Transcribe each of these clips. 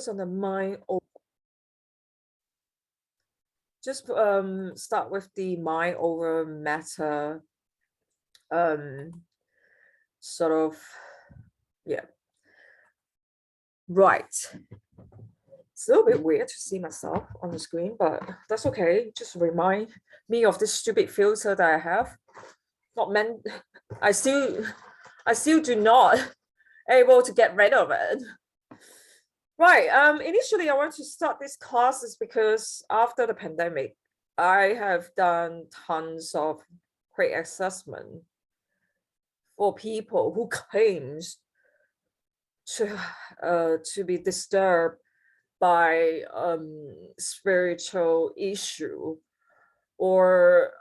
on the mind. Just start with the mind over matter sort of, yeah, right. It's a little bit weird to see myself on the screen, but that's okay. Just remind me of this stupid filter that I have. Not meant. I still do not able to get rid of it. Right. Initially, I want to start these classes because after the pandemic, I have done tons of great assessment for people who claims to be disturbed by spiritual issue, or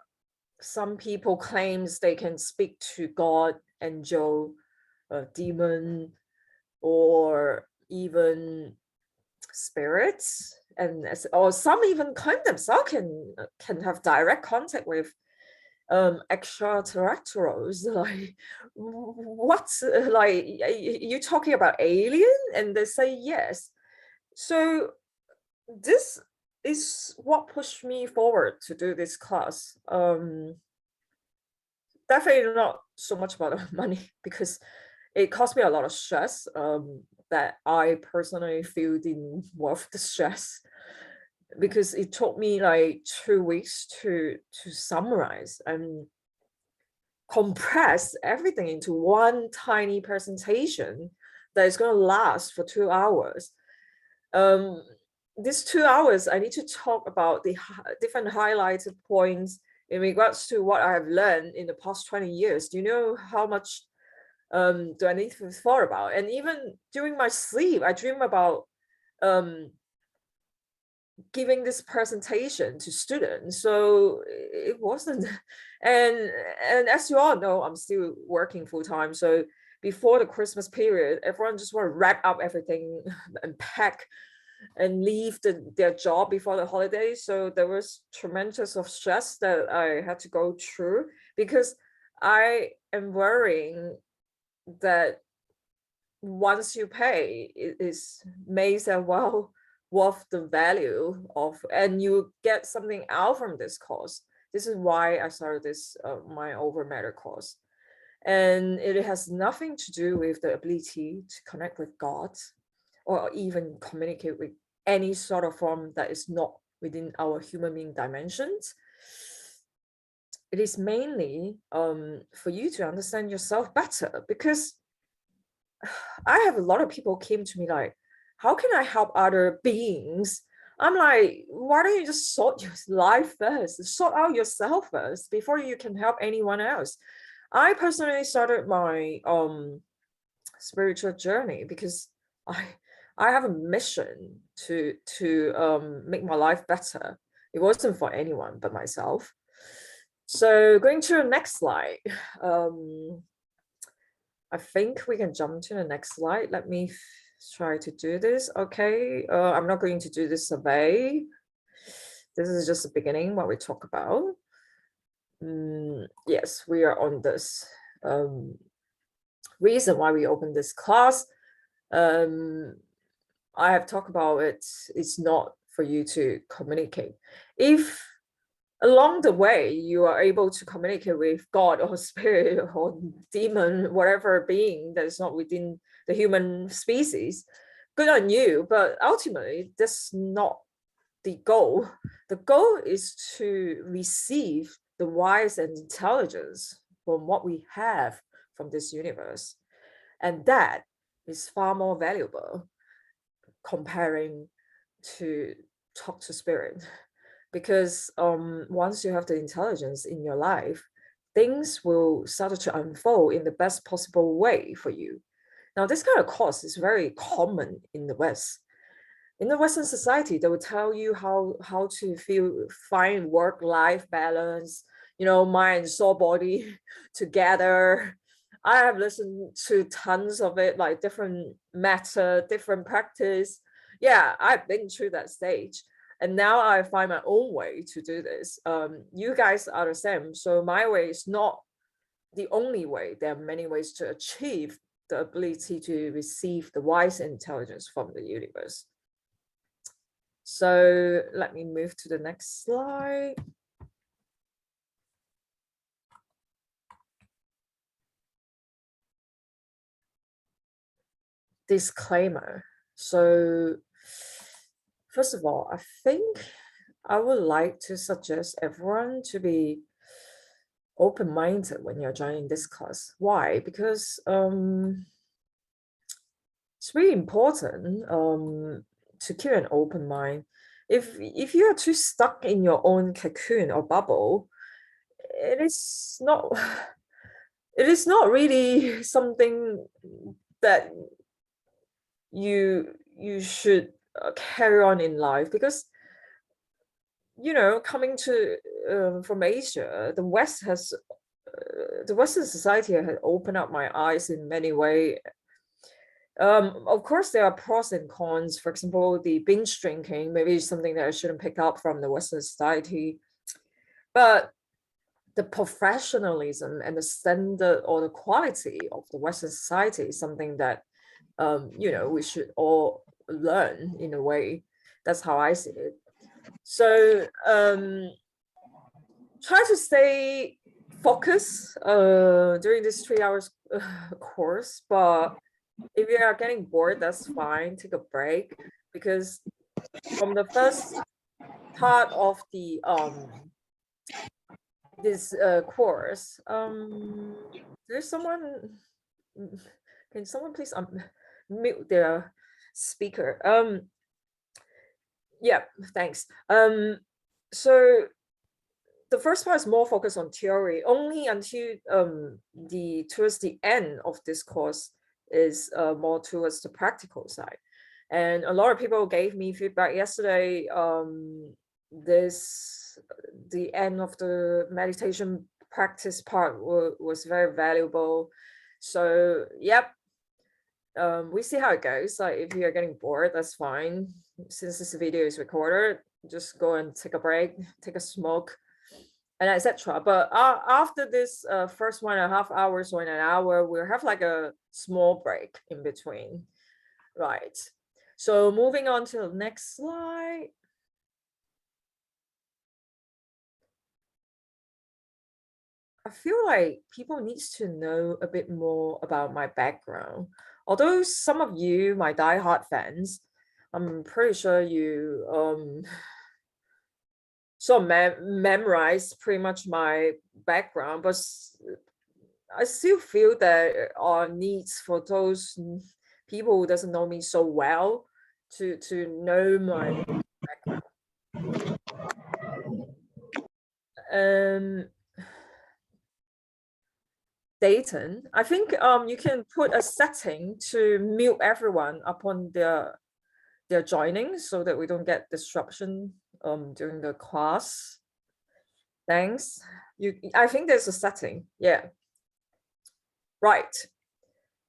some people claims they can speak to God, angel, demon, or even spirits, and or some even claim themselves can have direct contact with extraterrestrials. Like, what's like, you talking about alien? And they say yes. So this is what pushed me forward to do this class. Definitely not so much about the money, because it cost me a lot of stress that I personally feel didn't worth the stress, because it took me like 2 weeks to summarize and compress everything into one tiny presentation that is going to last for 2 hours. These 2 hours, I need to talk about the different highlighted points in regards to what I have learned in the past 20 years. Do you know how much do I need to thought about? And even during my sleep, I dream about giving this presentation to students. So it wasn't, and as you all know, I'm still working full-time. So before the Christmas period, everyone just want to wrap up everything and pack and leave their job before the holidays. So there was tremendous of stress that I had to go through, because I am worrying that once you pay, it is may as well worth the value of, and you get something out from this course. This is why I started this Mind Over Matter course. And it has nothing to do with the ability to connect with God, or even communicate with any sort of form that is not within our human being dimensions. It is mainly for you to understand yourself better, because I have a lot of people came to me like, how can I help other beings? I'm like, why don't you just sort your life first, sort out yourself first before you can help anyone else? I personally started my spiritual journey because I have a mission to make my life better. It wasn't for anyone but myself. So going to the next slide. I think we can jump to the next slide. Let me try to do this. Okay, I'm not going to do the survey. This is just the beginning, what we talk about. Yes, we are on this reason why we opened this class. I have talked about it. It's not for you to communicate. If along the way you are able to communicate with God or spirit or demon, whatever being that is not within the human species, good on you. But ultimately, that's not the goal. The goal is to receive the wise and intelligence from what we have from this universe. And that is far more valuable comparing to talk to spirit. Because once you have the intelligence in your life, things will start to unfold in the best possible way for you. Now, this kind of course is very common in the West. In the Western society, they will tell you how to find work-life balance, mind, soul, body together. I have listened to tons of it, like different method, different practice. Yeah, I've been through that stage. And now I find my own way to do this. You guys are the same. So my way is not the only way. There are many ways to achieve the ability to receive the wise intelligence from the universe. So let me move to the next slide. Disclaimer. So first of all, I think I would like to suggest everyone to be open-minded when you're joining this class. Why? Because it's really important to keep an open mind. If you are too stuck in your own cocoon or bubble, it is not really something that you should carry on in life, because coming to from Asia, the Western society has opened up my eyes in many ways. Of course, there are pros and cons. For example, the binge drinking maybe is something that I shouldn't pick up from the Western society, but the professionalism and the standard or the quality of the Western society is something that we should all learn in a way. That's how I see it. So try to stay focused during this 3 hours course, but if you are getting bored, that's fine. Take a break, because from the first part of the this course, there's someone. Can someone please mute their speaker? Yeah, thanks. So the first part is more focused on theory only until towards the end of this course is more towards the practical side. And a lot of people gave me feedback yesterday. The end of the meditation practice part was very valuable. So yep, we see how it goes. Like if you're getting bored, that's fine. Since this video is recorded, just go and take a break, take a smoke, and etc. But after this first 1.5 hours or an hour, we'll have like a small break in between, right? So moving on to the next slide. I feel like people needs to know a bit more about my background. Although some of you, my diehard fans, I'm pretty sure you memorized pretty much my background, but I still feel that are needs for those people who doesn't know me so well to know my background. Dayton, I think you can put a setting to mute everyone upon their joining, so that we don't get disruption during the class. Thanks. I think there's a setting. Yeah. Right.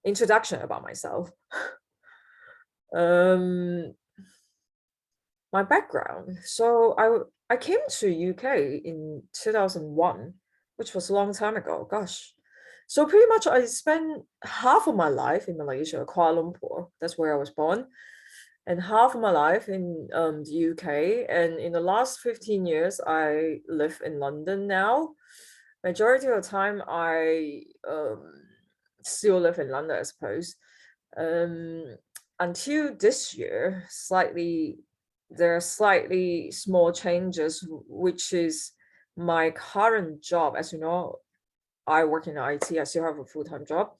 Introduction about myself. My background. So I came to UK in 2001, which was a long time ago. Gosh. So pretty much I spent half of my life in Malaysia, Kuala Lumpur. That's where I was born. And half of my life in the UK. And in the last 15 years, I live in London now. Majority of the time, I still live in London, I suppose. Until this year, there are slightly small changes, which is my current job. As you know, I work in IT. I still have a full-time job.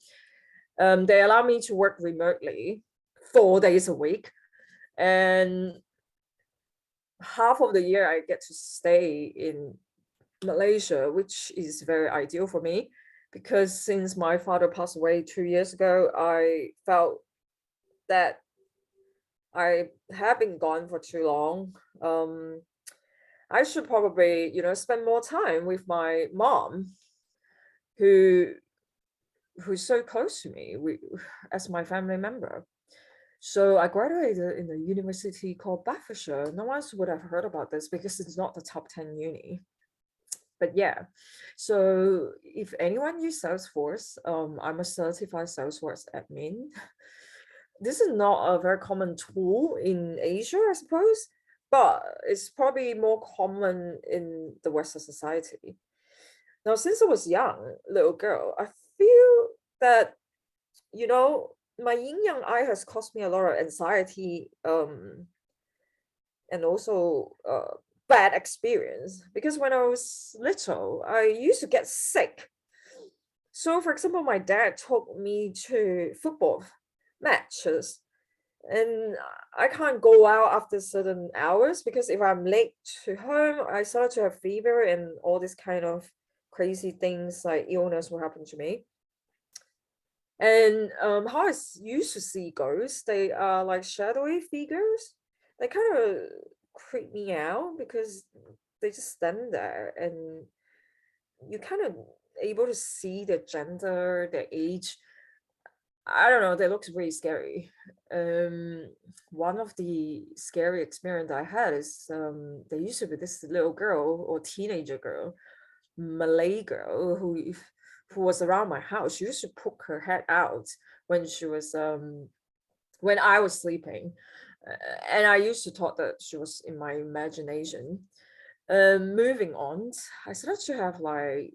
They allow me to work remotely 4 days a week, and half of the year I get to stay in Malaysia, which is very ideal for me, because since my father passed away 2 years ago, I felt that I have been gone for too long. I should probably, spend more time with my mom, who's so close to me, as my family member. So I graduated in a university called Bedfordshire. No one would have heard about this because it's not the top 10 uni. But yeah, so if anyone uses Salesforce, I'm a certified Salesforce admin. This is not a very common tool in Asia, I suppose. but it's probably more common in the Western society. Now, since I was young, little girl, I feel that, you know, my yin yang eye has caused me a lot of anxiety, and also bad experience, because when I was little, I used to get sick. So, for example, my dad took me to football matches, and I can't go out after certain hours because if I'm late to home, I start to have fever and all these kind of crazy things like illness will happen to me. And how I used to see ghosts, they are like shadowy figures. They kind of creep me out because they just stand there and you kind of able to see the gender, the age. I don't know, they look really scary. One of the scary experience I had is there used to be this little girl or teenager girl, Malay girl, who was around my house. She used to poke her head out when she was when I was sleeping, and I used to thought that she was in my imagination. Moving on, I started to have like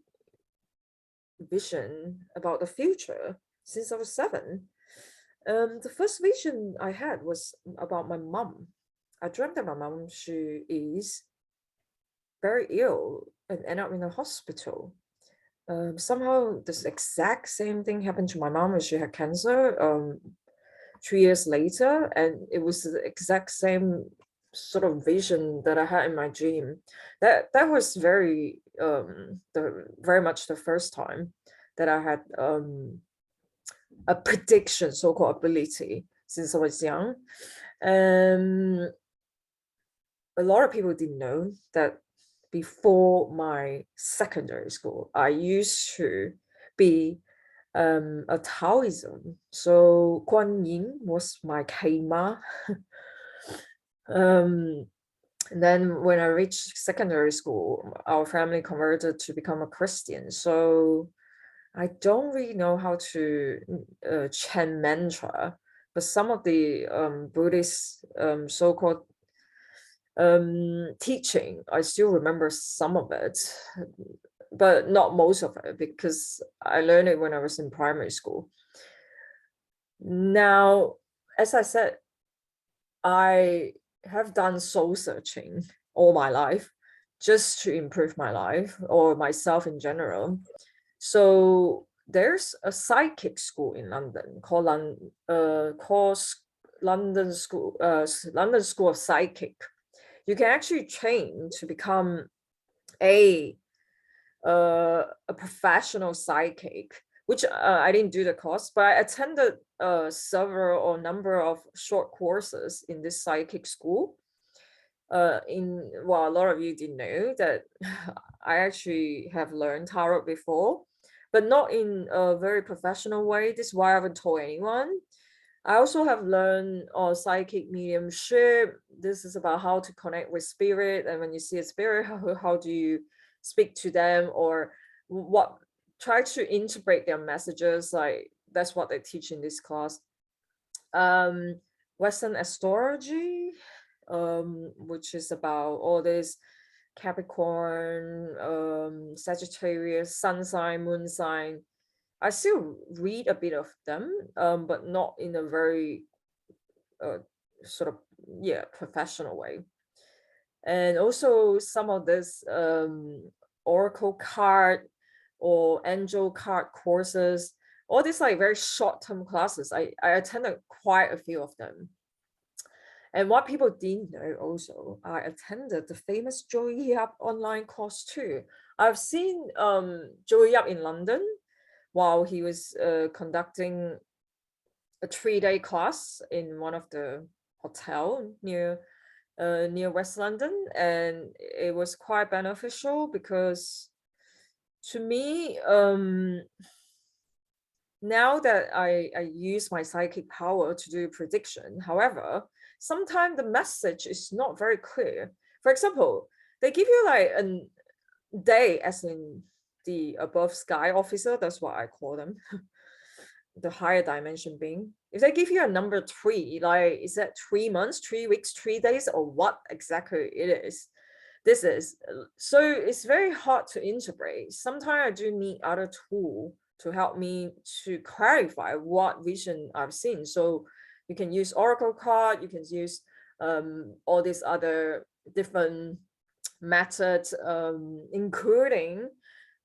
vision about the future since I was 7. The first vision I had was about my mom. I dreamt that my mom, she is very ill and end up in a hospital. Somehow this exact same thing happened to my mom when she had cancer 2 years later, and it was the exact same sort of vision that I had in my dream. That was very much the first time that I had a prediction, so-called ability, since I was young. A lot of people didn't know that before my secondary school, I used to be a Taoism. So Guan Yin was my Keima. And then when I reached secondary school, our family converted to become a Christian. So I don't really know how to chant mantra, but some of the Buddhist so-called teaching, I still remember some of it, but not most of it because I learned it when I was in primary school. Now, as I said, I have done soul searching all my life just to improve my life or myself in general. So there's a psychic school in London called London School of Psychic. You can actually train to become a professional psychic, which I didn't do the course, but I attended several or number of short courses in this psychic school. A lot of you didn't know that I actually have learned tarot before, but not in a very professional way. This is why I haven't told anyone. I also have learned psychic mediumship. This is about how to connect with spirit, and when you see a spirit, how do you speak to them, or what, try to integrate their messages. Like that's what they teach in this class. Western astrology, which is about all this Capricorn, Sagittarius, sun sign, moon sign. I still read a bit of them, but not in a very sort of professional way. And also some of this oracle card or angel card courses, all these like very short-term classes. I attended quite a few of them. And what people didn't know also, I attended the famous Joey Yap online course too. I've seen Joey Yap in London while he was conducting a 3-day class in one of the hotel near West London, and it was quite beneficial because to me, now that I use my psychic power to do prediction, however, sometimes the message is not very clear. For example, they give you like a day, as in the above sky officer, that's what I call them, the higher dimension being. if they give you a number 3, like, is that 3 months, 3 weeks, 3 days, or what exactly it is? This is, so it's very hard to integrate. Sometimes I do need other tool to help me to clarify what vision I've seen. So you can use Oracle card, you can use all these other different methods, including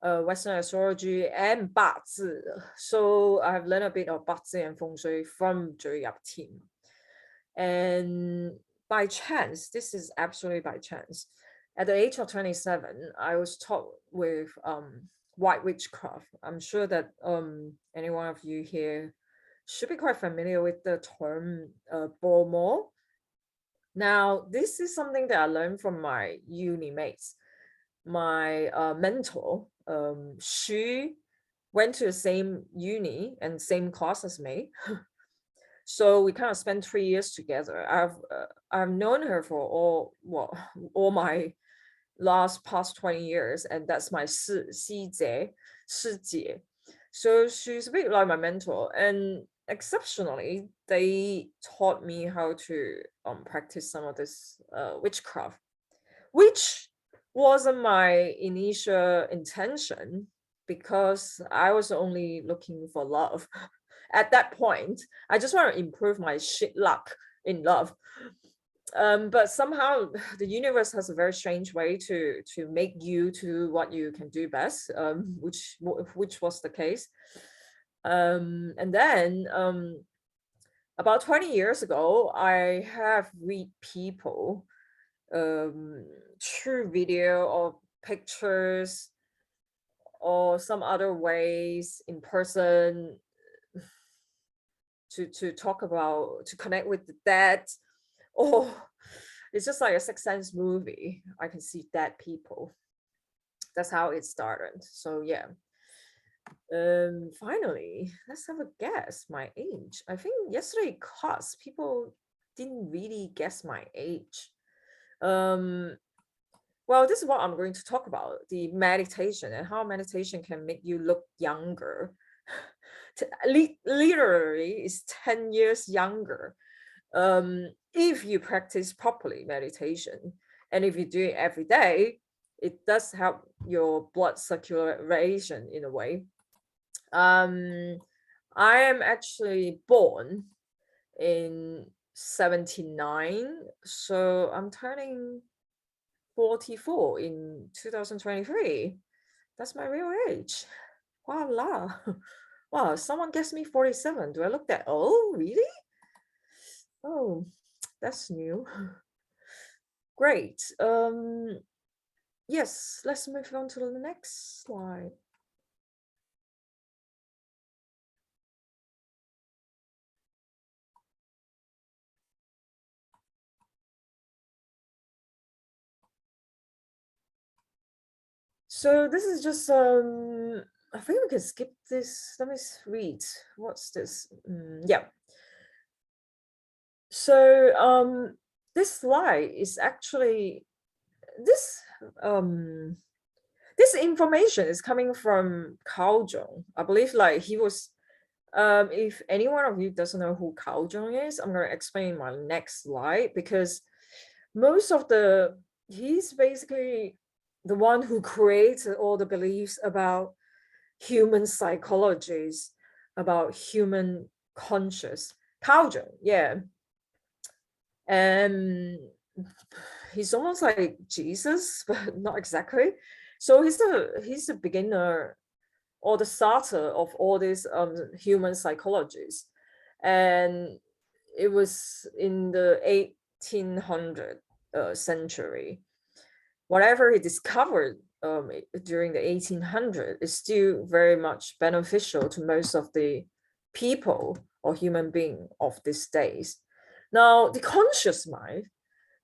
Western astrology and 八字. So I've learned a bit of 八字 and feng shui from Joey Yap team. And by chance, this is absolutely by chance, at the age of 27, I was taught with white witchcraft. I'm sure that any one of you here should be quite familiar with the term Bomo. Now, this is something that I learned from my uni mates. My mentor, she went to the same uni and same class as me. So we kind of spent 3 years together. I've known her for all my past 20 years, and that's my 师姐. So she's a bit like my mentor, and exceptionally, they taught me how to practice some of this witchcraft, which wasn't my initial intention, because I was only looking for love. At that point, I just want to improve my shit luck in love. But somehow the universe has a very strange way to make you to what you can do best, which was the case. And then about 20 years ago, I have read people through video or pictures or some other ways in person to talk about, to connect with the dead. Oh, it's just like a Sixth Sense movie. I can see dead people. That's how it started. So yeah. Finally, let's have a guess my age. I think yesterday class people didn't really guess my age. Well, this is what I'm going to talk about, the meditation and how meditation can make you look younger. Literally, it's 10 years younger. If you practice properly meditation, and if you do it every day, it does help your blood circulation in a way. I am actually born in 79, so I'm turning 44 in 2023. That's my real age. Voila. Wow, someone guessed me 47. Do I look that old? Really? Oh, that's new. Great. Yes, let's move on to the next slide. So this is just I think we can skip this. Let me read. What's this? Yeah. So this slide is actually this this information is coming from Carl Jung. I believe like he was if any one of you doesn't know who Carl Jung is, I'm going to explain my next slide, because most of he's basically the one who created all the beliefs about human psychologies, about human conscious. Carl Jung, yeah. And he's almost like Jesus, but not exactly. So he's a beginner or the starter of all these human psychologies. And it was in the 1800 century. Whatever he discovered during the 1800 is still very much beneficial to most of the people or human being of these days. Now, the conscious mind,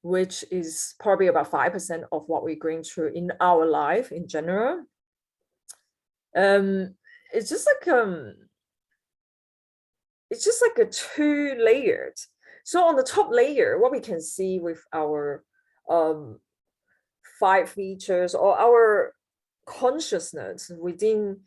which is probably about 5% of what we're going through in our life in general, it's just like a two-layered. So on the top layer, what we can see with our 5 features or our consciousness within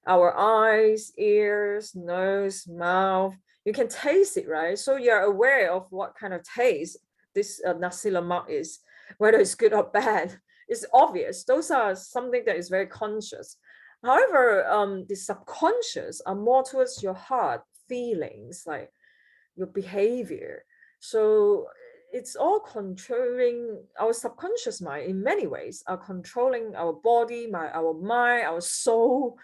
our eyes, ears, nose, mouth, you can taste it, right? So you're aware of what kind of taste this nasi lemak is, whether it's good or bad. It's obvious. Those are something that is very conscious. However, the subconscious are more towards your heart feelings, like your behavior. So it's all controlling our subconscious mind in many ways, are controlling our body, our mind, our soul,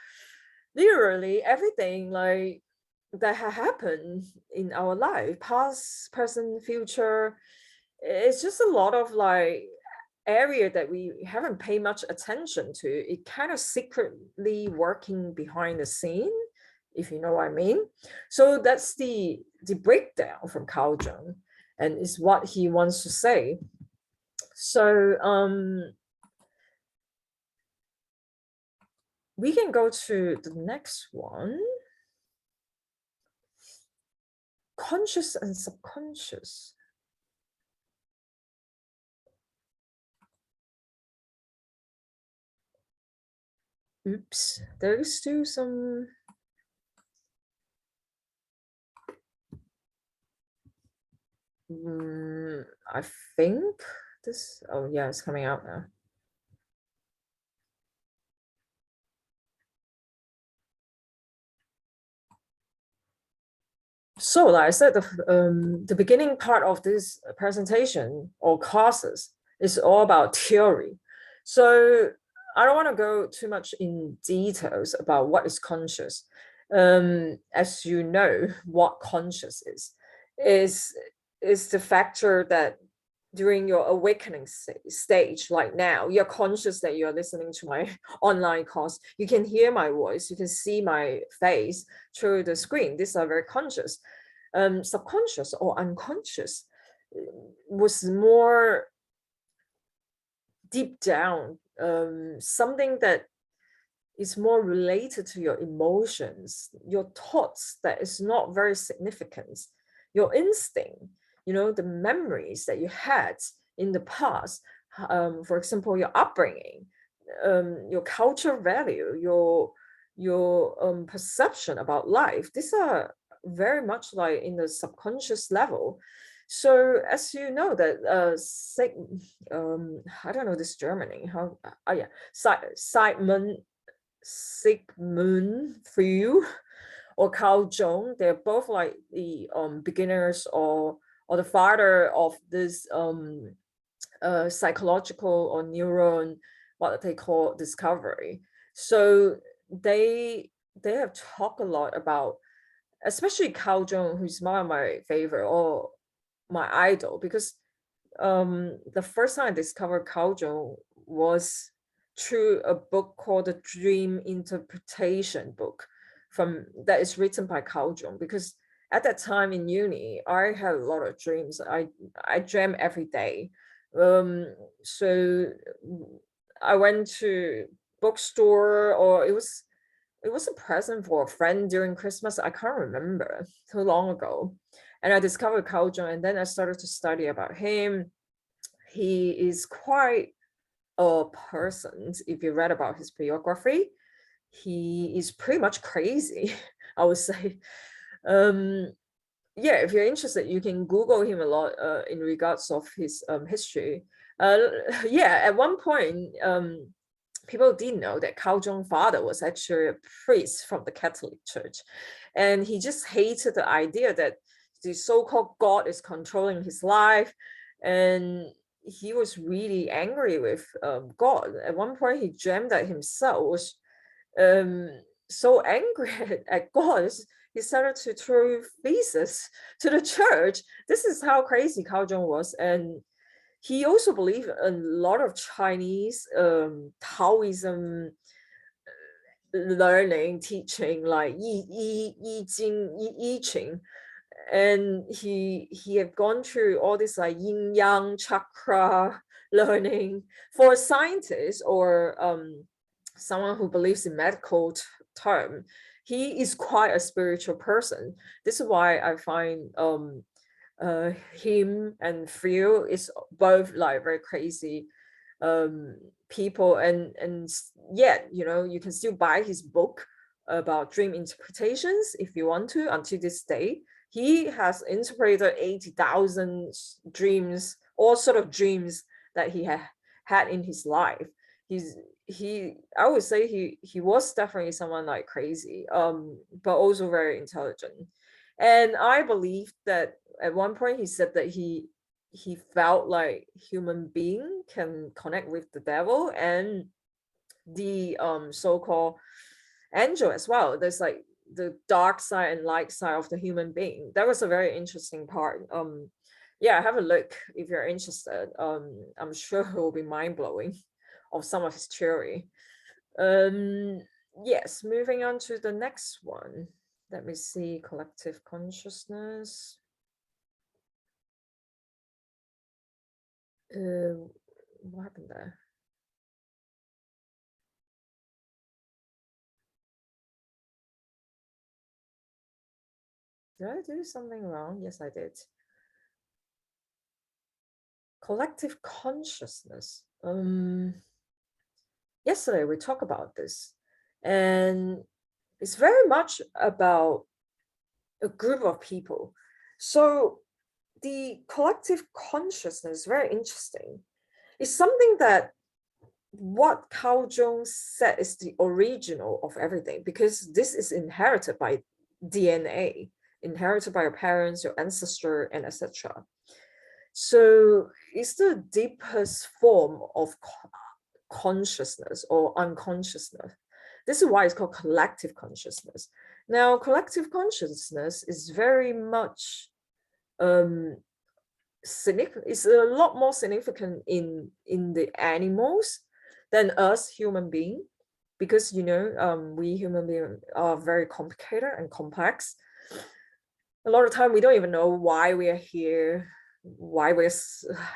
literally everything like that happened in our life, past, present, future. It's just a lot of like area that we haven't paid much attention to. It kind of secretly working behind the scene, if you know what I mean. So that's the breakdown from Carl Jung, and is what he wants to say. So we can go to the next one. Conscious and subconscious. Oops, there's still some. I think this, oh yeah, it's coming out now. So like I said, the beginning part of this presentation or classes is all about theory. So I don't want to go too much in details about what is conscious. As you know, what conscious is the factor that during your awakening stage, like now, you're conscious that you're listening to my online course. You can hear my voice, you can see my face through the screen. These are very conscious. Subconscious or unconscious was more deep down, something that is more related to your emotions, your thoughts that is not very significant, your instinct, you know, the memories that you had in the past, for example, your upbringing, your cultural value, your perception about life. These are very much like in the subconscious level. So as you know that I don't know this Germany, how yeah, Sigmund Freud or Carl Jung, they're both like the beginners or the father of this psychological or neuron, what they call discovery. So they have talked a lot about, especially Carl Jung, who's one of my favorite or my idol, because the first time I discovered Carl Jung was through a book called the Dream Interpretation book that is written by Carl Jung. Because at that time in uni, I had a lot of dreams. I dream every day. So I went to bookstore, or it was a present for a friend during Christmas. I can't remember, too long ago. And I discovered Carl Jung, and then I started to study about him. He is quite a person. If you read about his biography, he is pretty much crazy, I would say. Yeah, if you're interested, you can Google him a lot in regards of his history. Yeah, at one point, people didn't know that Carl Jung's father was actually a priest from the Catholic Church. And he just hated the idea that the so-called God is controlling his life. And he was really angry with God. At one point, he dreamed that himself was so angry at God, he started to throw feces to the church. This is how crazy Carl Jung was. And he also believed a lot of Chinese Taoism learning, teaching, like Yi Jing, Yi Qing. And he had gone through all this like yin yang chakra learning. For a scientist or someone who believes in medical term, he is quite a spiritual person. This is why I find him and Freud is both like very crazy people, and yet, you know, you can still buy his book about dream interpretations if you want to. Until this day, he has interpreted 80,000 dreams, all sort of dreams that he had in his life. I would say he was definitely someone like crazy, but also very intelligent. And I believe that at one point he said that he felt like human being can connect with the devil and the so-called angel as well. There's like the dark side and light side of the human being. That was a very interesting part. Yeah, have a look if you're interested. I'm sure it will be mind-blowing of some of his theory. Yes, moving on to the next one. Let me see, collective consciousness. What happened there? Did I do something wrong? Yes, I did. Collective consciousness. Yesterday we talked about this, and it's very much about a group of people. So the collective consciousness is very interesting. It's something that what Carl Jung said is the original of everything, because this is inherited by DNA, inherited by your parents, your ancestor, and etc. So it's the deepest form of consciousness or unconsciousness. This is why it's called collective consciousness. Now, collective consciousness is very much significant. It's a lot more significant in the animals than us human beings, because we human beings are very complicated and complex. A lot of time we don't even know why we are here, why we're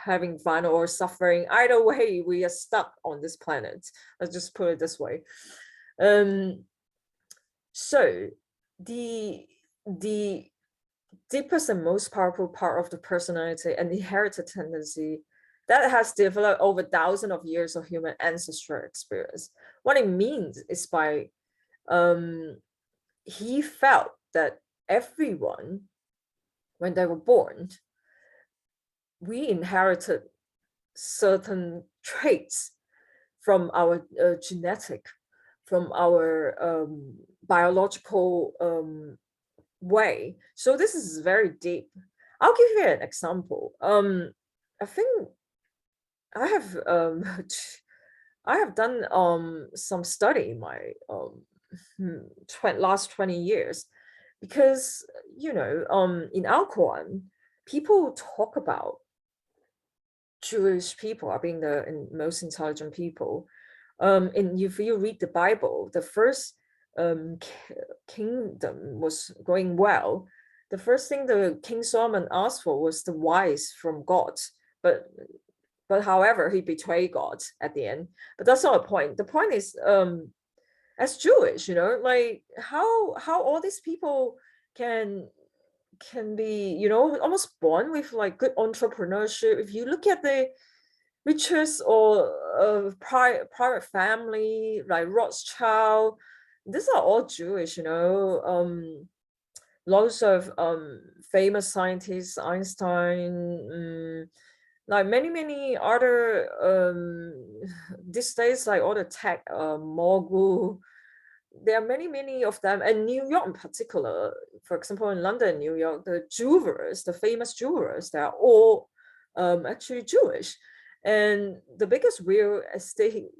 having fun or suffering. Either way, we are stuck on this planet. Let's just put it this way. So the deepest and most powerful part of the personality and inherited tendency that has developed over thousands of years of human ancestral experience. What it means is by he felt that everyone, when they were born, we inherited certain traits from our genetic, from our biological way. So this is very deep. I'll give you an example. I think I have I have done some study in my last 20 years, because in Al Quran, people talk about Jewish people are being the most intelligent people. And if you read the Bible, the first kingdom was going well. The first thing the King Solomon asked for was the wise from God, but however, he betrayed God at the end. But that's not the point. The point is, as Jewish, like how all these people can be, almost born with like good entrepreneurship. If you look at the richest or private family like Rothschild, these are all Jewish, lots of famous scientists, Einstein, like many other these days, like all the tech mogul. There are many of them, and New York in particular. For example, in London, New York, the jewelers, the famous jewelers, they are all actually Jewish. And the biggest real estate,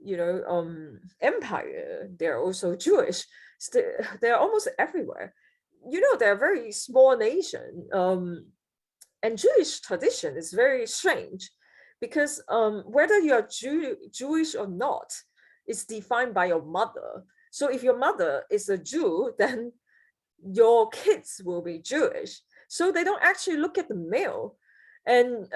empire, they're also Jewish. They're almost everywhere. They're a very small nation. And Jewish tradition is very strange, because whether you are Jewish or not is defined by your mother. So if your mother is a Jew, then your kids will be Jewish. So they don't actually look at the male. And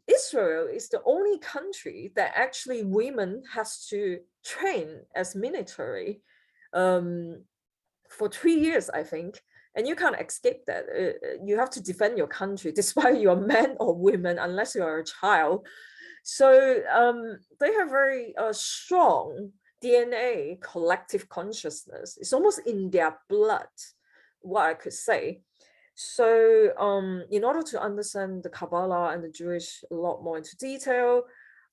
Israel is the only country that actually women has to train as military for 3 years, I think. And you can't escape that. You have to defend your country despite you're man or women, unless you're a child. So they have very strong DNA collective consciousness. It's almost in their blood, what I could say. So in order to understand the Kabbalah and the Jewish a lot more into detail,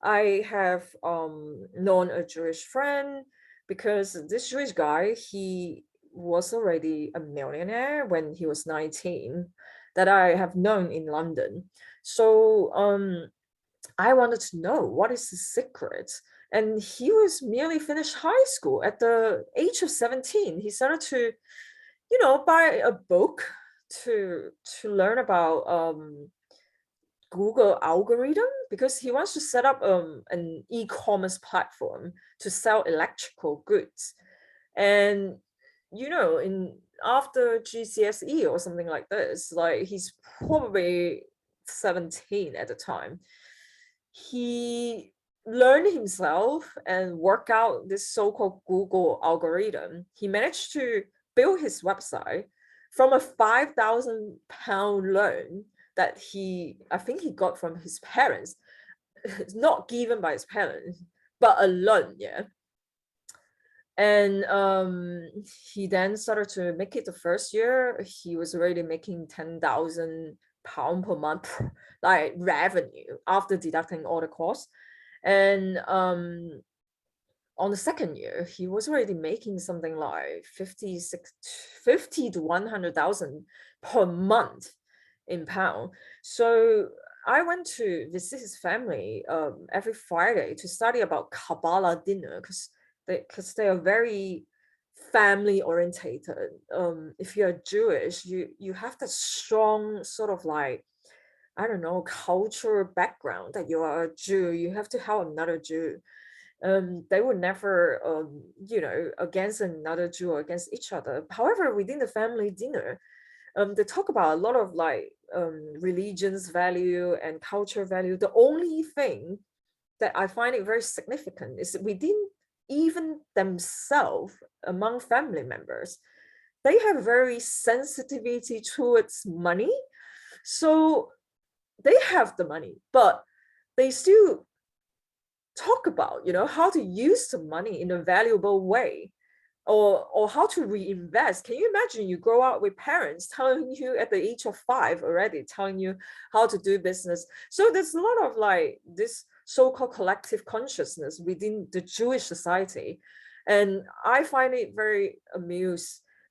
I have known a Jewish friend, because this Jewish guy, he was already a millionaire when he was 19, that I have known in London. So I wanted to know what is his secret. And he was merely finished high school at the age of 17. He started to, buy a book to learn about Google algorithm, because he wants to set up an e-commerce platform to sell electrical goods. And in after GCSE or something like this, like he's probably 17 at the time, he learned himself and work out this so-called Google algorithm. He managed to build his website from a £5,000 loan that I think he got from his parents. It's not given by his parents, but a loan, yeah. And he then started to make it the first year. He was already making £10,000 per month, like revenue after deducting all the costs. And on the second year, he was already making something like 50 to 100,000 per month in pound. So I went to visit his family every Friday to study about Kabbalah dinner, because they are very family orientated. If you're Jewish, you have that strong sort of like, I don't know, cultural background that you are a Jew. You have to help another Jew. They would never against another Jew or against each other. However, within the family dinner, they talk about a lot of like religions value and culture value. The only thing that I find it very significant is within even themselves, among family members, they have very sensitivity towards money. So they have the money, but they still talk about how to use the money in a valuable way, or how to reinvest. Can you imagine you grow up with parents telling you at the age of 5 already, telling you how to do business? So there's a lot of like this so-called collective consciousness within the Jewish society, and I find it very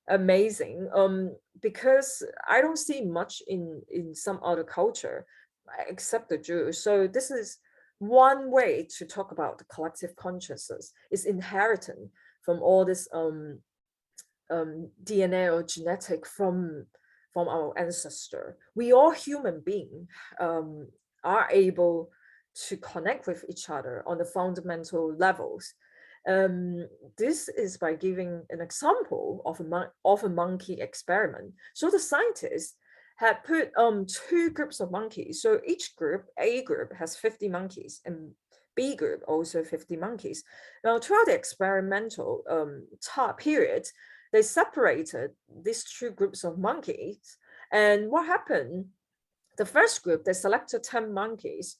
amazing, because I don't see much in some other culture except the Jews. So this is one way to talk about the collective consciousness. Is inherited from all this DNA or genetic from our ancestor. We all human beings are able to connect with each other on the fundamental levels. This is by giving an example of a monkey experiment. So the scientists had put two groups of monkeys. So each group, A group, has 50 monkeys, and B group also 50 monkeys. Now, throughout the experimental period, they separated these two groups of monkeys. And what happened? The first group, they selected 10 monkeys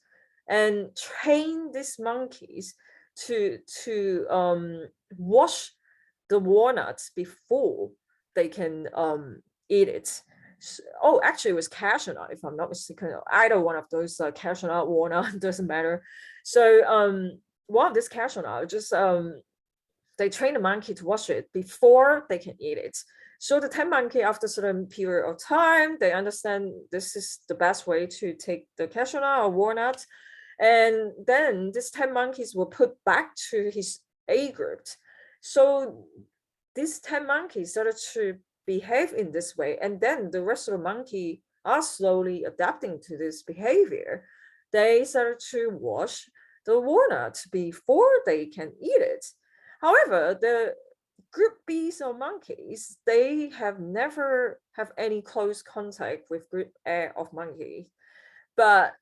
and trained these monkeys to wash the walnuts before they can eat it. Oh, actually, it was cashew nut, if I'm not mistaken. Either one of those, cashew nut, walnut, doesn't matter. So one of this cashew nut, just they train the monkey to wash it before they can eat it. So the 10 monkey, after a certain period of time, they understand this is the best way to take the cashew nut or walnut. And then these 10 monkeys were put back to his A group. So these 10 monkeys started to behave in this way. And then the rest of the monkey are slowly adapting to this behavior. They started to wash the walnut before they can eat it. However, the group B's of monkeys, they have never have any close contact with group A of monkeys, but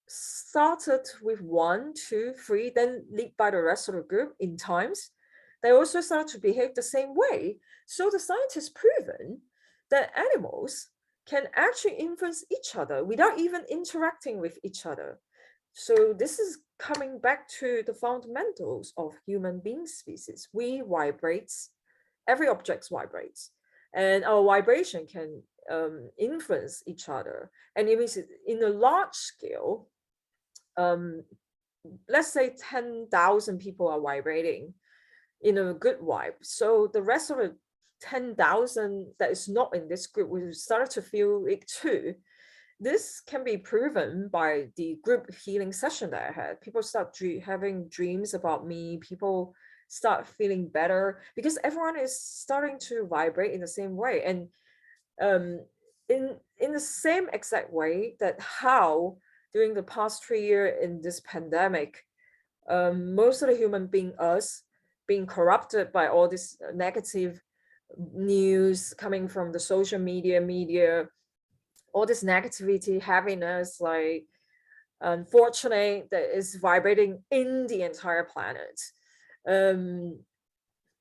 started with 1, 2, 3, then lead by the rest of the group in times. They also start to behave the same way. So the scientists proven that animals can actually influence each other without even interacting with each other. So this is coming back to the fundamentals of human being species. We vibrate, every object vibrates, and our vibration can influence each other. And it is in a large scale, let's say 10,000 people are vibrating in a good vibe. So the rest of the 10,000 that is not in this group will start to feel it too. This can be proven by the group healing session that I had. People start having dreams about me. People start feeling better because everyone is starting to vibrate in the same way. And in the same exact way that how during the past 3 years in this pandemic, most of the human being, us, being corrupted by all this negative news coming from the social media, all this negativity, heaviness, like unfortunately that is vibrating in the entire planet.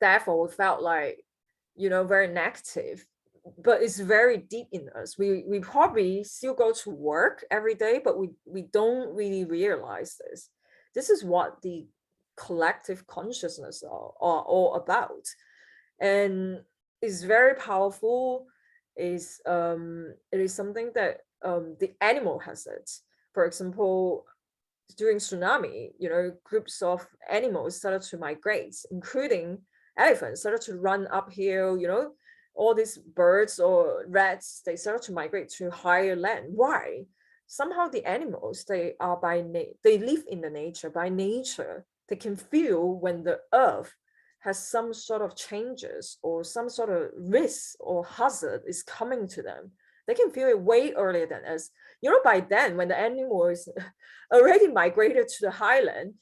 Therefore we felt like, very negative, but it's very deep in us. We probably still go to work every day, but we don't really realize this. This is what the collective consciousness are all about, and it's very powerful. It is something that the animal has it. For example, during tsunami, groups of animals started to migrate, including elephants started to run uphill. All these birds or rats, they start to migrate to higher land. Why? Somehow the animals, they live in the nature. By nature, they can feel when the earth has some sort of changes or some sort of risk or hazard is coming to them. They can feel it way earlier than us. By then, when the animals already migrated to the highland,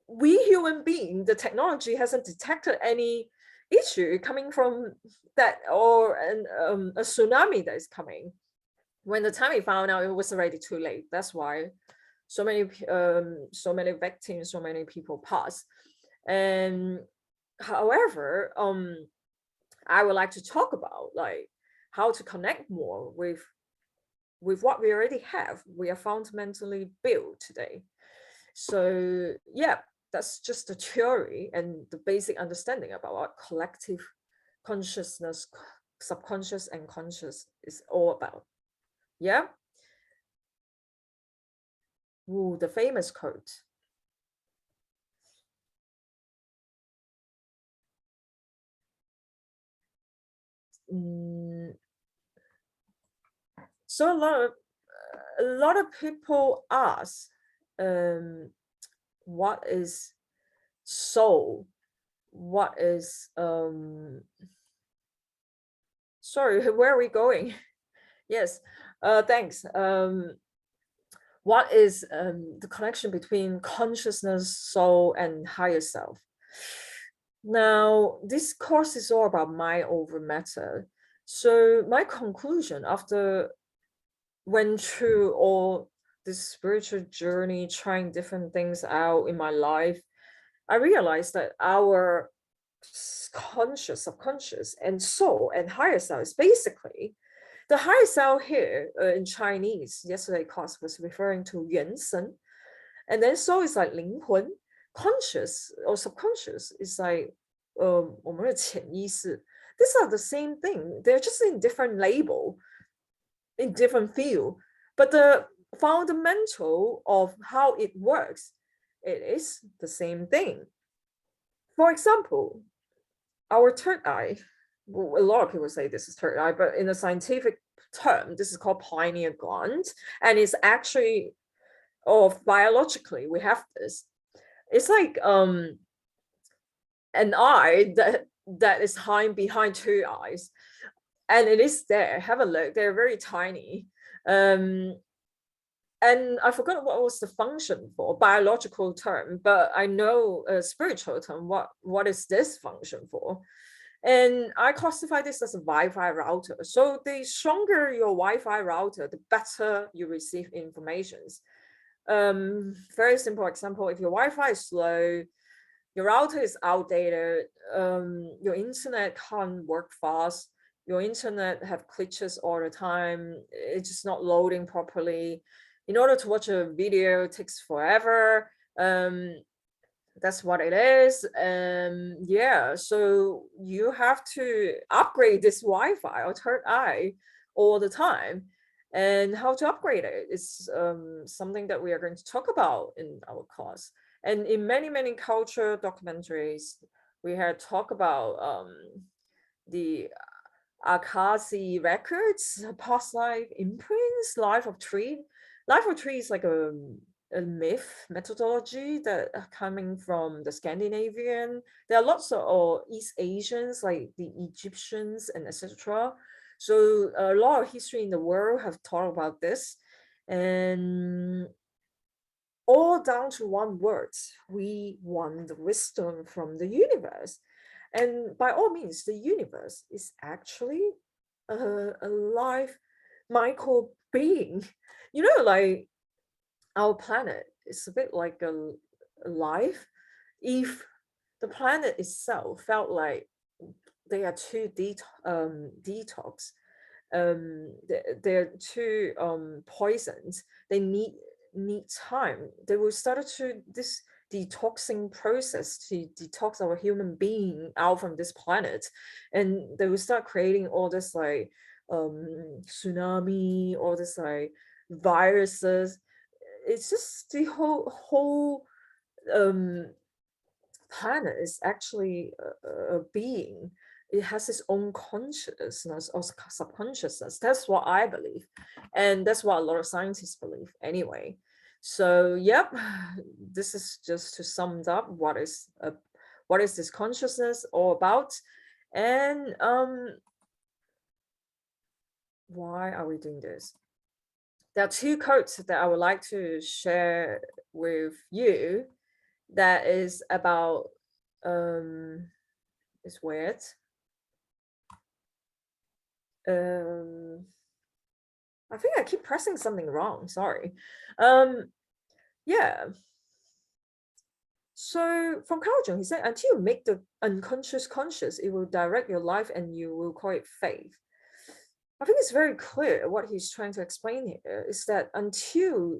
we human beings, the technology hasn't detected any issue coming from that, or a tsunami that is coming. When the time we found out, it was already too late. That's why so many victims, so many people passed. And however, I would like to talk about like how to connect more with what we already have. We are fundamentally built today. So yeah, that's just the theory and the basic understanding about what collective consciousness, subconscious and conscious is all about. Yeah. Ooh, the famous quote. So a lot of people ask, what is soul? What is sorry, where are we going? Yes, thanks. What is the connection between consciousness, soul, and higher self? Now, this course is all about mind over matter. So my conclusion after went through all this spiritual journey, trying different things out in my life, I realized that our conscious, subconscious, and soul and higher self is basically the higher self here in Chinese. Yesterday class was referring to 元神, and then soul is like 灵魂, conscious or subconscious is like 我们的潜意识. These are the same thing. They're just in different label, in different field, but the fundamental of how it works, it is the same thing. For example, our third eye, well, a lot of people say this is third eye, but in a scientific term, this is called pineal gland, and it's actually, biologically, we have this. It's like an eye that is hiding behind two eyes, and it is there. Have a look. They're very tiny. And I forgot what was the function for, biological term, but I know a spiritual term. What is this function for? And I classify this as a Wi-Fi router. So the stronger your Wi-Fi router, the better you receive informations. Very simple example, if your Wi-Fi is slow, your router is outdated, your internet can't work fast, your internet have glitches all the time, it's just not loading properly. In order to watch a video, it takes forever. that's what it is. Yeah, so you have to upgrade this Wi-Fi or third eye all the time. And how to upgrade it is something that we are going to talk about in our class. And in many culture documentaries, we had talk about the Akasi records, past life imprints, life of tree. Life of tree is like a myth methodology that are coming from the Scandinavian. There are lots of East Asians like the Egyptians and etc. So a lot of history in the world have talked about this, and all down to one word: we want the wisdom from the universe. And by all means, the universe is actually a live micro being. You know, like our planet is a bit like a life. If the planet itself felt like they are too detox, they're too poisons, they need time. They will start to this detoxing process to detox our human being out from this planet, and they will start creating all this like tsunami, all this like viruses. It's just the whole um planet is actually a being. It has its own consciousness or subconsciousness. That's what I believe, and that's what a lot of scientists believe anyway. So yep, this is just to sum up what is this consciousness all about. And why are we doing this? There are two quotes that I would like to share with you that is about it's weird. I think I keep pressing something wrong, sorry. Yeah. So from Carl Jung, he said, until you make the unconscious conscious, it will direct your life and you will call it faith. I think it's very clear what he's trying to explain here is that until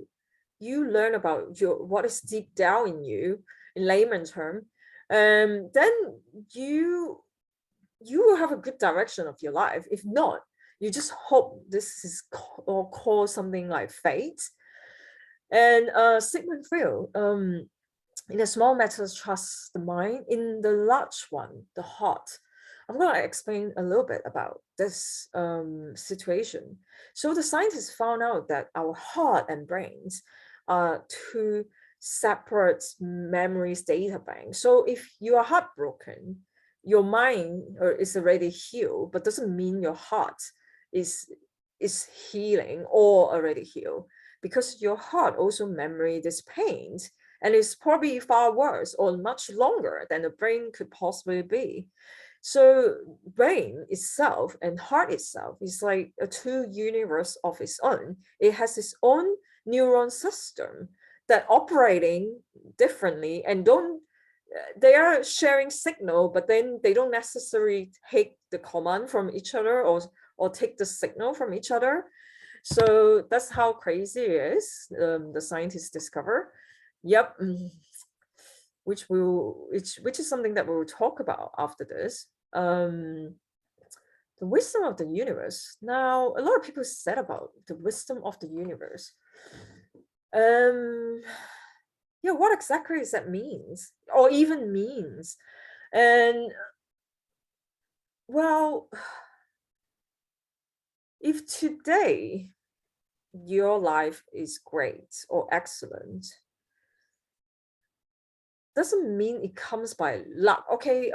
you learn about what is deep down in you, in layman term, then you will have a good direction of your life. If not, you just hope this is or call something like fate. And Sigmund Freud, in the small matters, trust the mind. In the large one, the heart. I'm going to explain a little bit about this situation. So the scientists found out that our heart and brains are two separate memories data banks. So if you are heartbroken, your mind is already healed, but doesn't mean your heart is healing or already healed, because your heart also memory this pain, and it's probably far worse or much longer than the brain could possibly be. So brain itself and heart itself is like a two universe of its own. It has its own neuron system that operating differently and don't they are sharing signal, but then they don't necessarily take the command from each other or take the signal from each other. So that's how crazy it is. The scientists discover. Yep. Which is something that we'll talk about after this. The wisdom of the universe. Now, a lot of people said about the wisdom of the universe. Yeah, what exactly does that means, or even means? And well, if today your life is great or excellent, doesn't mean it comes by luck. Okay,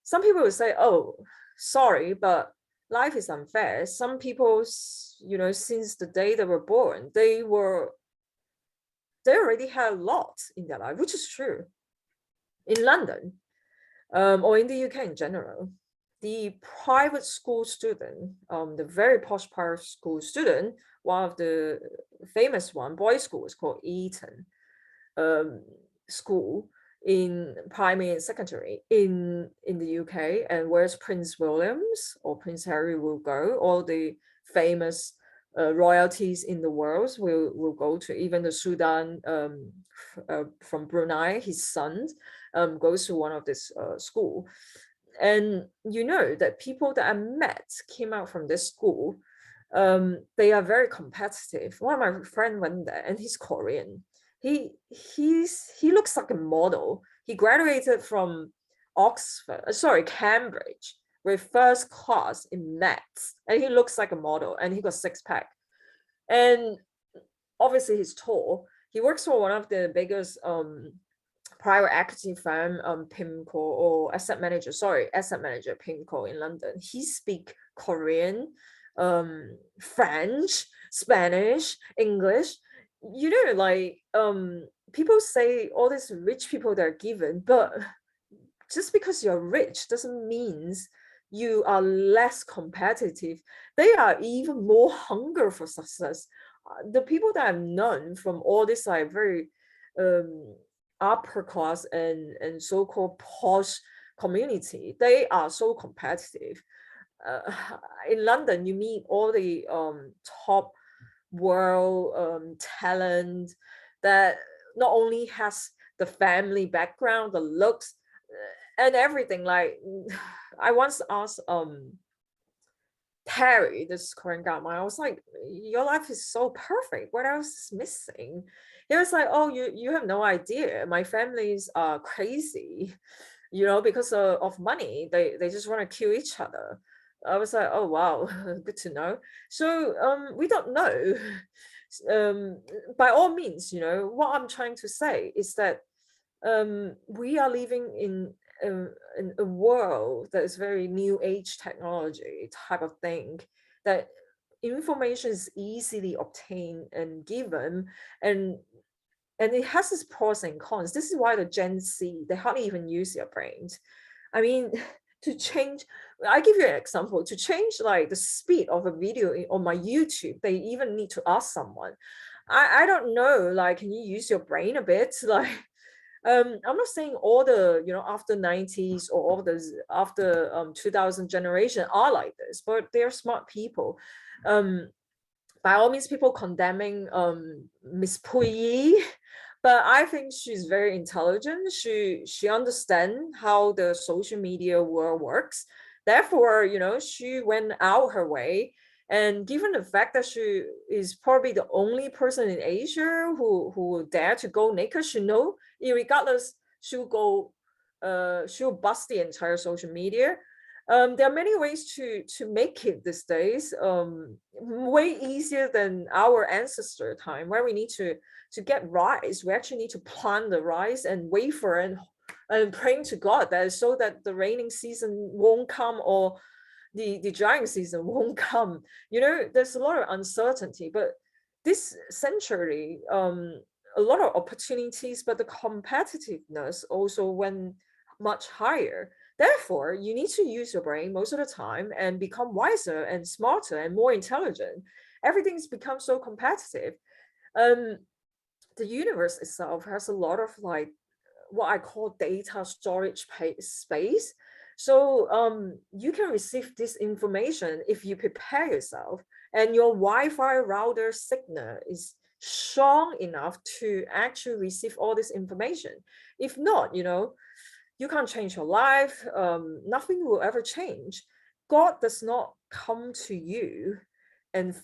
some people will say, oh, sorry, but life is unfair. Some people, since the day they were born, they already had a lot in their life, which is true. In London, or in the UK in general, the private school student, the very posh private school student, one of the famous one, boys' school, is called Eton school in primary and secondary in the UK, and where's Prince Williams or Prince Harry will go, all the famous royalties in the world will go to. Even the Sudan from Brunei, his son goes to one of this school. And you know that people that I met came out from this school. They are very competitive. One of my friend went there, and he's Korean. He looks like a model. He graduated from Cambridge with first class in maths, and he looks like a model, and he got six pack. And obviously he's tall. He works for one of the biggest private equity firm, PIMCO, or asset manager PIMCO in London. He speak Korean, French, Spanish, English. You know, like people say all these rich people they're given, but just because you're rich doesn't mean you are less competitive. They are even more hunger for success. The people that I've known from all this like very upper class and so-called posh community, they are so competitive. In London, you meet all the top world talent that not only has the family background, the looks, and everything. Like I once asked Terry, this Korean guy, I was like, your life is so perfect. What else is missing? He was like, oh, you have no idea. My families are crazy, you know, because of money. They just want to kill each other. I was like, oh wow, good to know. So we don't know. By all means, you know, what I'm trying to say is that we are living in a world that is very new age technology type of thing, that information is easily obtained and given, and it has its pros and cons. This is why the Gen Z, they hardly even use their brains. I mean, to change, I give you an example, to change like the speed of a video on my YouTube, they even need to ask someone. I don't know, like, can you use your brain a bit? Like, I'm not saying all the, you know, after 90s or all the after 2000 generation are like this, but they're smart people. By all means, people condemning Miss Puyi, but I think she's very intelligent. She understands how the social media world works. Therefore, you know, she went out her way. And given the fact that she is probably the only person in Asia who dare to go naked, she know, regardless, she'll bust the entire social media. There are many ways to make it these days, way easier than our ancestor time, where we need to get rice. We actually need to plant the rice and wait for it, and praying to God that so that the raining season won't come, or the drying season won't come. You know, there's a lot of uncertainty, but this century, a lot of opportunities, but the competitiveness also went much higher. Therefore, you need to use your brain most of the time and become wiser and smarter and more intelligent. Everything's become so competitive. The universe itself has a lot of like what I call data storage space. So you can receive this information if you prepare yourself and your Wi-Fi router signal is strong enough to actually receive all this information. If not, you know, you can't change your life. Nothing will ever change. God does not come to you and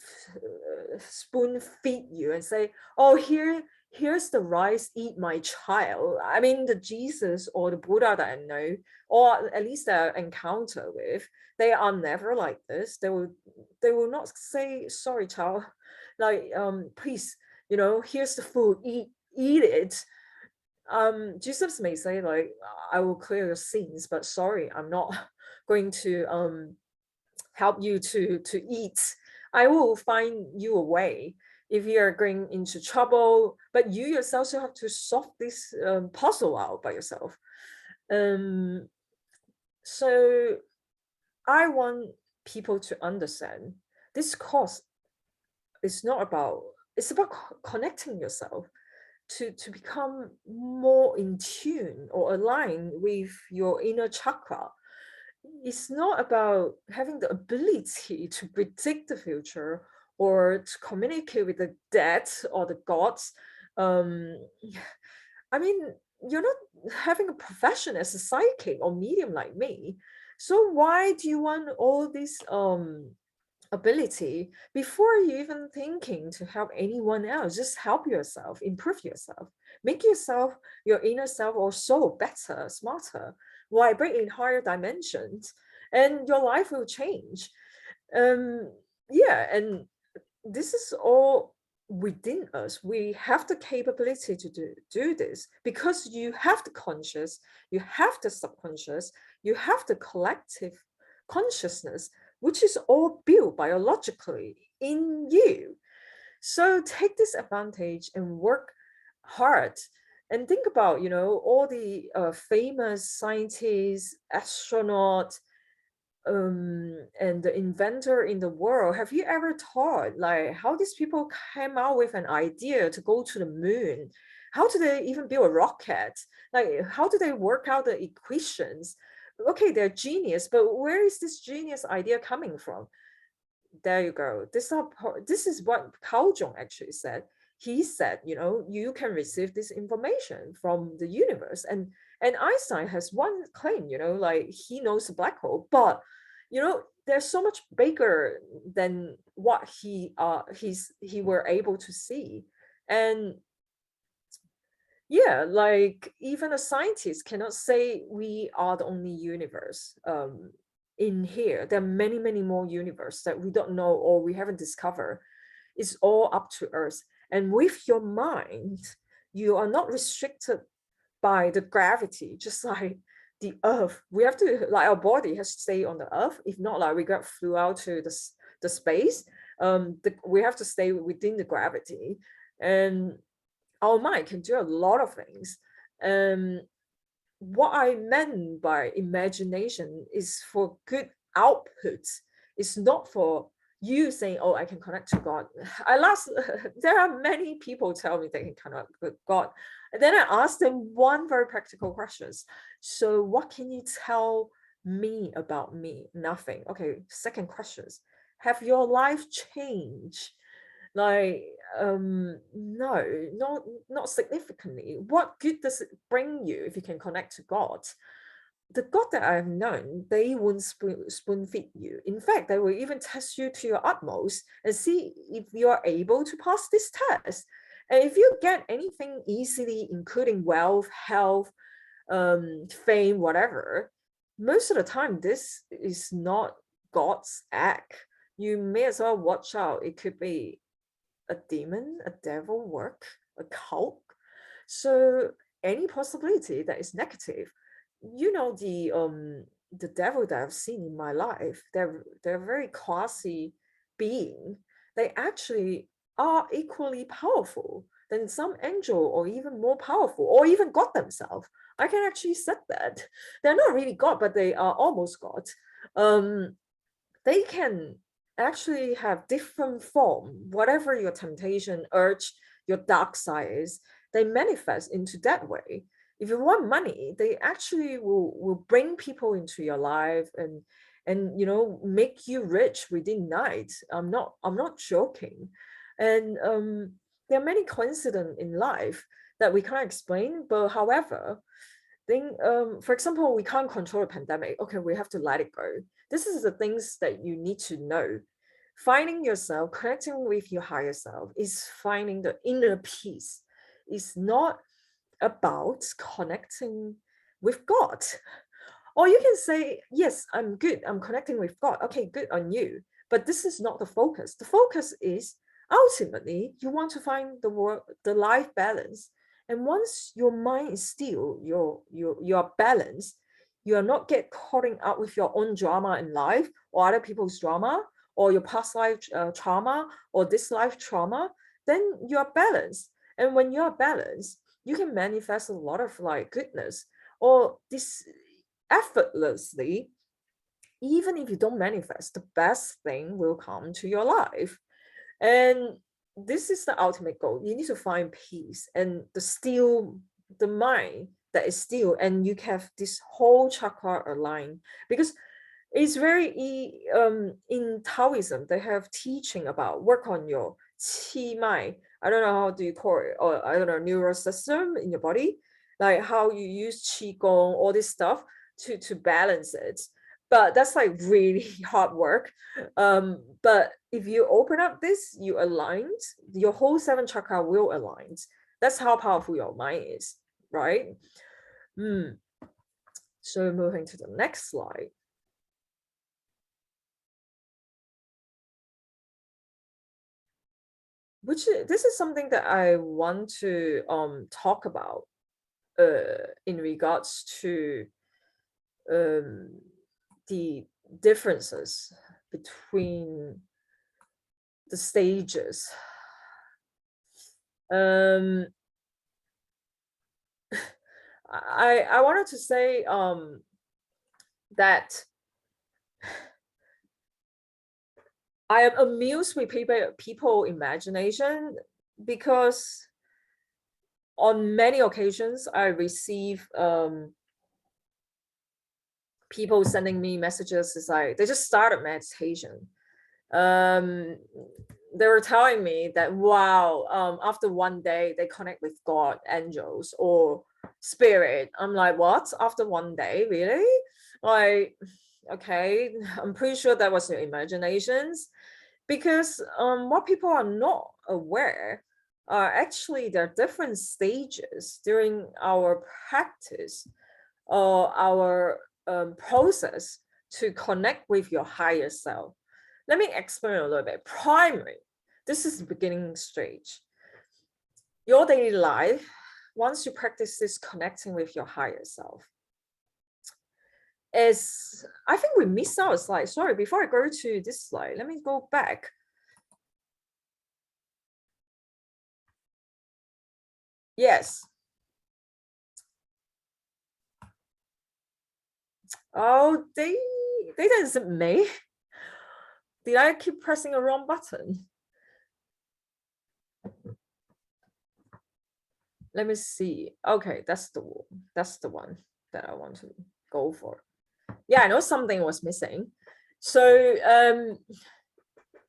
spoon feed you and say, oh, here's the rice, eat my child. I mean, the Jesus or the Buddha that I know, or at least I encounter with, they are never like this. They will not say, sorry, child, like please, you know, here's the food, eat it. Jesus may say like, I will clear your sins, but sorry, I'm not going to help you to eat. I will find you a way if you are going into trouble, but you yourself still have to solve this puzzle out by yourself. So I want people to understand this course is not about, it's about connecting yourself to become more in tune or aligned with your inner chakra. It's not about having the ability to predict the future or to communicate with the dead or the gods. um I mean, you're not having a profession as a psychic or medium like me, so why do you want all this ability before you even thinking to help anyone else? Just help yourself, improve yourself, make yourself, your inner self or soul better, smarter, vibrate in higher dimensions, and your life will change. Yeah, and this is all within us. We have the capability to do this, because you have the conscious, you have the subconscious, you have the collective consciousness, which is all built biologically in you. So take this advantage and work hard, and think about, all the famous scientists, astronauts, and the inventor in the world. Have you ever thought like how these people came out with an idea to go to the moon? How do they even build a rocket? Like, how do they work out the equations? Okay, they're genius, but where is this genius idea coming from? There you go. This is what Carl Jung actually said. He said, you can receive this information from the universe. And Einstein has one claim, like he knows a black hole, but they're so much bigger than what he were able to see. And yeah, like even a scientist cannot say we are the only universe in here. There are many, many more universes that we don't know or we haven't discovered. It's all up to us. And with your mind, you are not restricted by the gravity, just like the earth. We have to, like, our body has to stay on the earth. If not, like we got flew out to the space. We have to stay within the gravity. And our mind can do a lot of things. What I meant by imagination is for good output. It's not for you saying, oh, I can connect to God. There are many people tell me they can connect with God. And then I asked them one very practical question. So what can you tell me about me? Nothing. Okay, second question. Have your life changed? Like, no, not significantly. What good does it bring you if you can connect to God? The God that I've known, they won't spoon feed you. In fact, they will even test you to your utmost and see if you are able to pass this test. And if you get anything easily, including wealth, health, fame, whatever, most of the time this is not God's act. You may as well watch out. It could be a demon, a devil work, a cult. So any possibility that is negative, the devil that I've seen in my life, they're very classy being. They actually are equally powerful than some angel, or even more powerful, or even God themselves. I can actually say that they're not really God, but they are almost God. They can actually have different form, whatever your temptation, urge, your dark side is, they manifest into that way. If you want money, they actually will bring people into your life and make you rich within nights. I'm not joking. And there are many coincidences in life that we can't explain, but however, for example, we can't control a pandemic. Okay, we have to let it go. This is the things that you need to know. Finding yourself, connecting with your higher self is finding the inner peace. It's not about connecting with God. Or you can say, yes, I'm good. I'm connecting with God. Okay, good on you. But this is not the focus. The focus is ultimately you want to find the life balance. And once your mind is still, you're balanced, you are not get caught up with your own drama in life or other people's drama or your past life trauma or this life trauma, then you are balanced. And when you are balanced, you can manifest a lot of like goodness or this effortlessly. Even if you don't manifest, the best thing will come to your life. And this is the ultimate goal. You need to find peace and the mind that is still, and you have this whole chakra aligned. Because It's very in Taoism, they have teaching about work on your qi mai. I don't know how do you call it, or I don't know, neural system in your body, like how you use qigong, all this stuff to balance it. But that's like really hard work. But if you open up this, you aligned, your whole seven chakra will align. That's how powerful your mind is, right? So moving to the next slide. This is something that I want to talk about in regards to the differences between the stages. I wanted to say that I am amused with people imagination, because on many occasions I receive people sending me messages. It's like they just started meditation. They were telling me that, wow, after one day they connect with God, angels, or spirit. I'm like, what? After one day, really? Like, okay, I'm pretty sure that was your imaginations, because what people are not aware are actually there are different stages during our practice or our process to connect with your higher self. Let me explain a little bit. Primary, this is the beginning stage. Your daily life, once you practice this connecting with your higher self, is, I think we missed out a slide. Sorry, before I go to this slide, let me go back. Yes. Oh, they didn't submit. Did I keep pressing a wrong button? Let me see. Okay, that's the one that I want to go for. Yeah, I know something was missing. So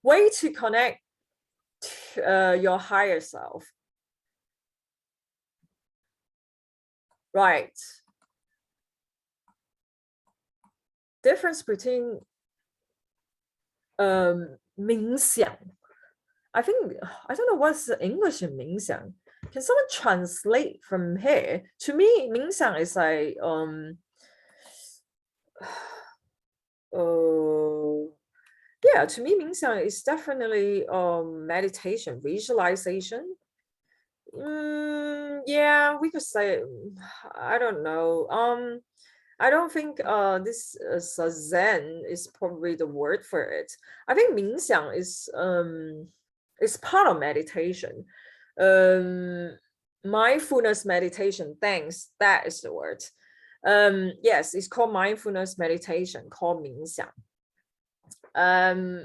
way to connect your higher self. Right. Difference between 冥想. I think, I don't know what's the English in 冥想. Can someone translate from here? To me, 冥想is like yeah, to me, 冥想is definitely meditation, visualization. Yeah, we could say, I don't know. I don't think this Zen is probably the word for it. I think 冥想is part of meditation. Mindfulness meditation, thanks, that is the word. Yes, it's called mindfulness meditation, called 冥想.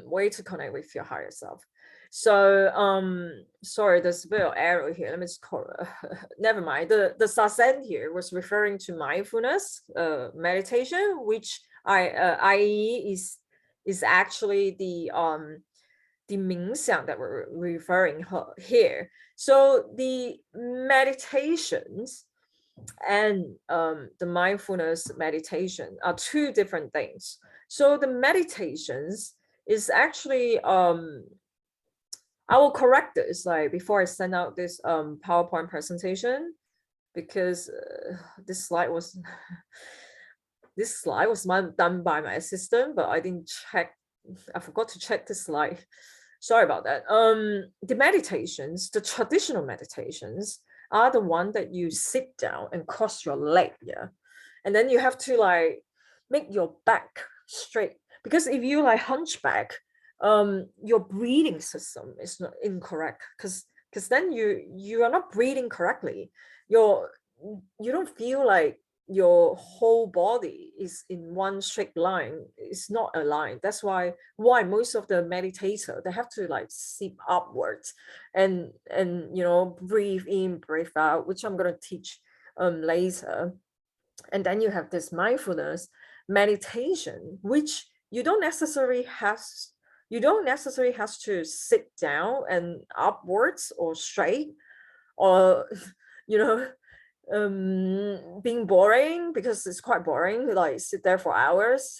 Way to connect with your higher self. So sorry, there's a bit of error here. Let me just call never mind. The Zazen here was referring to mindfulness meditation, which i.e. is actually the 冥想 that we're referring here. So the meditations and the mindfulness meditation are two different things. So the meditations is actually I will correct this like before I send out this PowerPoint presentation, because this slide was done by my assistant, but I didn't check. I forgot to check this slide. Sorry about that. The meditations, the traditional meditations, are the one that you sit down and cross your leg, yeah, and then you have to like make your back straight, because if you like hunchback, your breathing system is not incorrect, because then you are not breathing correctly. You don't feel like your whole body is in one straight line. It's not aligned. That's why most of the meditator, they have to like sit upwards and breathe in, breathe out, which I'm going to teach later. And then you have this mindfulness meditation, which you don't necessarily have to sit down and upwards or straight, or you know, being boring, because it's quite boring, like sit there for hours.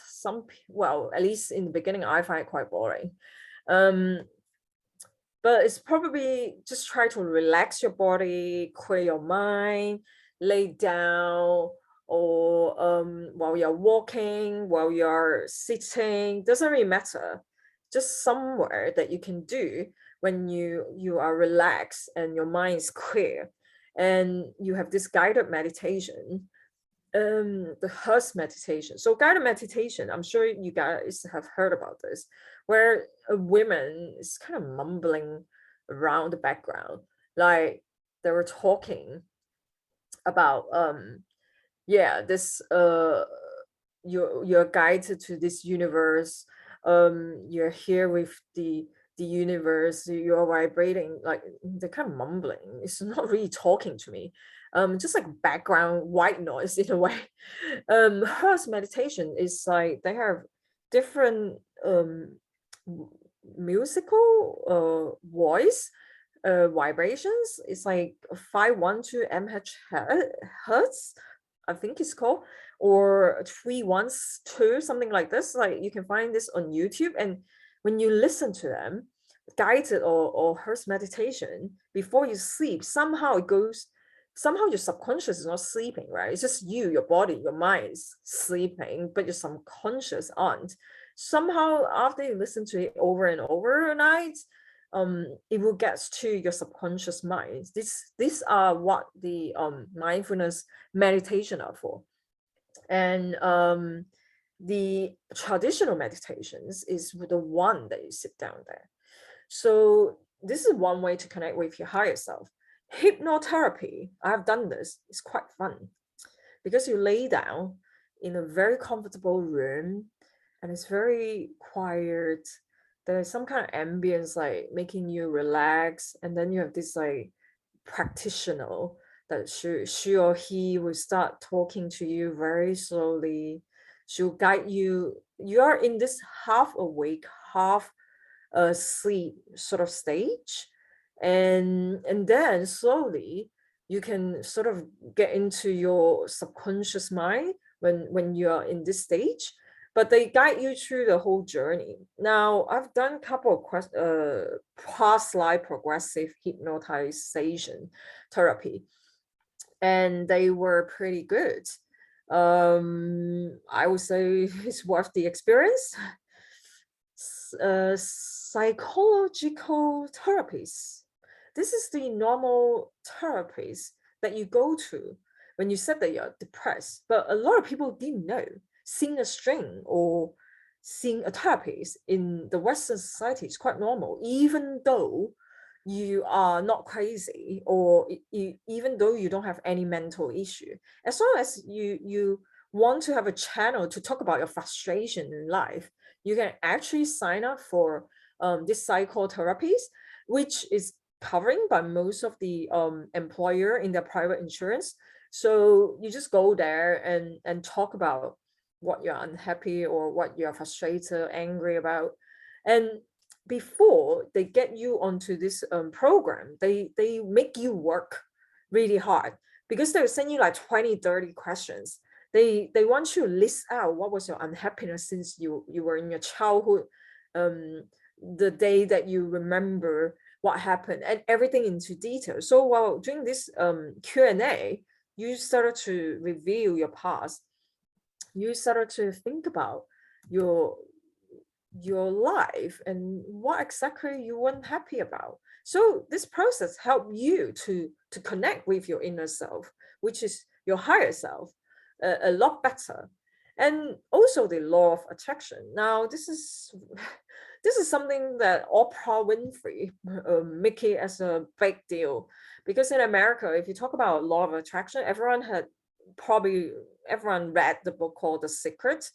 Well, at least in the beginning, I find it quite boring. But it's probably just try to relax your body, clear your mind, lay down, or while you're walking, while you're sitting, doesn't really matter. Just somewhere that you can do when you are relaxed and your mind is clear, and you have this guided meditation, the Hertz meditation. So guided meditation, I'm sure you guys have heard about this, where a woman is kind of mumbling around the background, like they were talking about this you're guided to this universe, you're here with the universe, you're vibrating, like they're kind of mumbling. It's not really talking to me, just like background white noise in a way. Hertz meditation is like they have different musical voice vibrations. It's like 512 hertz, I think it's called, or 312, something like this. Like you can find this on YouTube, and when you listen to them, guided or Hertz meditation before you sleep, somehow your subconscious is not sleeping, right? It's just you, your body, your mind is sleeping, but your subconscious aren't. Somehow, after you listen to it over and over a night, it will get to your subconscious mind. These are what the mindfulness meditation are for. And the traditional meditations is the one that you sit down there. So this is one way to connect with your higher self. Hypnotherapy, I've done this, it's quite fun, because you lay down in a very comfortable room and it's very quiet. There's some kind of ambience like making you relax, and then you have this like practitioner that she or he will start talking to you very slowly. She'll guide you. You are in this half awake, half asleep sort of stage, and then slowly you can sort of get into your subconscious mind when you are in this stage, but they guide you through the whole journey. Now, I've done a couple of past life progressive hypnotization therapy, and they were pretty good. I would say it's worth the experience. Psychological therapies. This is the normal therapies that you go to when you said that you're depressed, but a lot of people didn't know. Seeing a string or seeing a therapist in the Western society is quite normal, even though you are not crazy, or even though you don't have any mental issue. As long as you want to have a channel to talk about your frustration in life, you can actually sign up for this psychotherapies, which is covering by most of the employer in their private insurance. So you just go there and talk about what you're unhappy or what you're frustrated, angry about. And before they get you onto this program, they make you work really hard, because they will send you like 20-30 questions. They want you to list out what was your unhappiness since you were in your childhood, the day that you remember what happened, and everything into detail. So while doing this Q&A, you started to review your past. You started to think about your life and what exactly you weren't happy about. So this process helped you to connect with your inner self, which is your higher self, a lot better. And also the law of attraction. Now, this is something that Oprah Winfrey make it as a big deal, because in America, if you talk about law of attraction, everyone read the book called The Secret.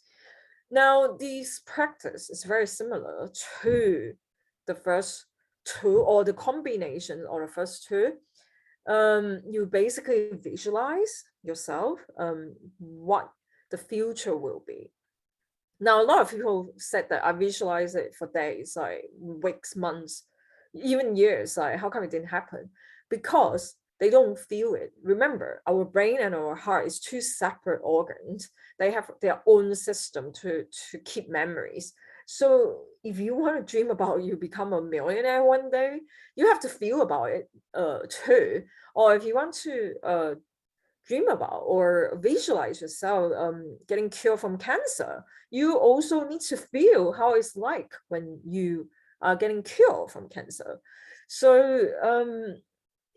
Now, this practice is very similar to the first two, or the combination of the first two. You basically visualize yourself, what the future will be. Now, a lot of people said that I visualize it for days, like weeks, months, even years. Like, how come it didn't happen? Because they don't feel it. Remember, our brain and our heart is two separate organs. They have their own system to keep memories. So if you want to dream about you become a millionaire one day, you have to feel about it too. Or if you want to dream about or visualize yourself getting cured from cancer, you also need to feel how it's like when you are getting cured from cancer. So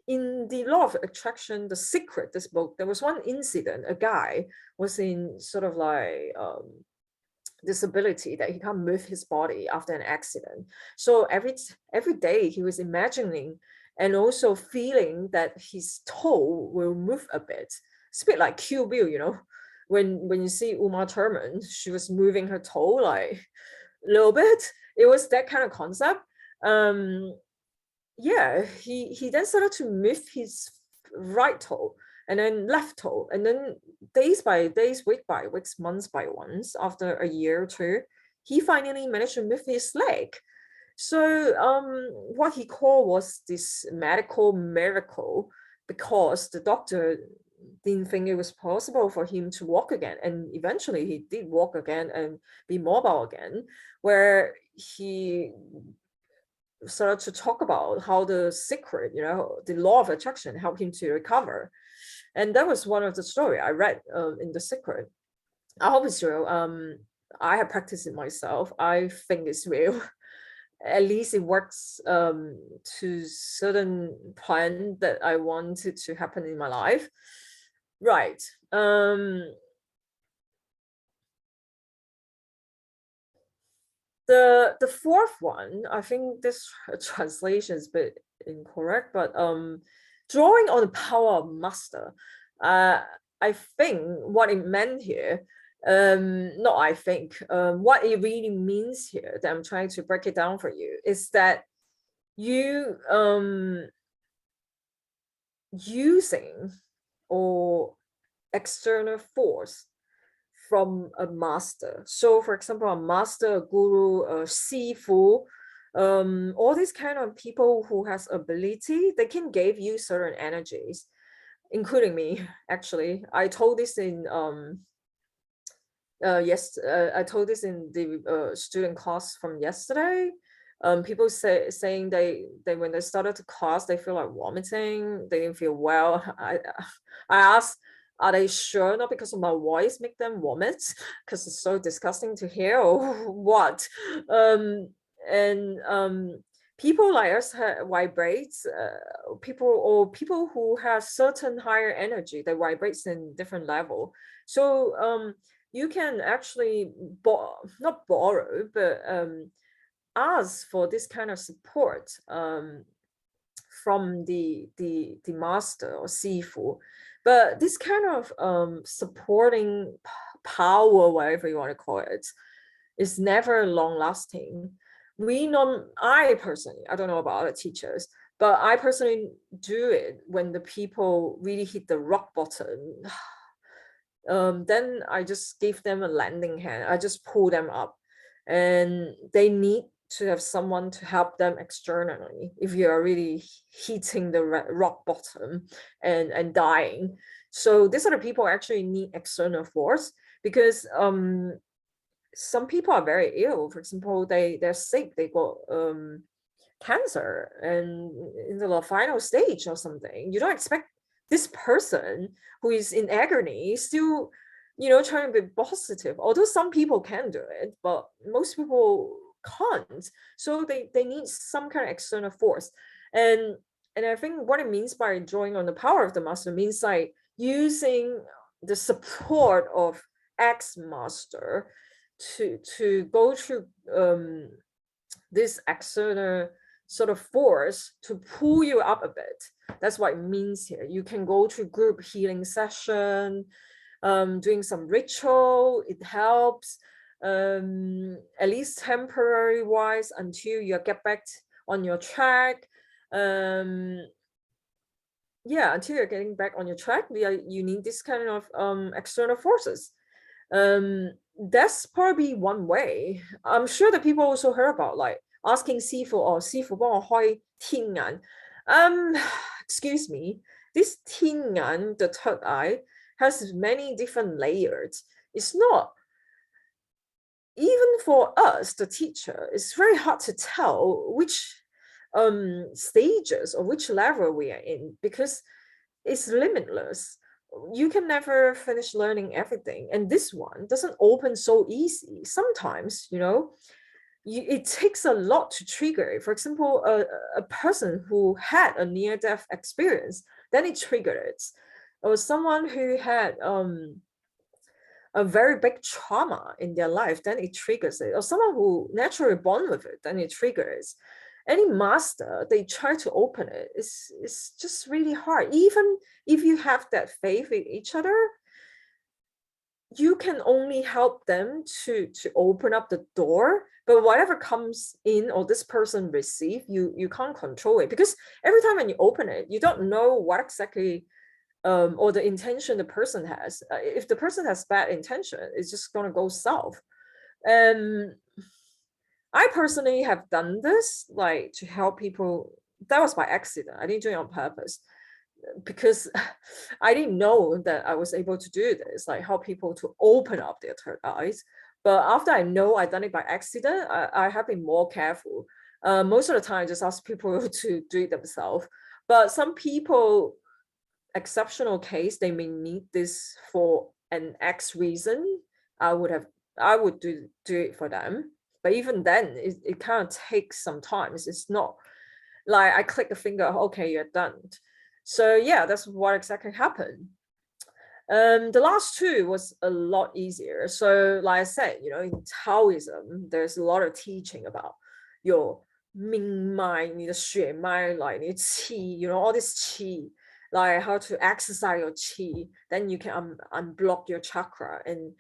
in the Law of Attraction, The Secret, this book, there was one incident. A guy was in sort of like disability that he can't move his body after an accident. So every day he was imagining and also feeling that his toe will move a bit. It's a bit like Kill Bill, you know, when you see Uma Thurman, she was moving her toe like a little bit. It was that kind of concept. Yeah, he then started to move his right toe and then left toe, and then days by days, week by weeks, months by months, after a year or two, he finally managed to move his leg. So what he called was this medical miracle, because the doctor didn't think it was possible for him to walk again, and eventually he did walk again and be mobile again, where he started to talk about how the secret, you know, the law of attraction helped him to recover. And that was one of the story I read in The Secret. I hope it's real. I have practiced it myself. I think it's real. At least it works to certain plan that I wanted to happen in my life. Right. The fourth one, I think this translation is a bit incorrect, but drawing on the power of master. I think what it meant here, not I think, what it really means here that I'm trying to break it down for you is that you using or external force from a master. So for example, a master, a guru, a sifu, all these kind of people who has ability, they can give you certain energies, including me. Actually, I told this in I told this in the student class from yesterday. People saying they when they started the class, they feel like vomiting, they didn't feel well. I asked, are they sure not because of my voice make them vomit, because it's so disgusting to hear, or what? And people like us vibrates, people who have certain higher energy, they vibrates in different level. So you can actually not borrow, but ask for this kind of support from the master or sifu. But this kind of supporting power, whatever you want to call it, is never long lasting. I personally, I don't know about other teachers, but I personally do it when the people really hit the rock bottom. Then I just give them a lending hand. I just pull them up, and they need to have someone to help them externally if you are really hitting the rock bottom and dying. So these are the people actually need external force, because some people are very ill. For example, they're sick, they got cancer and in the final stage or something. You don't expect this person who is in agony still, you know, trying to be positive, although some people can do it, but most people can't. So they need some kind of external force. And I think what it means by drawing on the power of the master means like using the support of ex-master to go through this external sort of force to pull you up a bit. That's what it means here. You can go to group healing session, doing some ritual. It helps, at least temporary wise, until you get back on your track. Yeah, until you're getting back on your track, you need this kind of external forces. That's probably one way. I'm sure that people also heard about like asking 师傅 or 师傅帮我开天眼. Excuse me, this 天眼, the third eye, has many different layers. It's not, even for us, the teacher, it's very hard to tell which stages or which level we are in, because it's limitless. You can never finish learning everything, and this one doesn't open so easy. Sometimes, it takes a lot to trigger it. For example, a person who had a near-death experience, then it triggered it. Or someone who had a very big trauma in their life, then it triggers it. Or someone who naturally born with it, then it triggers. Any master, they try to open it. It's just really hard. Even if you have that faith in each other, you can only help them to open up the door, but whatever comes in or this person receive, you can't control it, because every time when you open it, you don't know what exactly or the intention the person has. If the person has bad intention, it's just going to go south. I personally have done this, like, to help people. That was by accident. I didn't do it on purpose, because I didn't know that I was able to do this, like help people to open up their third eyes. But after I know I done it by accident, I have been more careful. Most of the time, I just ask people to do it themselves. But some people, exceptional case, they may need this for an X reason. I would do it for them. But even then, it kind of takes some time. It's not like I click a finger, okay, you're done. So yeah, that's what exactly happened. The last two was a lot easier. So like I said, in Taoism, there's a lot of teaching about your 命脉, 你的血脉, like 你的qi, all this qi, like how to exercise your qi. Then you can unblock your chakra and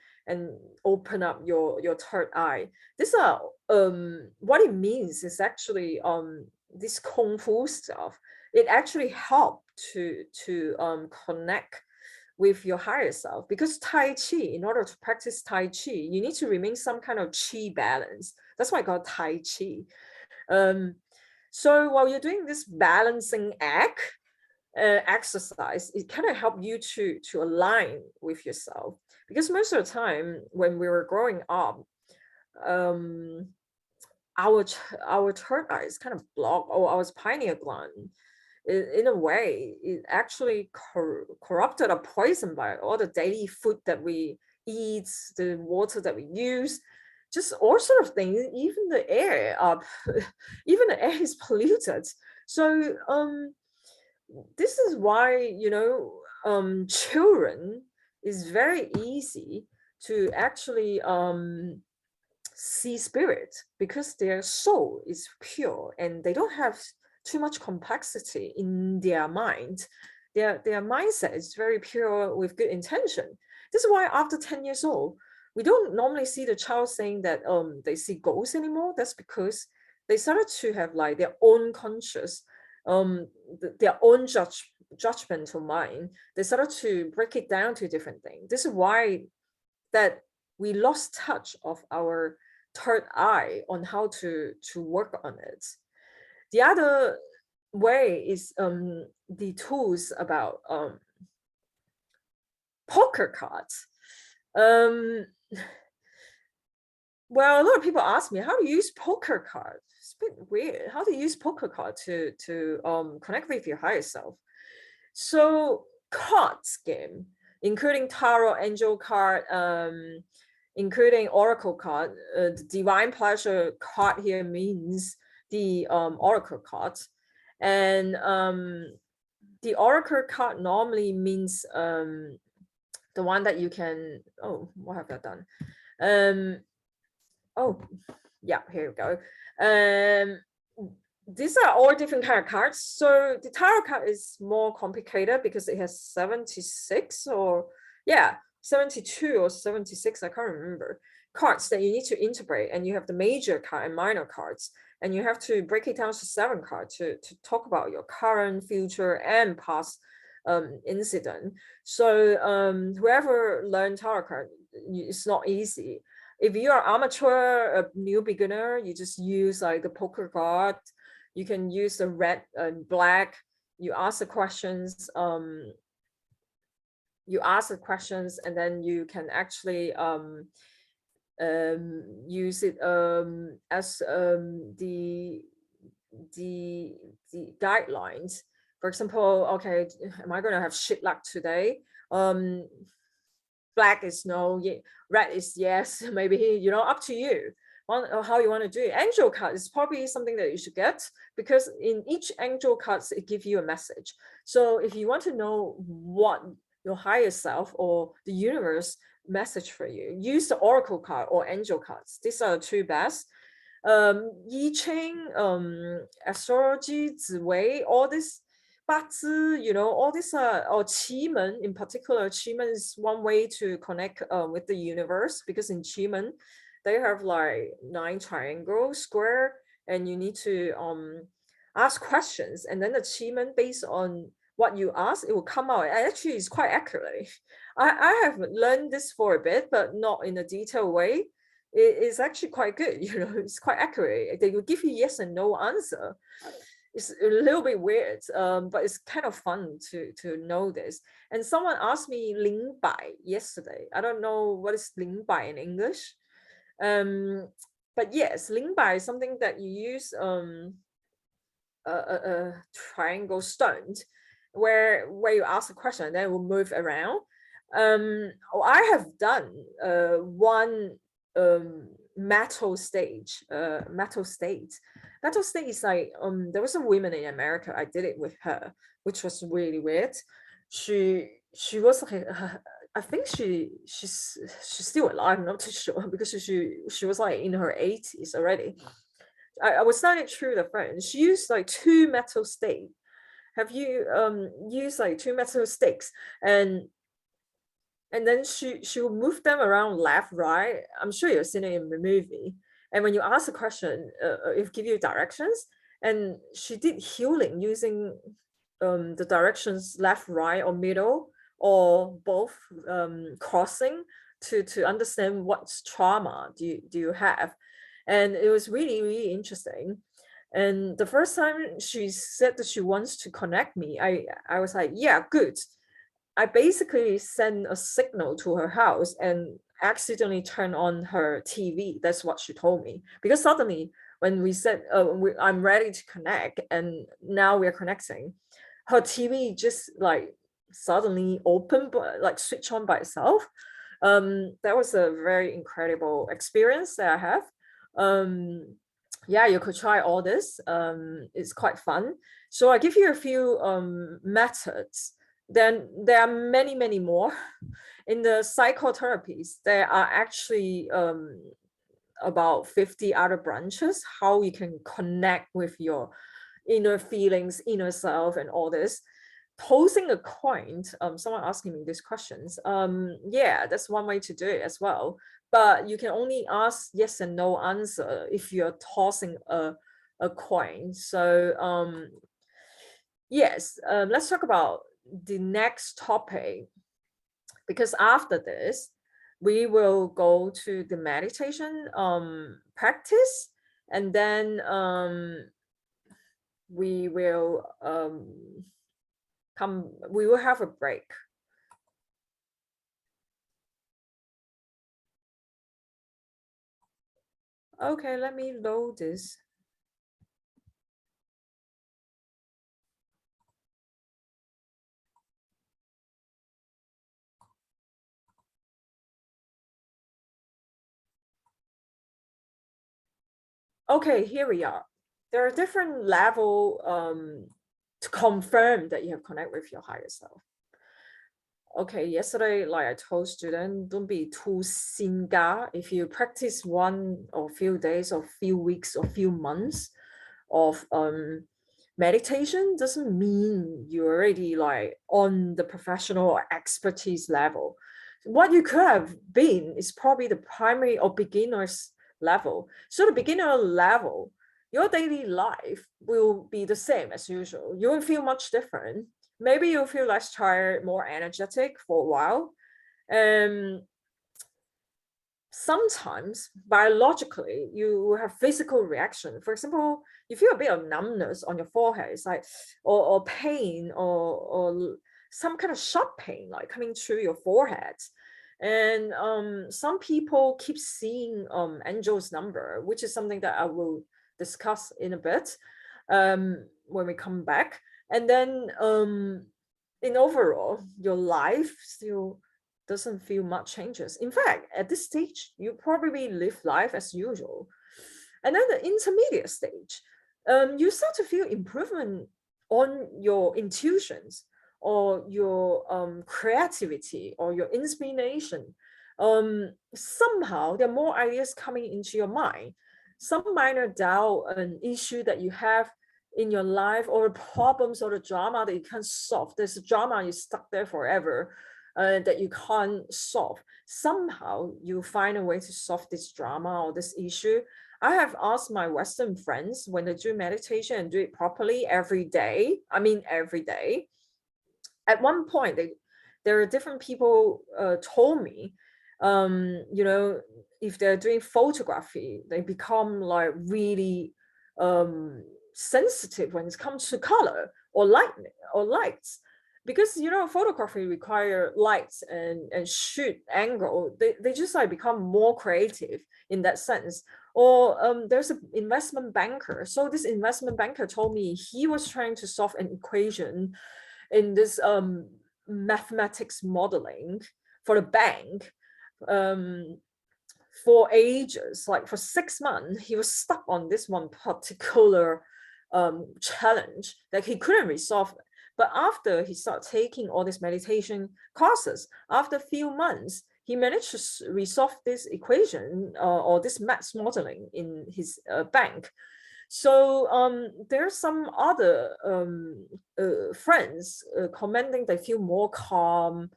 open up your third eye. This what it means is actually this kung fu stuff. It actually helped to connect with your higher self, because Tai Chi, in order to practice Tai Chi, you need to remain some kind of Chi balance. That's why I call Tai Chi. So while you're doing this balancing act, exercise, it kind of help you to align with yourself, because most of the time when we were growing up, our third eye is kind of blocked, or our pineal gland, in a way, it actually corrupted or poisoned by all the daily food that we eat, the water that we use, just all sort of things. Even the air, even the air is polluted. So this is why children is very easy to actually see spirit, because their soul is pure and they don't have too much complexity in their mind. Their mindset is very pure with good intention. This is why after 10 years old, we don't normally see the child saying that they see ghosts anymore. That's because they started to have like their own conscious, their own judgmental mind. They started to break it down to different things. This is why that we lost touch of our third eye on how to work on it. The other way is the tools about poker cards. Well, a lot of people ask me, how do you use poker card? It's a bit weird. How do you use poker card to connect with your higher self? So cards game, including tarot, angel card, including oracle card. The divine pleasure card here means the oracle card, and the oracle card normally means the one that you can. Oh, what have I done? Oh, yeah, here we go. These are all different kind of cards. So the tarot card is more complicated because it has 76 or 72 or 76, I can't remember, cards that you need to integrate, and you have the major card and minor cards, and you have to break it down to 7 cards to talk about your current, future, and past incident. So whoever learned tarot card, it's not easy. If you are amateur, a new beginner, you just use like the poker card. You can use the red and black. You ask the questions. You ask the questions, and then you can actually use it as the guidelines. For example, okay, am I going to have shit luck today? Black is no, red is yes. Maybe, you know, up to you how you want to do it. Angel card is probably something that you should get, because in each angel cards it gives you a message. So if you want to know what your higher self or the universe message for you, use the oracle card or angel cards. These are the two best. I Ching, astrology, 紫微, all this 八字, you know, all this or Qi in particular. Qi is one way to connect with the universe, because in Qi they have like 9 triangles, square, and you need to ask questions, and then the Qi based on what you ask, it will come out. Actually, it's quite accurate. I have learned this for a bit, but not in a detailed way. It's actually quite good, you know, it's quite accurate. They will give you yes and no answer. It's a little bit weird, but it's kind of fun to know this. And someone asked me 灵摆 yesterday. I don't know what is 灵摆 in English. But yes, 灵摆 is something that you use a triangle stone where you ask a question and then it will move around. I have done one metal stage. Metal state is like there was a woman in America. I did it with her, which was really weird. She was like I think she's still alive. I'm not too sure, because she was like in her 80s already. I was studying through the friend. She used like 2 metal stakes. Have you used like 2 metal sticks, and then she will move them around left, right. I'm sure you've seen it in the movie. And when you ask a question, it give you directions. And she did healing using the directions left, right, or middle, or both, crossing to understand what trauma do you have. And it was really, really interesting. And the first time she said that she wants to connect me, I was like, yeah, good. I basically sent a signal to her house and accidentally turned on her TV. That's what she told me. Because suddenly, when we said, I'm ready to connect, and now we're connecting, her TV just like suddenly opened, like switch on by itself. That was a very incredible experience that I have. Yeah, you could try all this. It's quite fun. So I give you a few methods. Then there are many, many more. In the psychotherapies, there are actually about 50 other branches, how you can connect with your inner feelings, inner self, and all this. Tossing a coin, someone asking me these questions. Yeah, that's one way to do it as well. But you can only ask yes and no answer if you're tossing a coin. So yes, let's talk about the next topic, because after this we will go to the meditation practice, and then we will have a break. Okay, let me load this. Okay, here we are. There are different level to confirm that you have connect with your higher self. Okay, yesterday, like I told students, don't be too singa. If you practice one or few days or few weeks or few months of meditation, doesn't mean you're already like on the professional or expertise level. What you could have been is probably the primary or beginner's level. So the beginner level, your daily life will be the same as usual. You won't feel much different. Maybe you'll feel less tired, more energetic for a while. sometimes biologically you have physical reaction. For example, you feel a bit of numbness on your forehead, it's like, or pain, or some kind of sharp pain like coming through your forehead. And some people keep seeing angel's number, which is something that I will discuss in a bit when we come back. And then in overall, your life still doesn't feel much changes. In fact, at this stage, you probably live life as usual. And then the intermediate stage, you start to feel improvement on your intuitions, or your creativity, or your inspiration. Somehow there are more ideas coming into your mind. Some minor doubt, an issue that you have in your life, or problems, or the drama that you can't solve. There's a drama you stuck there forever, that you can't solve. Somehow you find a way to solve this drama or this issue. I have asked my Western friends, when they do meditation and do it properly every day, at one point, there are different people told me, if they're doing photography, they become like really sensitive when it comes to color or lights, because photography require lights and shoot angle. They just like become more creative in that sense. Or there's an investment banker. So this investment banker told me he was trying to solve an equation in this mathematics modeling for the bank for ages. Like for 6 months, he was stuck on this one particular challenge that he couldn't resolve. But after he started taking all these meditation courses, after a few months, he managed to resolve this equation or this math modeling in his bank. So there's some other friends commenting they feel more calm.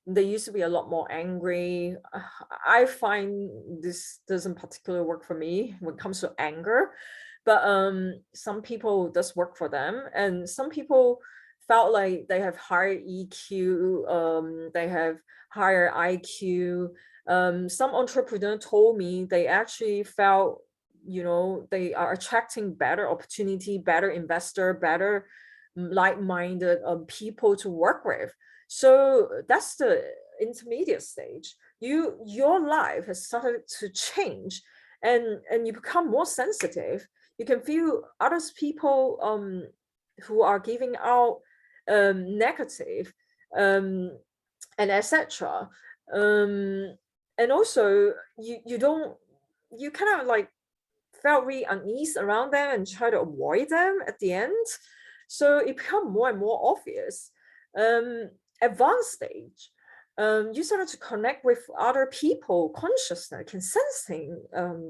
They used to be a lot more angry. I find this doesn't particularly work for me when it comes to anger, but some people does work for them, and some people felt like they have higher EQ, they have higher IQ. Some entrepreneur told me they actually felt they are attracting better opportunity, better investor, better like-minded people to work with. So that's the intermediate stage. Your life has started to change, and you become more sensitive. You can feel others people who are giving out negative and etc. And also you kind of like felt really uneasy around them and try to avoid them at the end. So it become more and more obvious. Advanced stage, you started to connect with other people consciousness, can sensing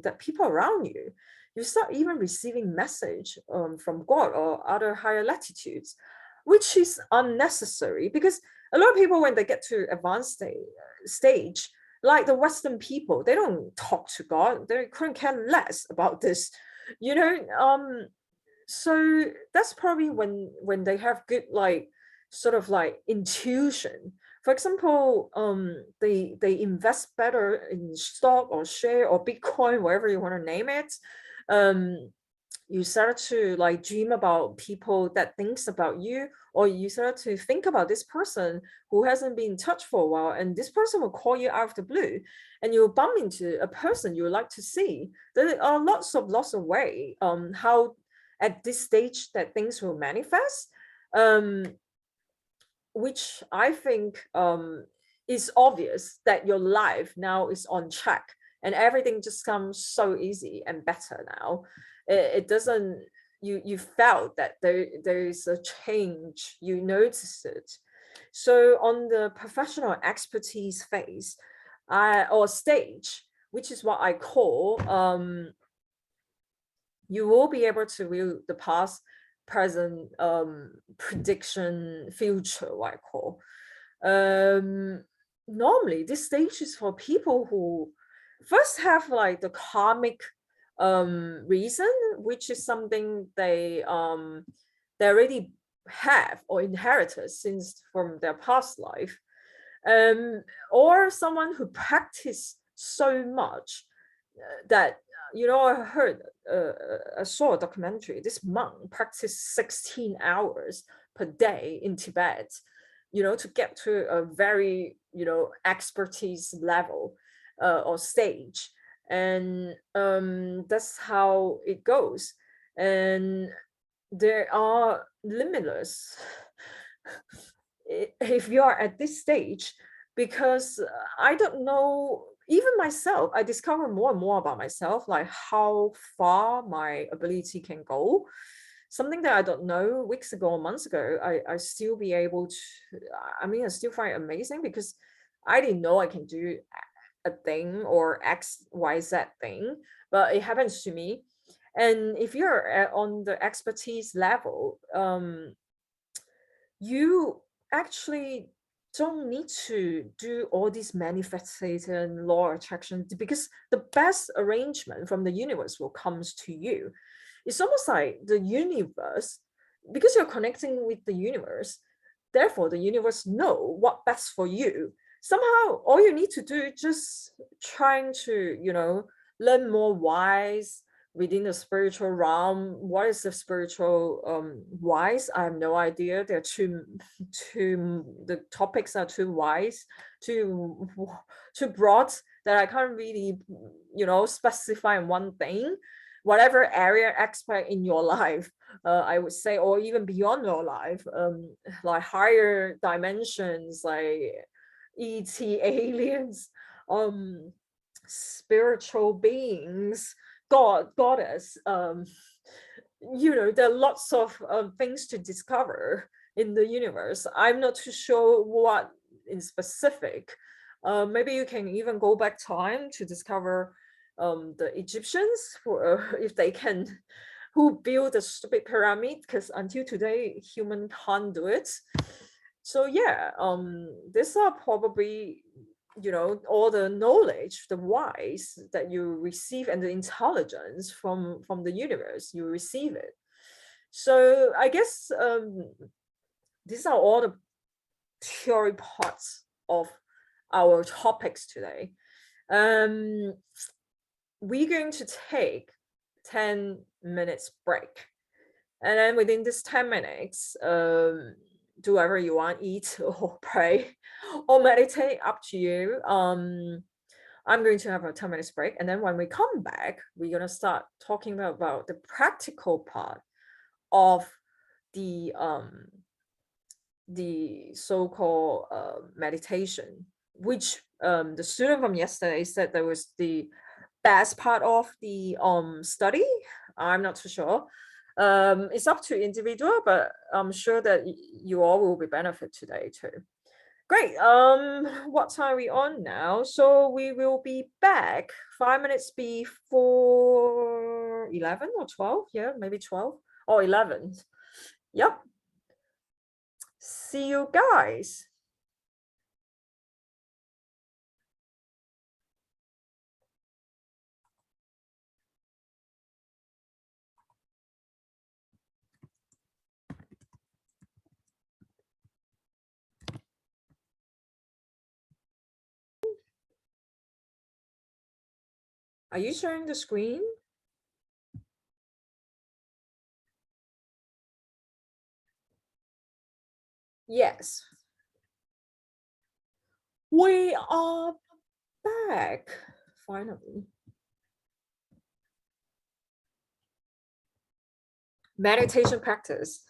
that people around you. You start even receiving message from God or other higher latitudes, which is unnecessary, because a lot of people, when they get to advanced stage, like the Western people, they don't talk to God. They couldn't care less about this, so that's probably when they have good like sort of like intuition. For example, they invest better in stock or share or Bitcoin, whatever you want to name it. You start to like dream about people that thinks about you, or you start to think about this person who hasn't been in touch for a while, and this person will call you out of the blue, and you'll bump into a person you would like to see. There are lots of way how at this stage that things will manifest, which I think is obvious that your life now is on track and everything just comes so easy and better now. It doesn't, you felt that there is a change, you notice it. So on the professional expertise phase or stage, which is what I call, you will be able to view the past, present, prediction, future, what I call. Normally, this stage is for people who first have like the karmic reason, which is something they already have or inherited since from their past life, or someone who practice so much that, I saw a documentary. This monk practiced 16 hours per day in Tibet, to get to a very, expertise level or stage. And that's how it goes. And there are limitless if you are at this stage, because I don't know, even myself, I discover more and more about myself, like how far my ability can go. Something that I don't know weeks ago or months ago, I still be able to, I still find it amazing, because I didn't know I can do a thing or X, Y, Z thing, but it happens to me. And if you're on the expertise level, you actually don't need to do all these manifestation, law of attraction, because the best arrangement from the universe will comes to you. It's almost like the universe, because you're connecting with the universe, therefore the universe know what best for you. Somehow all you need to do is just trying to, learn more wise within the spiritual realm. What is the spiritual wise? I have no idea. They're the topics are too wise, too broad, that I can't really, specify one thing. Whatever area aspect in your life, I would say, or even beyond your life, like higher dimensions, like ET, aliens, spiritual beings, goddess, there are lots of things to discover in the universe. I'm not too sure what in specific. Maybe you can even go back time to discover the Egyptians, for if they can, who built the stupid pyramid, because until today human can't do it. So yeah, these are probably, all the knowledge, the wise that you receive, and the intelligence from the universe, you receive it. So I guess these are all the theory parts of our topics today. We're going to take 10 minutes break, and then within this 10 minutes, do whatever you want, eat or pray or meditate, up to you. I'm going to have a 10 minutes break, and then when we come back, we're going to start talking about the practical part of the so-called meditation, which the student from yesterday said that was the best part of the study. I'm not too sure. It's up to individual, but I'm sure that you all will be benefit today too. Great. What time are we on now? So we will be back 5 minutes before 11 or 12. Yeah, maybe 12 or 11. Yep. See you guys. Are you sharing the screen? Yes. We are back, finally. Meditation practice.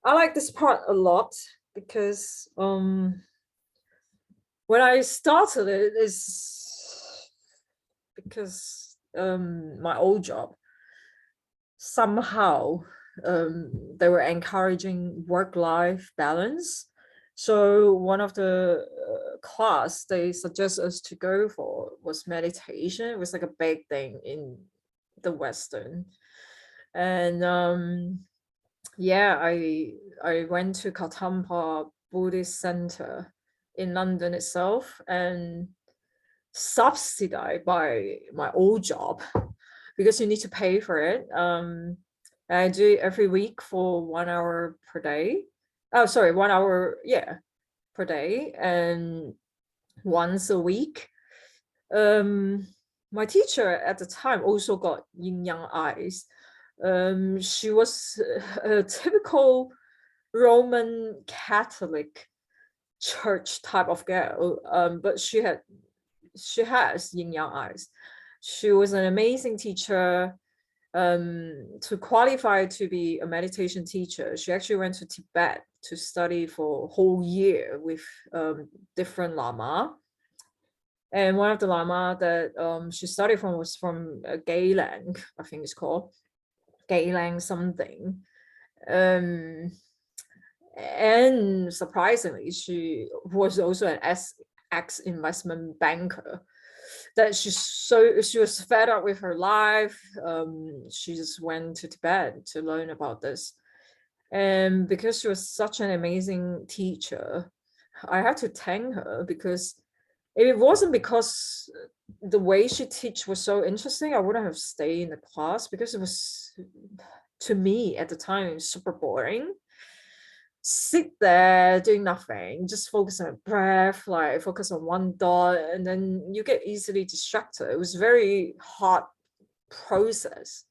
I like this part a lot, because when I started it, is because my old job, somehow they were encouraging work-life balance. So one of the class they suggest us to go for was meditation. It was like a big thing in the Western. And yeah, I went to Katampa Buddhist Center in London itself, and subsidized by my old job, because you need to pay for it. I do it every week for 1 hour per day. Oh, sorry, 1 hour, yeah, per day, and once a week. My teacher at the time also got yin yang eyes. She was a typical Roman Catholic church type of girl, but she has yin yang eyes. She was an amazing teacher. To qualify to be a meditation teacher, she actually went to Tibet to study for a whole year with different lama. And one of the lama that she studied from was from Geylang, I think it's called Geylang something. And surprisingly, she was also an ex-investment banker. That she was fed up with her life. She just went to Tibet to learn about this. And because she was such an amazing teacher, I had to thank her, because if it wasn't because the way she teach was so interesting, I wouldn't have stayed in the class, because it was, to me at the time, super boring. Sit there doing nothing, just focus on breath, like focus on one dot, and then you get easily distracted. It was very hard process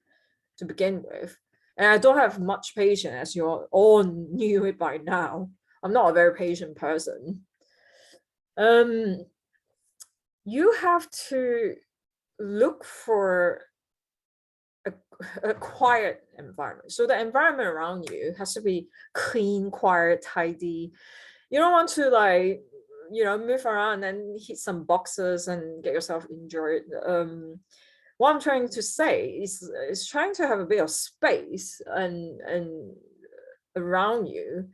to begin with. And I don't have much patience, as you all knew it by now. I'm not a very patient person. You have to look for a quiet environment. So the environment around you has to be clean, quiet, tidy. You don't want to move around and hit some boxes and get yourself injured. What I'm trying to say is trying to have a bit of space and around you,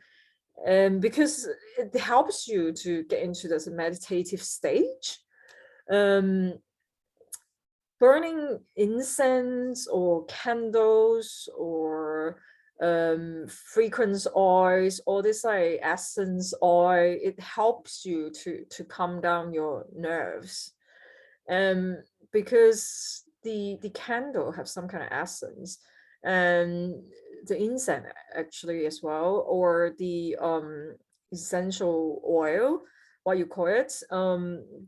because it helps you to get into this meditative stage. Burning incense or candles or fragrance oils, all this like essence oil, it helps you to calm down your nerves. Because the candle have some kind of essence, and the incense actually as well, or the essential oil, what you call it,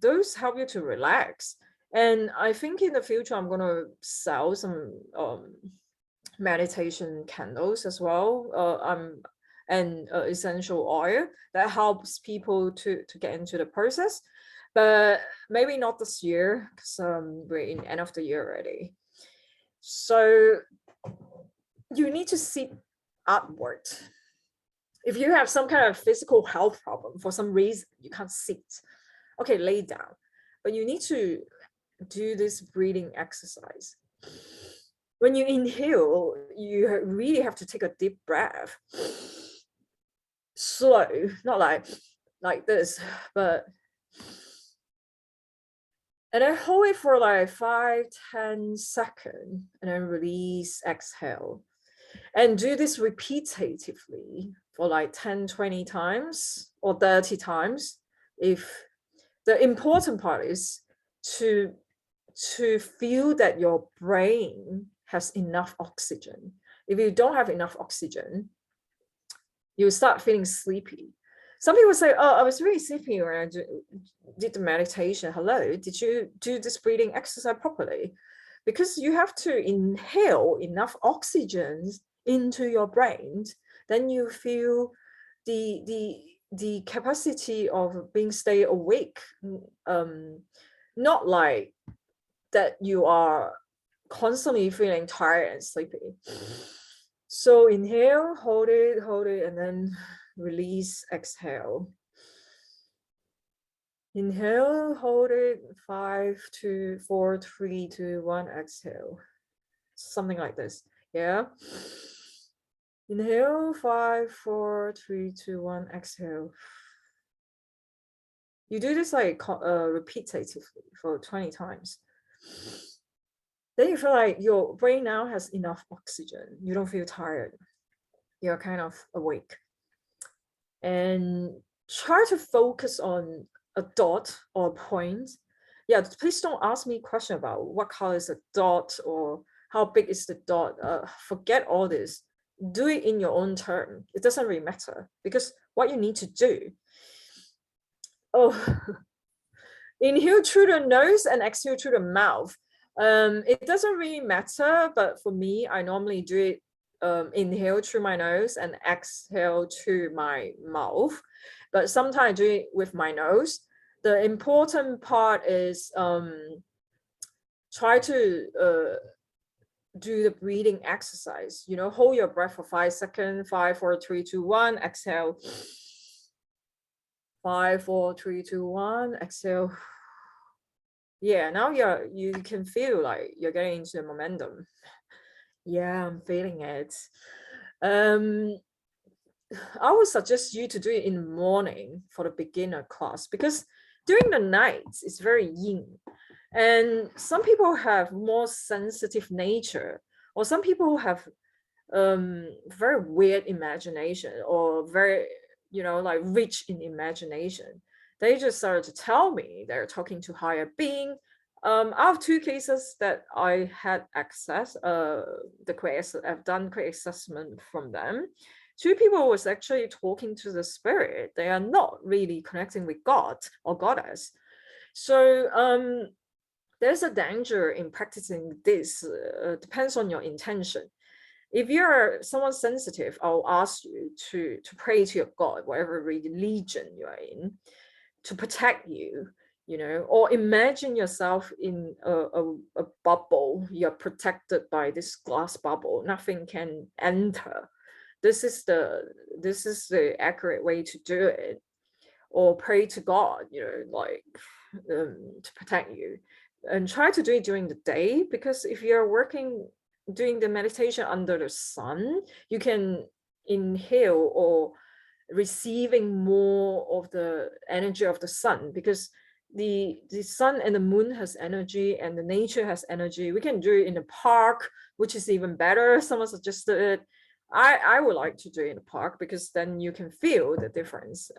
those help you to relax. And I think in the future, I'm going to sell some meditation candles as well, and essential oil that helps people to get into the process. But maybe not this year, because we're in end of the year already. So you need to sit upward. If you have some kind of physical health problem, for some reason you can't sit, okay, lay down. But you need to do this breathing exercise. When you inhale, you really have to take a deep breath. Slow, not like this, but, and then hold it for like 5-10 seconds, and then release, exhale. And do this repetitively for like 10-20 times or 30 times. If the important part is to feel that your brain has enough oxygen. If you don't have enough oxygen, you start feeling sleepy. Some people say, oh, I was really sleepy when I did the meditation. Hello, did you do this breathing exercise properly? Because you have to inhale enough oxygen into your brain, then you feel the capacity of being stay awake, not like that you are constantly feeling tired and sleepy. So inhale, hold it, and then release, exhale. Inhale, hold it, 5, 2, 4, 3, 2, 1, exhale. Something like this, yeah? Inhale, 5, 4, 3, 2, 1, exhale. You do this like repetitively for 20 times. Then you feel like your brain now has enough oxygen. You don't feel tired. You're kind of awake. And try to focus on a dot or a point. Yeah, please don't ask me a question about what color is a dot or how big is the dot. Forget all this. Do it in your own term. It doesn't really matter, because what you need to do, Inhale through the nose and exhale through the mouth. It doesn't really matter, but for me, I normally do it inhale through my nose and exhale through my mouth. But sometimes I do it with my nose. The important part is try to do the breathing exercise. Hold your breath for 5 seconds. 5, 4, 3, 2, 1. Exhale. 5, 4, 3, 2, 1. Exhale. Yeah, now you can feel like you're getting into the momentum. Yeah, I'm feeling it. I would suggest you to do it in the morning for the beginner class, because during the night it's very yin, and some people have more sensitive nature, or some people have very weird imagination, or very like rich in imagination. They just started to tell me they're talking to higher being. I have 2 cases that I had access I've done quick assessment from them. 2 people was actually talking to the spirit. They are not really connecting with God or goddess. So there's a danger in practicing this. Depends on your intention. If you're someone sensitive, I'll ask you to pray to your God, whatever religion you're in, to protect you, or imagine yourself in a bubble. You're protected by this glass bubble. Nothing can enter. This is the accurate way to do it. Or pray to God, like to protect you. And try to do it during the day, because if you're doing the meditation under the sun, you can inhale or receiving more of the energy of the sun, because the sun and the moon has energy, and the nature has energy. We can do it in the park, which is even better. Someone suggested it. I would like to do it in the park, because then you can feel the difference.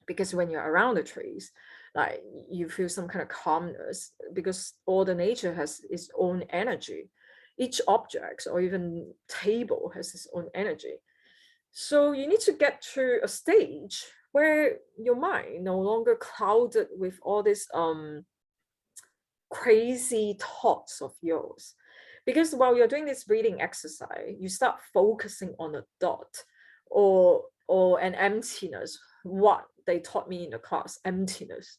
Because when you're around the trees, like, you feel some kind of calmness, because all the nature has its own energy. Each object or even table has its own energy. So you need to get to a stage where your mind no longer clouded with all these crazy thoughts of yours. Because while you're doing this breathing exercise, you start focusing on a dot or an emptiness. What they taught me in the class, emptiness,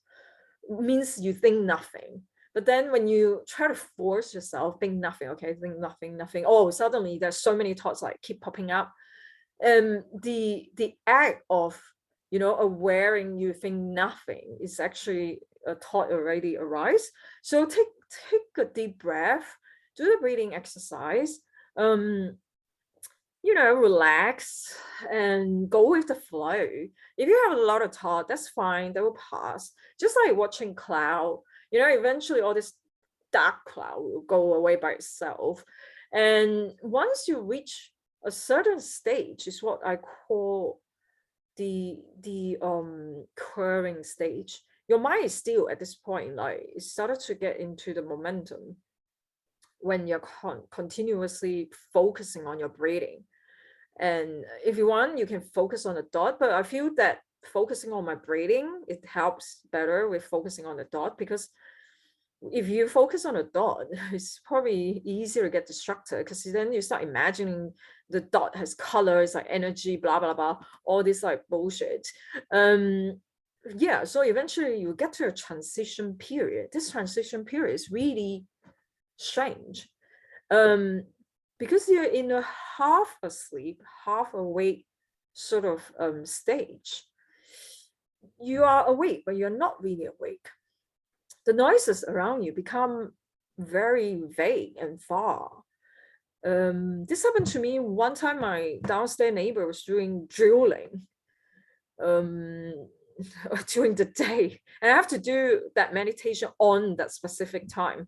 means you think nothing. But then when you try to force yourself, think nothing, okay, think nothing, nothing. Oh, suddenly there's so many thoughts like keep popping up. The act of awareing you think nothing is actually a thought already arise. So take a deep breath, do the breathing exercise, relax and go with the flow. If you have a lot of thought, that's fine, they will pass. Just like watching cloud, eventually all this dark cloud will go away by itself. And once you reach a certain stage, is what I call the curving stage. Your mind is still at this point, like it started to get into the momentum when you're continuously focusing on your breathing. And if you want, you can focus on the dot, but I feel that focusing on my breathing, it helps better with focusing on the dot, because if you focus on a dot, it's probably easier to get distracted, because then you start imagining the dot has colors like energy, blah blah blah, all this like bullshit. Yeah, so eventually you get to a transition period. This transition period is really strange, because you're in a half asleep, half awake sort of stage. You are awake, but you're not really awake. The noises around you become very vague and far. This happened to me one time. My downstairs neighbor was doing drilling during the day, and I have to do that meditation on that specific time.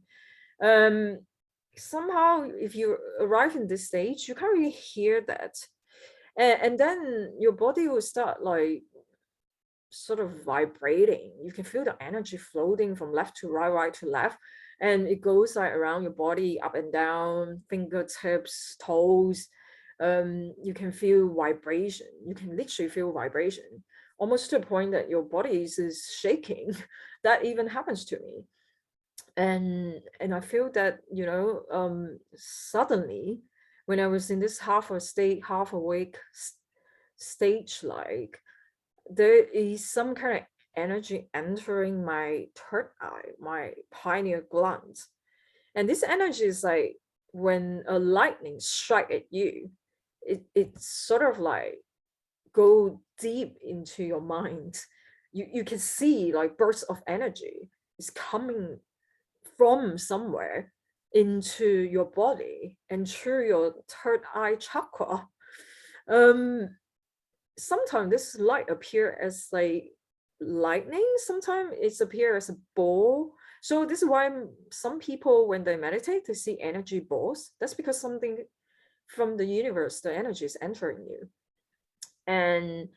Somehow, if you arrive in this stage, you can't really hear that, and then your body will start like sort of vibrating. You can feel the energy floating from left to right, right to left, and it goes like around your body, up and down, fingertips, toes. You can feel vibration. You can literally feel vibration. almost to a point that your body is shaking. That even happens to me. And I feel that, suddenly when I was in this half awake stage, like there is some kind of energy entering my third eye, my pineal gland. And this energy is like when a lightning strike at you, it's sort of like go deep into your mind. You can see like bursts of energy is coming from somewhere into your body and through your third eye chakra. Um, Sometimes this light appear as like lightning, sometimes it's appear as a ball. So this is why some people, when they meditate, they see energy balls. That's because something from the universe, the energy is entering you. And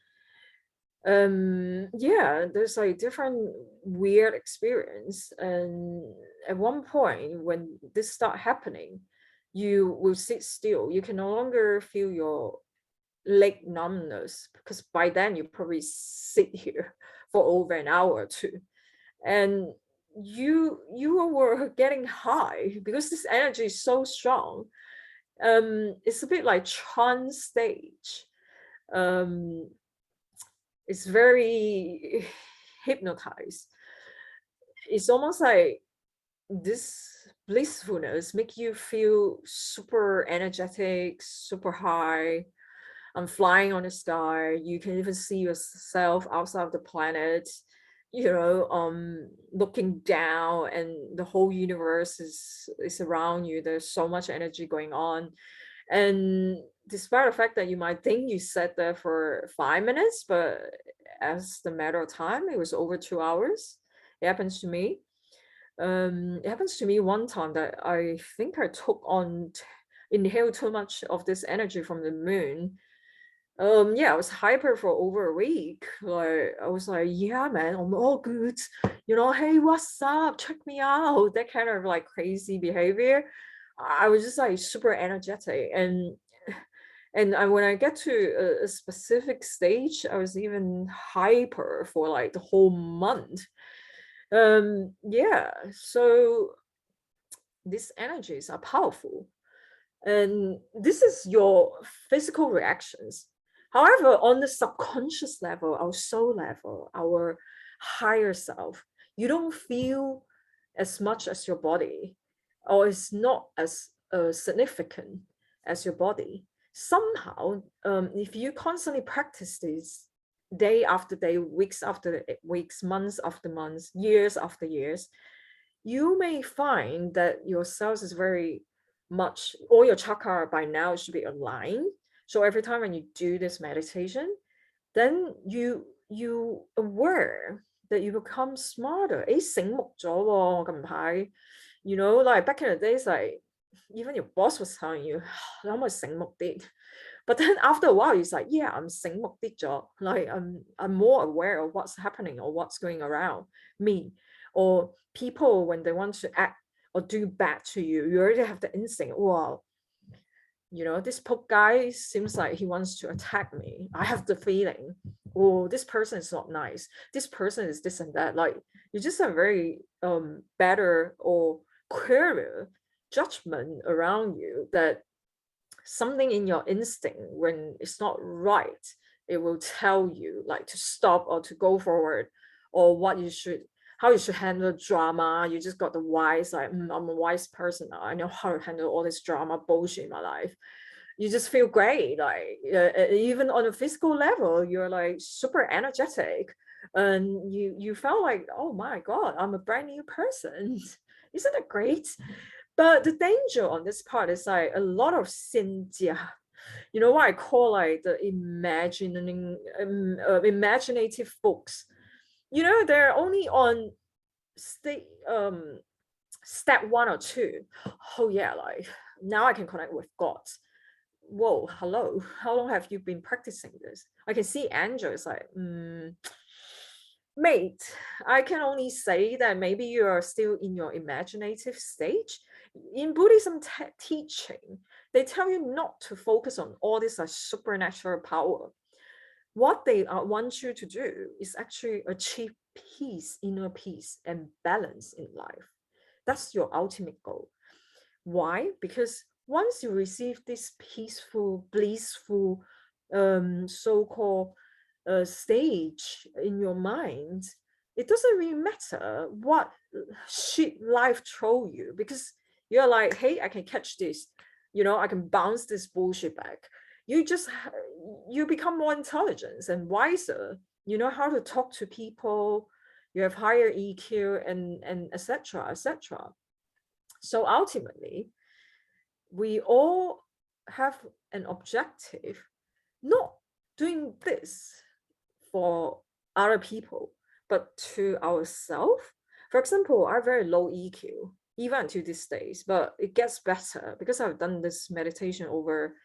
yeah, there's like different weird experience. And at one point when this start happening, you will sit still. You can no longer feel your leg numbness, because by then you probably sit here for over an hour or two, and you were getting high because this energy is so strong. It's a bit like trance stage. um it's very hypnotized. It's almost like this blissfulness make you feel super energetic, super high. I'm flying on the sky. You can even see yourself outside of the planet, looking down, and the whole universe is around you. There's so much energy going on. And despite the fact that you might think you sat there for 5 minutes, but as the matter of time, it was over 2 hours. It happens to me. It happens to me one time that I think I inhaled too much of this energy from the moon. Yeah, I was hyper for over a week. Like I was like, yeah, man, I'm all good. Hey, what's up? Check me out. That kind of like crazy behavior. I was just like super energetic. And when I get to a specific stage, I was even hyper for like the whole month. Yeah, so these energies are powerful. And this is your physical reactions. However, on the subconscious level, our soul level, our higher self, you don't feel as much as your body, or it's not as significant as your body. Somehow, if you constantly practice this day after day, weeks after weeks, months after months, years after years, you may find that your cells is very much, all your chakra by now should be aligned. So every time when you do this meditation, then you aware that you become smarter. 醒目咗喎，近排. Like back in the days, like even your boss was telling you, 你可唔可以醒目啲? But then after a while, it's like, yeah, I'm 醒目啲咗. Like I'm more aware of what's happening or what's going around me. Or people, when they want to act or do bad to you, you already have the instinct, wow, this poor guy seems like he wants to attack me. I have the feeling, oh, this person is not nice. This person is this and that. Like you just have very better or clearer judgment around you, that something in your instinct, when it's not right, it will tell you like to stop or to go forward, or how you should handle drama. You just got the wise, like, I'm a wise person now. I know how to handle all this drama bullshit in my life. You just feel great. Like even on a physical level, you're like super energetic, and you felt like, oh my God, I'm a brand new person. Isn't that great? But the danger on this part is like a lot of xinjia. What I call like the imaginative books. They're only on step 1 or 2. Oh yeah, like now I can connect with God. Whoa, hello. How long have you been practicing this? I can see angels like, mate, I can only say that maybe you are still in your imaginative stage. In Buddhism teaching, they tell you not to focus on all this supernatural power. what they want you to do is actually achieve peace, inner peace, and balance in life. That's your ultimate goal. Why? Because once you receive this peaceful, blissful, so-called stage in your mind, it doesn't really matter what shit life throw you, because you're like, hey, I can catch this, I can bounce this bullshit back. You just you become more intelligent and wiser. You know how to talk to people. You have higher EQ and etc. etc. So ultimately, we all have an objective, not doing this for other people, but to ourselves. For example, I have very low EQ, even to these days, but it gets better because I've done this meditation over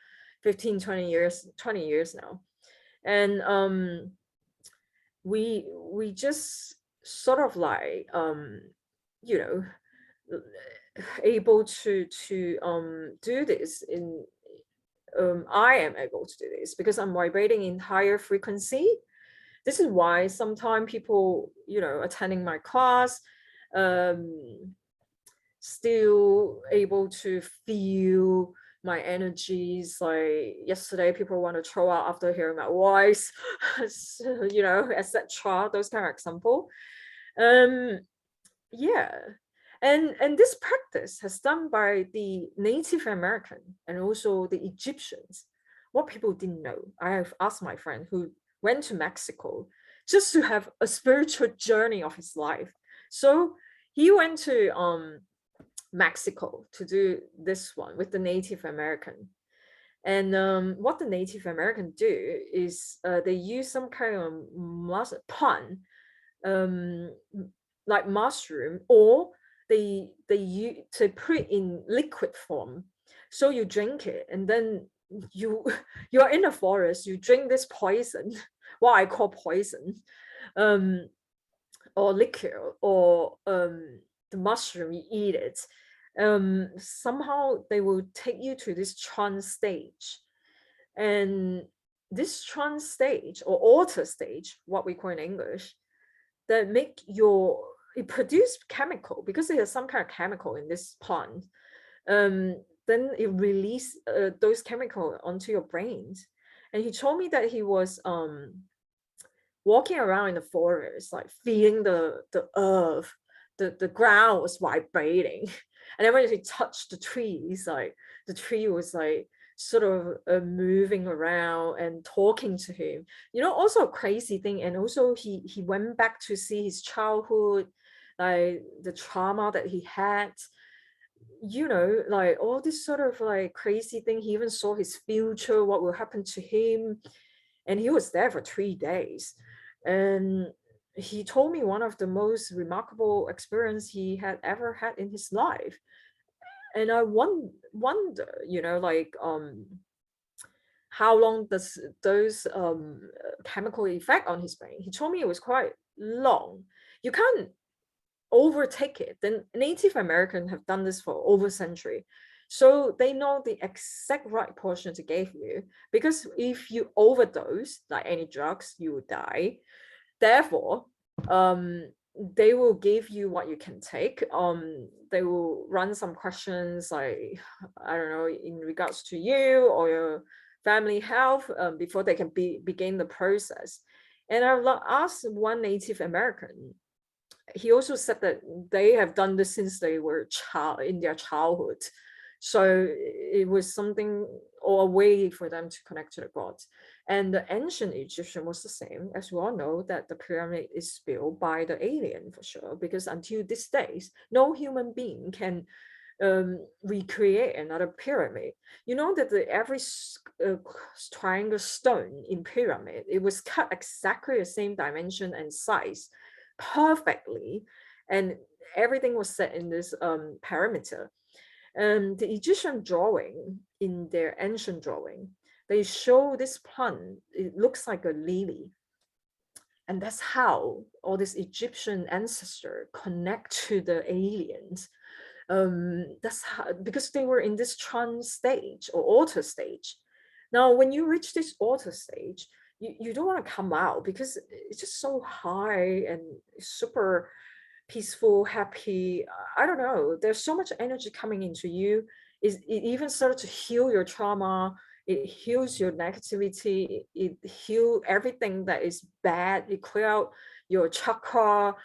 15, 20 years now. And we just sort of like you know able to do this in I am able to do this because I'm vibrating in higher frequency. This is why sometimes people, attending my class, still able to feel my energies. Like yesterday, people want to throw out after hearing my voice, etc. Those kind of example. Yeah. And this practice has done by the Native American and also the Egyptians. What people didn't know, I have asked my friend who went to Mexico just to have a spiritual journey of his life. So he went to Mexico to do this one with the Native American. And what the Native American do is they use some kind of plant, like mushroom, or they use to put in liquid form. So you drink it, and then you are in the forest. You drink this poison, what I call poison, um, or liquor, or the mushroom. You eat it. Somehow they will take you to this trance stage, and this trance stage or altar stage, what we call in English, that make it produce chemical because there's some kind of chemical in this plant. Then it release those chemical onto your brains. And he told me that he was walking around in the forest, like feeling the earth, the ground was vibrating. And then when he touched the trees, like the tree was like sort of moving around and talking to him. Also a crazy thing. And also he went back to see his childhood, like the trauma that he had, like all this sort of like crazy thing. He even saw his future, what will happen to him. And he was there for 3 days. And he told me one of the most remarkable experience he had ever had in his life. And I wonder, like how long does those chemical effect on his brain? He told me it was quite long. You can't overtake it. Then Native American have done this for over a century. So they know the exact right portion to give you, because if you overdose like any drugs, you will die. Therefore, they will give you what you can take. They will run some questions like, I don't know, in regards to you or your family health, before they can begin the process. And I asked one Native American. He also said that they have done this since they were in their childhood. So it was something or a way for them to connect to the gods. And the ancient Egyptian was the same. As we all know, that the pyramid is built by the alien for sure, because until these days, no human being can recreate another pyramid. You know that every triangle stone in pyramid, it was cut exactly the same dimension and size perfectly, and everything was set in this parameter. And the Egyptian drawing, in their ancient drawing, they show this plant, it looks like a lily. And that's how all this Egyptian ancestor connect to the aliens. That's how, because they were in this trance stage or altar stage. Now, when you reach this altar stage, you don't want to come out because it's just so high and super peaceful, happy. I don't know. There's so much energy coming into you. It even started to heal your trauma. It heals your negativity. It heal everything that is bad. It clear out your chakra.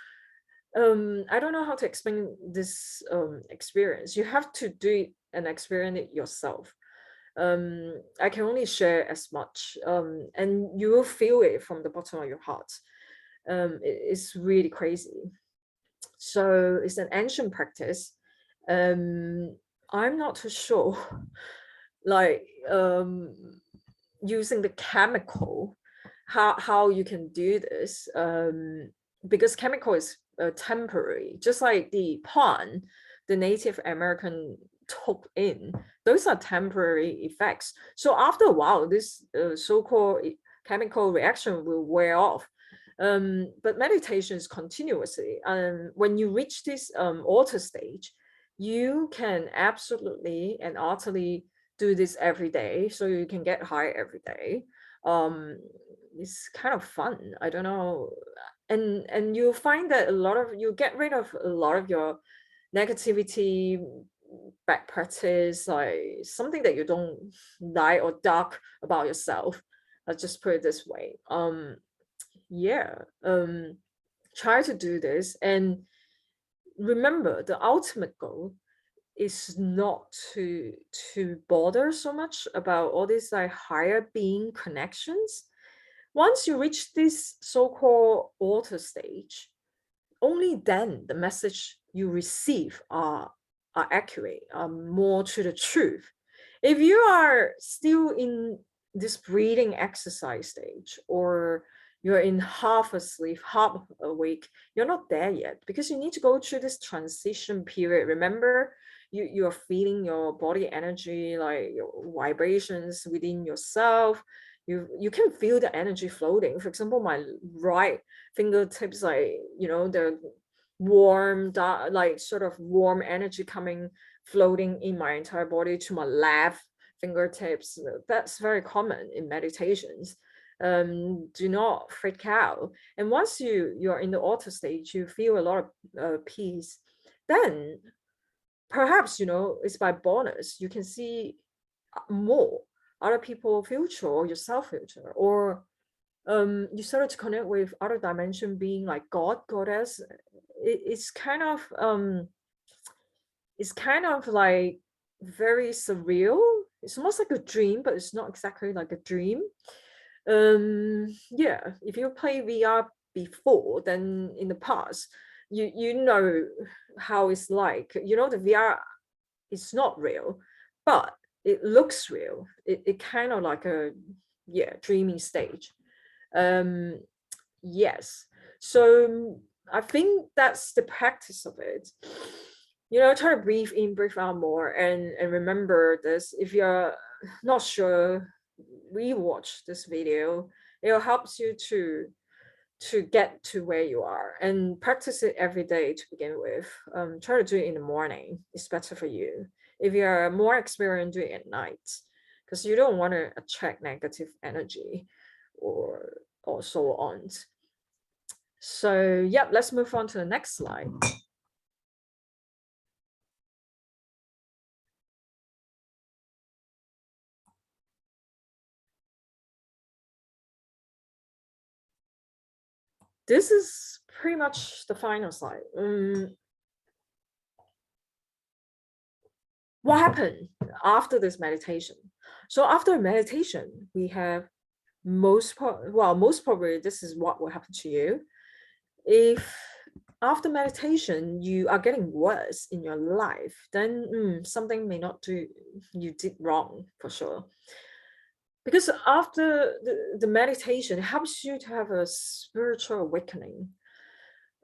I don't know how to explain this experience. You have to do it and experience it yourself. I can only share as much, and you will feel it from the bottom of your heart. It's really crazy. So it's an ancient practice. I'm not too sure, like using the chemical, how you can do this, because chemical is temporary, just like the pond the Native American took in. Those are temporary effects. So after a while, this so-called chemical reaction will wear off. But meditation is continuously. When you reach this altar stage, you can absolutely and utterly do this every day, so you can get high every day. It's kind of fun. I don't know, and you'll find that you get rid of a lot of your negativity, bad practice, like something that you don't like or dark about yourself. I'll just put it this way. Yeah, try to do this, and remember the ultimate goal is not to bother so much about all these like higher being connections. Once you reach this so-called altar stage, only then the message you receive are accurate, are more to the truth. If you are still in this breathing exercise stage, or you're in half asleep, half awake, you're not there yet, because you need to go through this transition period. Remember, you are feeling your body energy, like your vibrations within yourself. You can feel the energy floating. For example, my right fingertips, like, they're warm, like sort of warm energy coming, floating in my entire body to my left fingertips. That's very common in meditations. Do not freak out. And once you're in the altar stage, you feel a lot of peace. Then perhaps, it's by bonus, you can see more other people future, or yourself future, or you started to connect with other dimension being, like God, goddess. It's kind of like very surreal. It's almost like a dream, but it's not exactly like a dream. Yeah, if you play VR before, then in the past, you know how it's like. The VR is not real, but it looks real. It kind of like a, yeah, dreamy stage. Yes. So I think that's the practice of it. Try to breathe in, breathe out more, and remember this. If you're not sure, rewatch this video. It will help you to get to where you are, and practice it every day to begin with. Try to do it in the morning. It's better for you. If you're more experienced, do it at night, because you don't want to attract negative energy or so on. So, yep, let's move on to the next slide. This is pretty much the final slide. What happened after this meditation? So after meditation, we have most probably this is what will happen to you. If after meditation you are getting worse in your life, then something may not do you did wrong for sure. Because after the meditation, it helps you to have a spiritual awakening.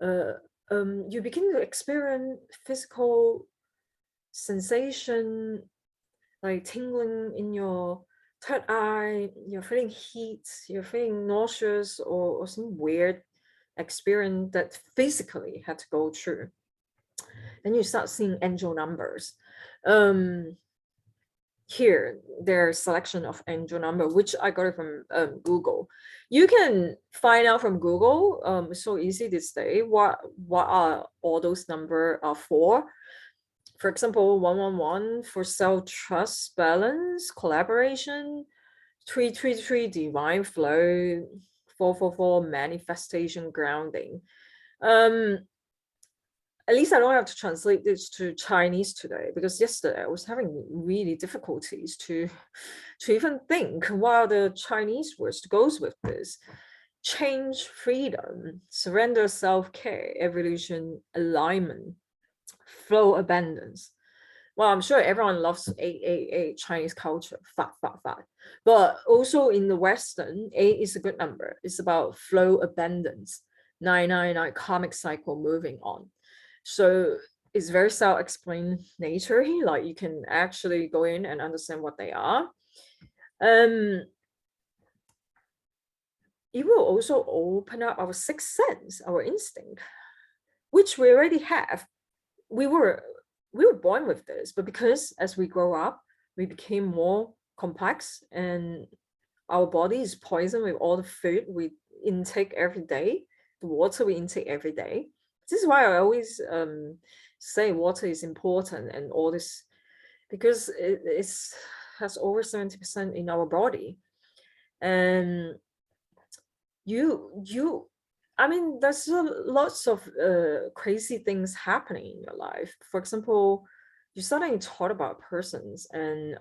You begin to experience physical sensation, like tingling in your third eye. You're feeling heat, you're feeling nauseous, or some weird experience that physically had to go through. Then you start seeing angel numbers. here their selection of angel number, which I got it from Google. You can find out from Google. It's so easy these days. What are all those number are for? For example, 111 for self trust, balance, collaboration. 333 divine flow. 444 manifestation, grounding. At least I don't have to translate this to Chinese today, because yesterday I was having really difficulties to even think what the Chinese words goes with this. Change, freedom, surrender, self-care, evolution, alignment, flow, abundance. Well, I'm sure everyone loves 888 Chinese culture, fat, fat, fat. But also in the Western, 8 is a good number. It's about flow, abundance. 999, karmic cycle, moving on. So it's very self-explanatory. Like you can actually go in and understand what they are. It will also open up our sixth sense, our instinct, which we already have. We were born with this, but because as we grow up, we became more complex, and our body is poisoned with all the food we intake every day, the water we intake every day. This is why I always say water is important and all this, because it has over 70% in our body. And I mean, there's lots of crazy things happening in your life. For example, you suddenly thought about persons, and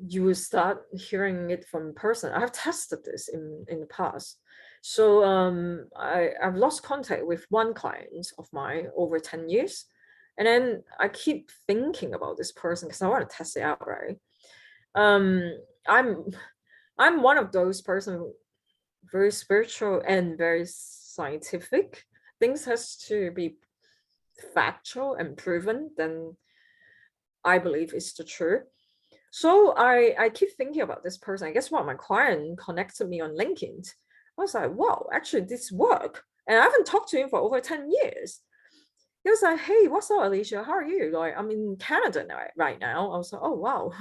you will start hearing it from person. I have tested this in the past. So I've lost contact with one client of mine over 10 years. And then I keep thinking about this person because I want to test it out, right? I'm one of those person, very spiritual and very scientific. Things has to be factual and proven, then I believe it's the truth. So I keep thinking about this person. I guess what, my client connected me on LinkedIn. I was like, wow, actually this work. And I haven't talked to him for over 10 years. He was like, hey, what's up, Alicia? How are you? Like, I'm in Canada right now. I was like, oh, wow.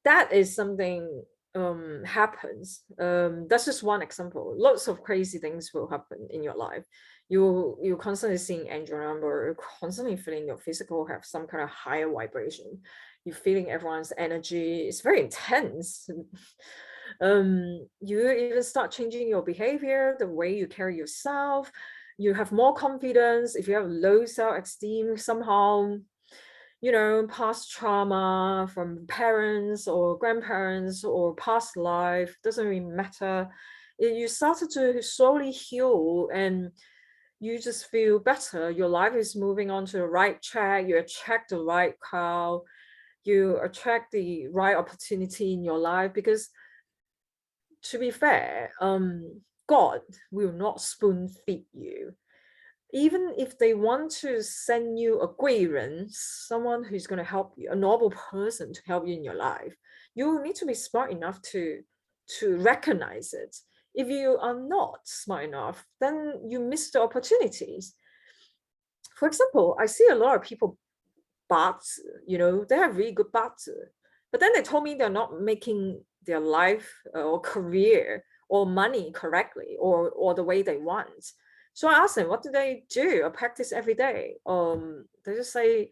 That is something happens. That's just one example. Lots of crazy things will happen in your life. You constantly seeing angel number, you're constantly feeling your physical have some kind of higher vibration. You're feeling everyone's energy. It's very intense. You even start changing your behavior, the way you carry yourself. You have more confidence. If you have low self-esteem, somehow, past trauma from parents or grandparents or past life, doesn't really matter. You started to slowly heal, and you just feel better. Your life is moving on to the right track. You attract the right crowd. You attract the right opportunity in your life, because to be fair, God will not spoon feed you. Even if they want to send you a 贵人, someone who's going to help you, a noble person to help you in your life, you need to be smart enough to recognize it. If you are not smart enough, then you miss the opportunities. For example, I see a lot of people, they have really good 八字, but then they told me they're not making their life or career or money correctly, or the way they want. So I asked them, what do they do or practice every day? They just say,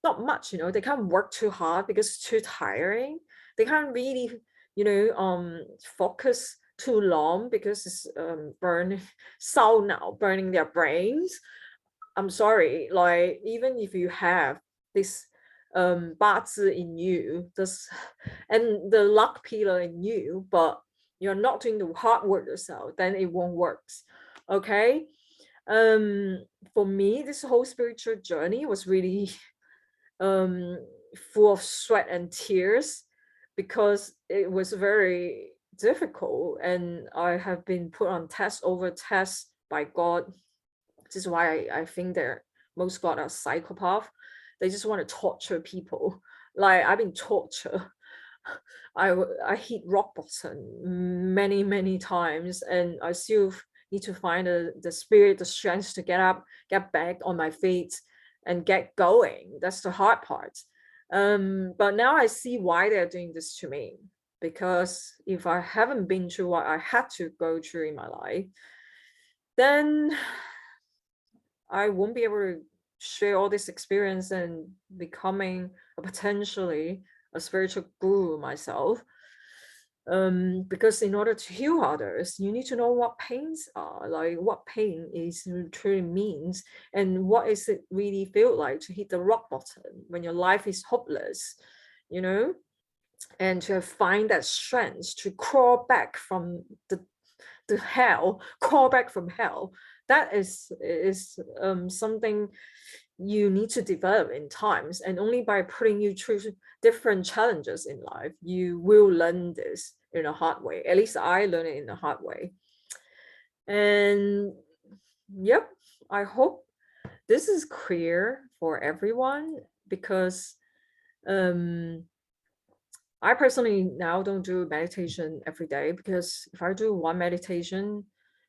not much, they can't work too hard because it's too tiring. They can't really, focus too long because it's burning their brains. I'm sorry, like, even if you have this 八字 in you, and the luck pillar in you, but you're not doing the hard work yourself, then it won't work. Okay. For me, this whole spiritual journey was really full of sweat and tears, because it was very difficult, and I have been put on test over test by God. This is why I think that most God are psychopath. They just want to torture people. Like, I've been tortured. I hit rock bottom many times, and I still need to find the spirit, the strength to get up, get back on my feet, and get going. That's the hard part. But now I see why they're doing this to me, because if I haven't been through what I had to go through in my life, then I won't be able to share all this experience and becoming potentially a spiritual guru myself. Because in order to heal others, you need to know what pains are, like what pain is truly means, and what is it really feel like to hit the rock bottom when your life is hopeless, you know, and to find that strength to crawl back from the hell, crawl back from hell. That is something you need to develop in times, and only by putting you through different challenges in life, you will learn this in a hard way. At least I learned it in a hard way. And yep, I hope this is clear for everyone, because I personally now don't do meditation every day, because if I do one meditation,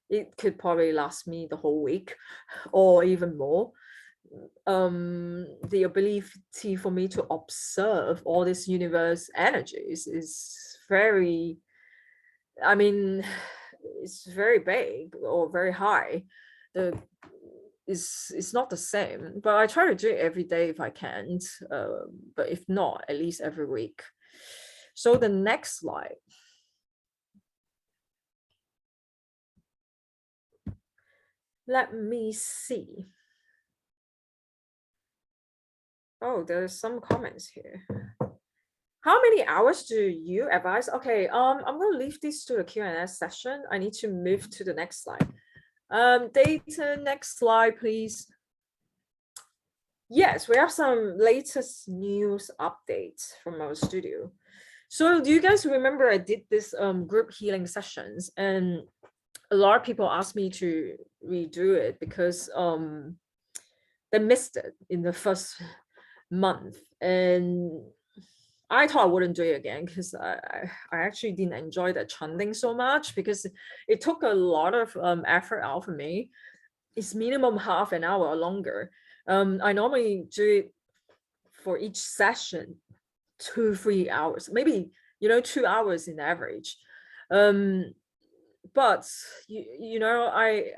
it could probably last me the whole week or even more. The ability for me to observe all this universe energies is very, I mean, it's very big or very high. It's not the same, but I try to do it every day if I can. But if not, at least every week. So the next slide. Let me see. Oh, there's some comments here. How many hours do you advise? Okay, I'm gonna leave this to the Q&A session. I need to move to the next slide. Data, next slide, please. Yes, we have some latest news updates from our studio. So do you guys remember I did this group healing sessions, and a lot of people asked me to redo it because they missed it in the first month, and I thought I wouldn't do it again because I actually didn't enjoy that chanting so much, because it took a lot of effort out for me. It's minimum half an hour or longer. I normally do it for each session 2-3 hours, maybe 2 hours in average. But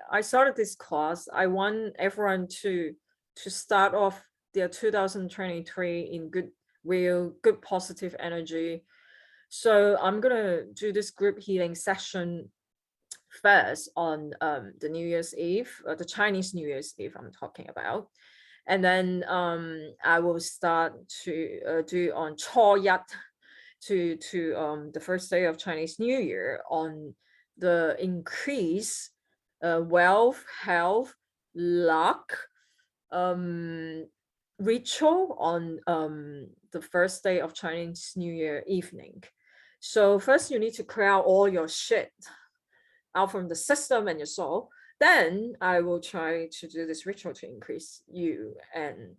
I started this class. I want everyone to start off their 2023 in good positive energy. So I'm gonna do this group healing session first on the New Year's Eve, the Chinese New Year's Eve I'm talking about. And then I will start to do on Cho Yat to the first day of Chinese New Year on the increase wealth, health, luck ritual on the first day of Chinese New Year evening. So first you need to clear out all your shit out from the system and your soul. Then I will try to do this ritual to increase you, and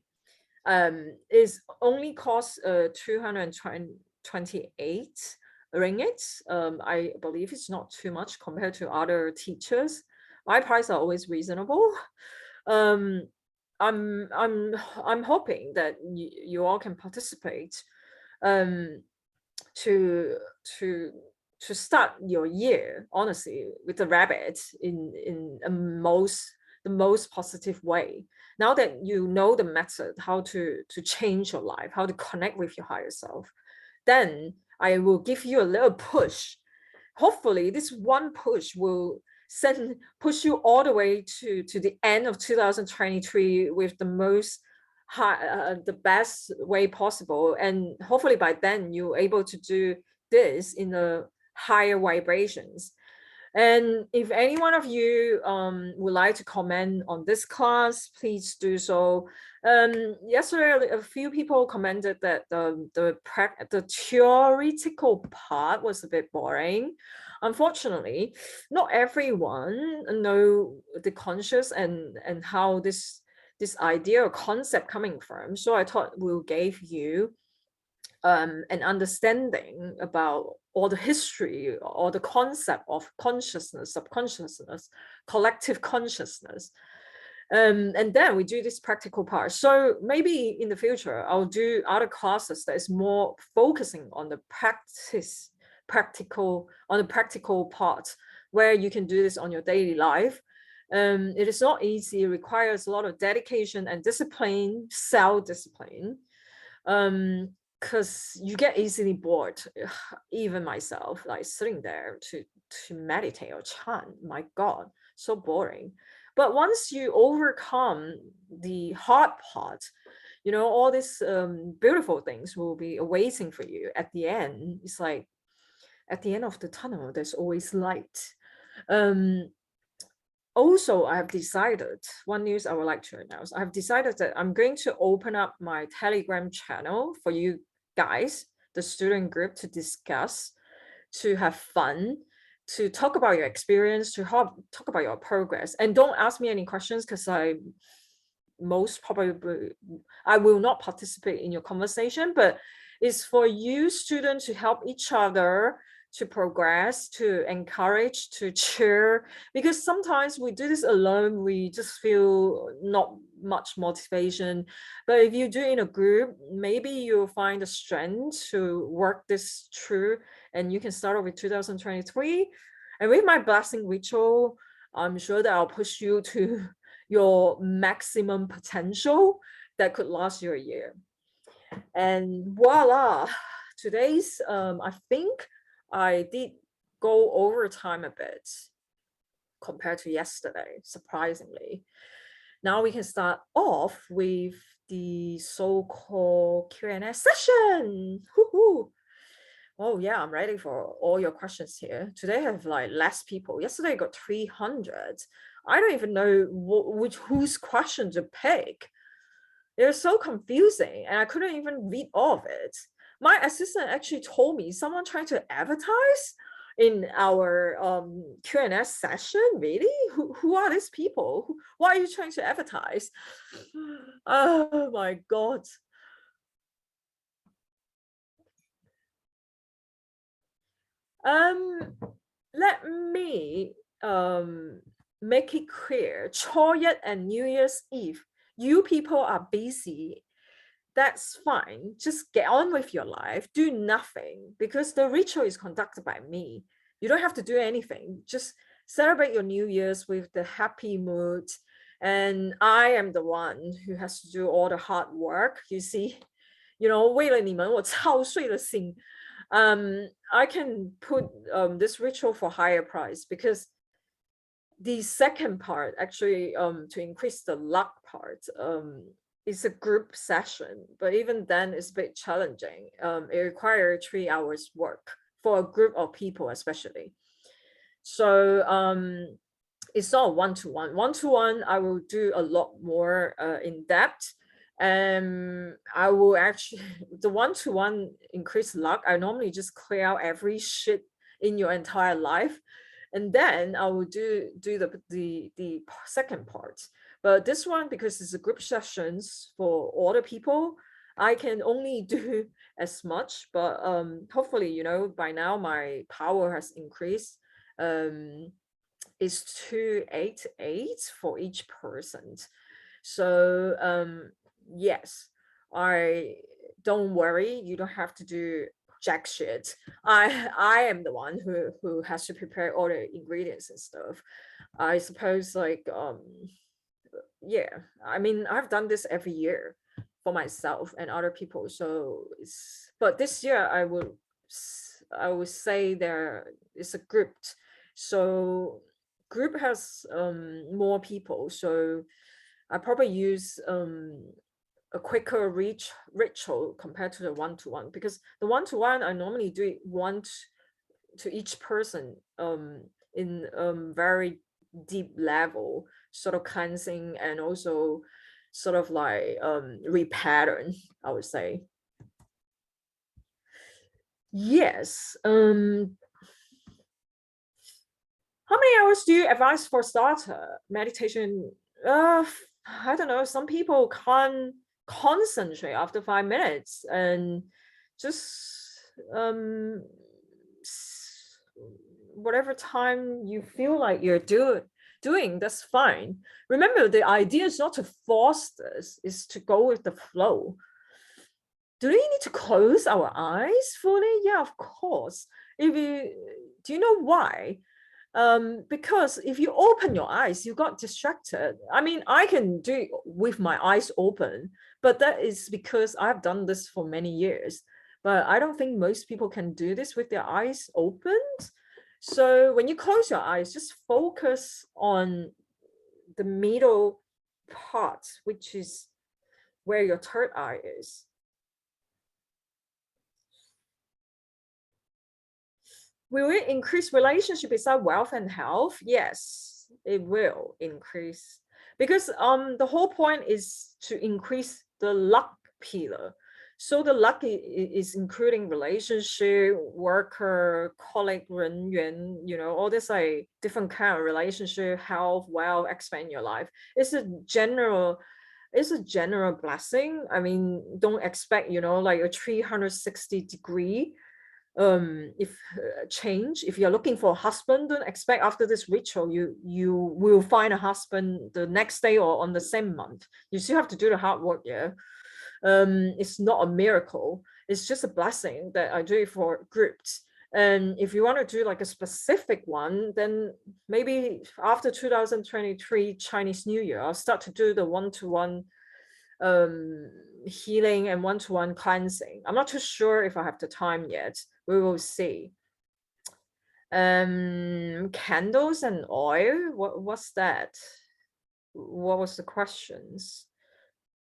is only cost 228 ringgit. I believe it's not too much compared to other teachers. My price are always reasonable. I'm hoping that you all can participate to start your year honestly with the rabbit in the most positive way. Now that you know the method, how to change your life, how to connect with your higher self, then I will give you a little push. Hopefully this one push will push you all the way to the end of 2023 with the most the best way possible, and hopefully by then you're able to do this in a higher vibrations. And if any one of you would like to comment on this class, please do so. Yesterday, a few people commented that the theoretical part was a bit boring. Unfortunately, not everyone know the conscious and how this idea or concept coming from. So I thought we'll give you an understanding about all the history or the concept of consciousness, subconsciousness, collective consciousness. And then we do this practical part. So maybe in the future, I'll do other classes that is more focusing on the practical part, where you can do this on your daily life. It is not easy. It requires a lot of dedication and discipline, self-discipline. Because you get easily bored. Even myself, like sitting there to meditate or chant, my God, so boring. But once you overcome the hard part, all these beautiful things will be awaiting for you at the end. It's like at the end of the tunnel, there's always light. Also, I have decided, one news I would like to announce, I've decided that I'm going to open up my Telegram channel for you guys, the student group, to discuss, to have fun, to talk about your experience, to talk about your progress. And don't ask me any questions, because I will not participate in your conversation, but it's for you students to help each other to progress, to encourage, to cheer, because sometimes we do this alone, we just feel not much motivation. But if you do it in a group, maybe you'll find the strength to work this through, and you can start off with 2023. And with my blessing ritual, I'm sure that I'll push you to your maximum potential that could last you a year. And voila, today's, I think I did go over time a bit compared to yesterday, surprisingly. Now we can start off with the so-called Q&A session. Woohoo! Oh yeah, I'm ready for all your questions here. Today I have like less people. Yesterday I got 300. I don't even know whose question to pick. They're so confusing, and I couldn't even read all of it. My assistant actually told me someone trying to advertise in our Q&A session. Really? Who are these people? Why are you trying to advertise? Oh my God. Let me make it clear. Choyat and New Year's Eve, you people are busy. That's fine. Just get on with your life. Do nothing, because the ritual is conducted by me. You don't have to do anything. Just celebrate your New Year's with the happy mood. And I am the one who has to do all the hard work. You see, 为了你们我操碎了心. I can put this ritual for higher price, because the second part, actually, to increase the luck part, is a group session, but even then it's a bit challenging. It requires 3 hours work for a group of people, especially. So it's not one-to-one. One-to-one, I will do a lot more in depth. I will actually, the one-to-one increase luck, I normally just clear out every shit in your entire life. And then I will do the second part. But this one, because it's a group sessions for all the people, I can only do as much. But hopefully, by now my power has increased. It's 288 for each person. So yes, don't worry, you don't have to do jack shit. I am the one who has to prepare all the ingredients and stuff. I suppose, like, yeah, I mean, I've done this every year for myself and other people. So but this year I would say there is a group. So group has more people. So I probably use a quicker ritual compared to the one-to-one, because the one-to-one I normally do it one to each person in very deep level, sort of cleansing, and also sort of like repattern, I would say. Yes. How many hours do you advise for starter meditation? I don't know. Some people can't concentrate after 5 minutes, and just whatever time you feel like you're doing, that's fine. Remember, the idea is not to force this, is to go with the flow. Do we need to close our eyes fully? Yeah, of course. Do you know why? Because if you open your eyes, you got distracted. I mean, I can do it with my eyes open, but that is because I've done this for many years. But I don't think most people can do this with their eyes opened. So when you close your eyes, just focus on the middle part, which is where your third eye is. Will it increase relationship beside wealth and health? Yes, it will increase, because the whole point is to increase the luck pillar. So the luck is including relationship, worker, colleague, 人缘, all this like different kind of relationship, health, wealth, expand your life. It's a general blessing. I mean, don't expect, like a 360-degree if change. If you're looking for a husband, don't expect after this ritual you will find a husband the next day or on the same month. You still have to do the hard work. It's not a miracle, it's just a blessing that I do it for groups. And if you want to do like a specific one, then maybe after 2023 Chinese New Year, I'll start to do the one-to-one healing and one-to-one cleansing. I'm not too sure if I have the time yet. We will see. Candles and oil, what's that? What was the questions?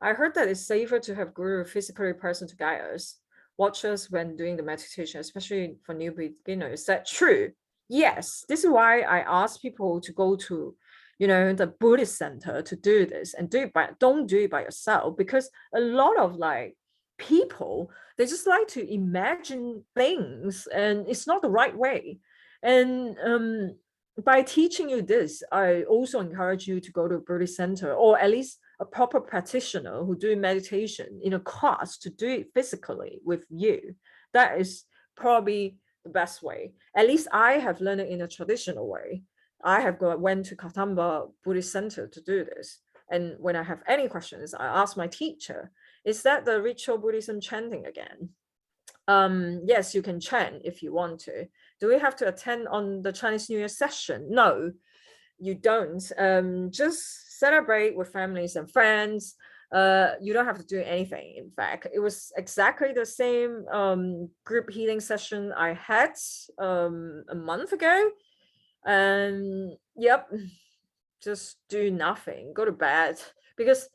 I heard that it's safer to have guru physically present to guide us, watch us when doing the meditation, especially for new beginners. Is that true? Yes, this is why I ask people to go to the Buddhist center to do this, and don't do it by yourself, because a lot of like people, they just like to imagine things and it's not the right way. And by teaching you this, I also encourage you to go to a Buddhist center, or at least a proper practitioner who do meditation in a class to do it physically with you. That is probably the best way. At least I have learned it in a traditional way. I have went to Katamba Buddhist Center to do this. And when I have any questions, I ask my teacher, is that the ritual Buddhism chanting again? Yes, you can chant if you want to. Do we have to attend on the Chinese New Year session? No, you don't. Just celebrate with families and friends. You don't have to do anything. In fact, it was exactly the same group healing session I had a month ago. And yep, just do nothing, go to bed, because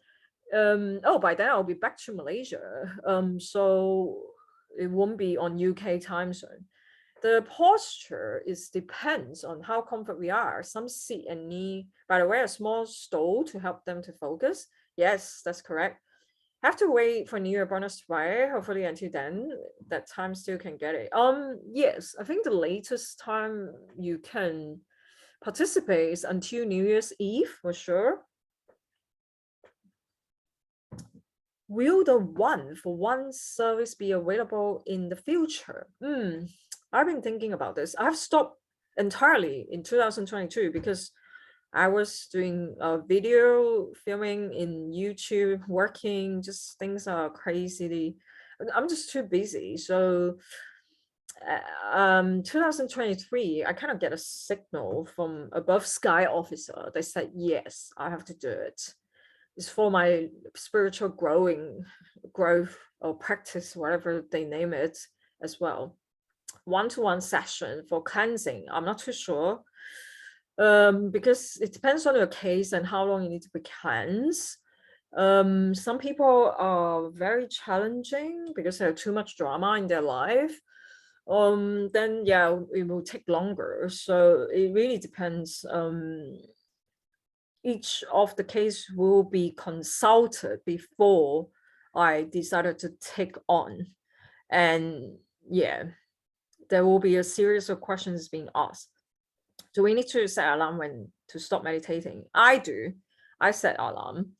by then I'll be back to Malaysia, so it won't be on UK time zone. The posture depends on how comfort we are. Some sit and need, by the way, a small stool to help them to focus. Yes, that's correct. Have to wait for New Year bonus to buy. Hopefully until then, that time still can get it. Yes, I think the latest time you can participate is until New Year's Eve for sure. Will the 1-for-1 service be available in the future? I've been thinking about this. I've stopped entirely in 2022 because I was doing video filming in YouTube, working, just things are crazy. I'm just too busy. So 2023, I kind of get a signal from above sky officer. They said, yes, I have to do it. It's for my spiritual growth or practice, whatever they name it as well. One-to-one session for cleansing, I'm not too sure. Because it depends on your case and how long you need to be cleansed. Some people are very challenging because they have too much drama in their life. Then yeah, it will take longer. So it really depends. Each of the case will be consulted before I decided to take on. And yeah, there will be a series of questions being asked. Do we need to set alarm when to stop meditating? I do. I set alarm,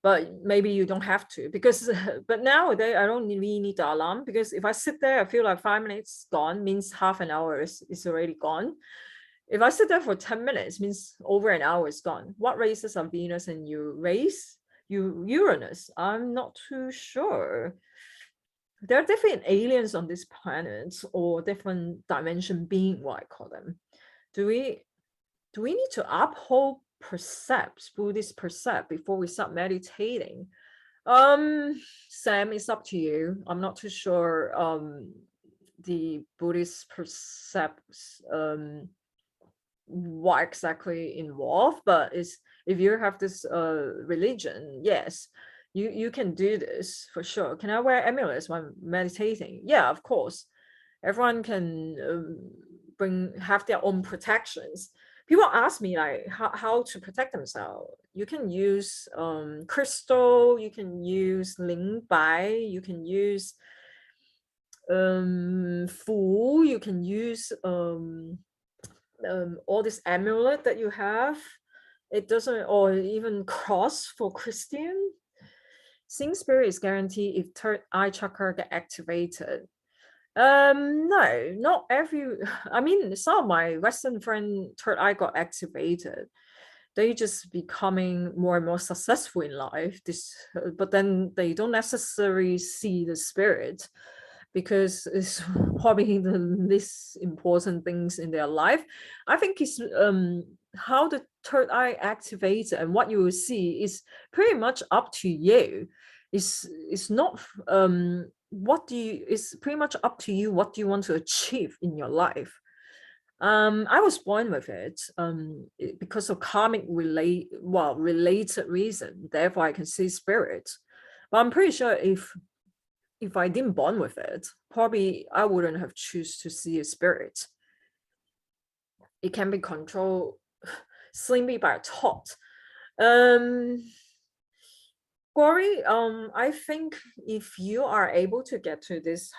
but maybe you don't have to, because but nowadays I don't really need the alarm, because if I sit there, I feel like 5 minutes gone means half an hour is already gone. If I sit there for 10 minutes, means over an hour is gone. What races are Venus and Uranus? I'm not too sure. There are different aliens on this planet, or different dimension being, what I call them. Do we need to uphold percepts, Buddhist percept, before we start meditating? Sam, it's up to you. I'm not too sure the Buddhist percepts what exactly involved, but is if you have this religion, yes, you can do this for sure. Can I wear amulets when meditating? Yeah, of course. Everyone can have their own protections. People ask me like how to protect themselves. You can use crystal, you can use ling bai, you can use fu, you can use all this amulet that you have. It doesn't, or even cross for Christian. Seeing spirit is guaranteed if third eye chakra get activated. No, not every. I mean, some of my Western friend third eye got activated. They just becoming more and more successful in life. But then they don't necessarily see the spirit, because it's probably the least important things in their life. I think it's how the third eye activates and what you will see is pretty much up to you. It's not it's pretty much up to you what do you want to achieve in your life. I was born with it because of karmic related reason. Therefore, I can see spirits. But I'm pretty sure if I didn't born with it, probably I wouldn't have choose to see a spirit. It can be controlled simply by thought. Gory, I think if you are able to get to this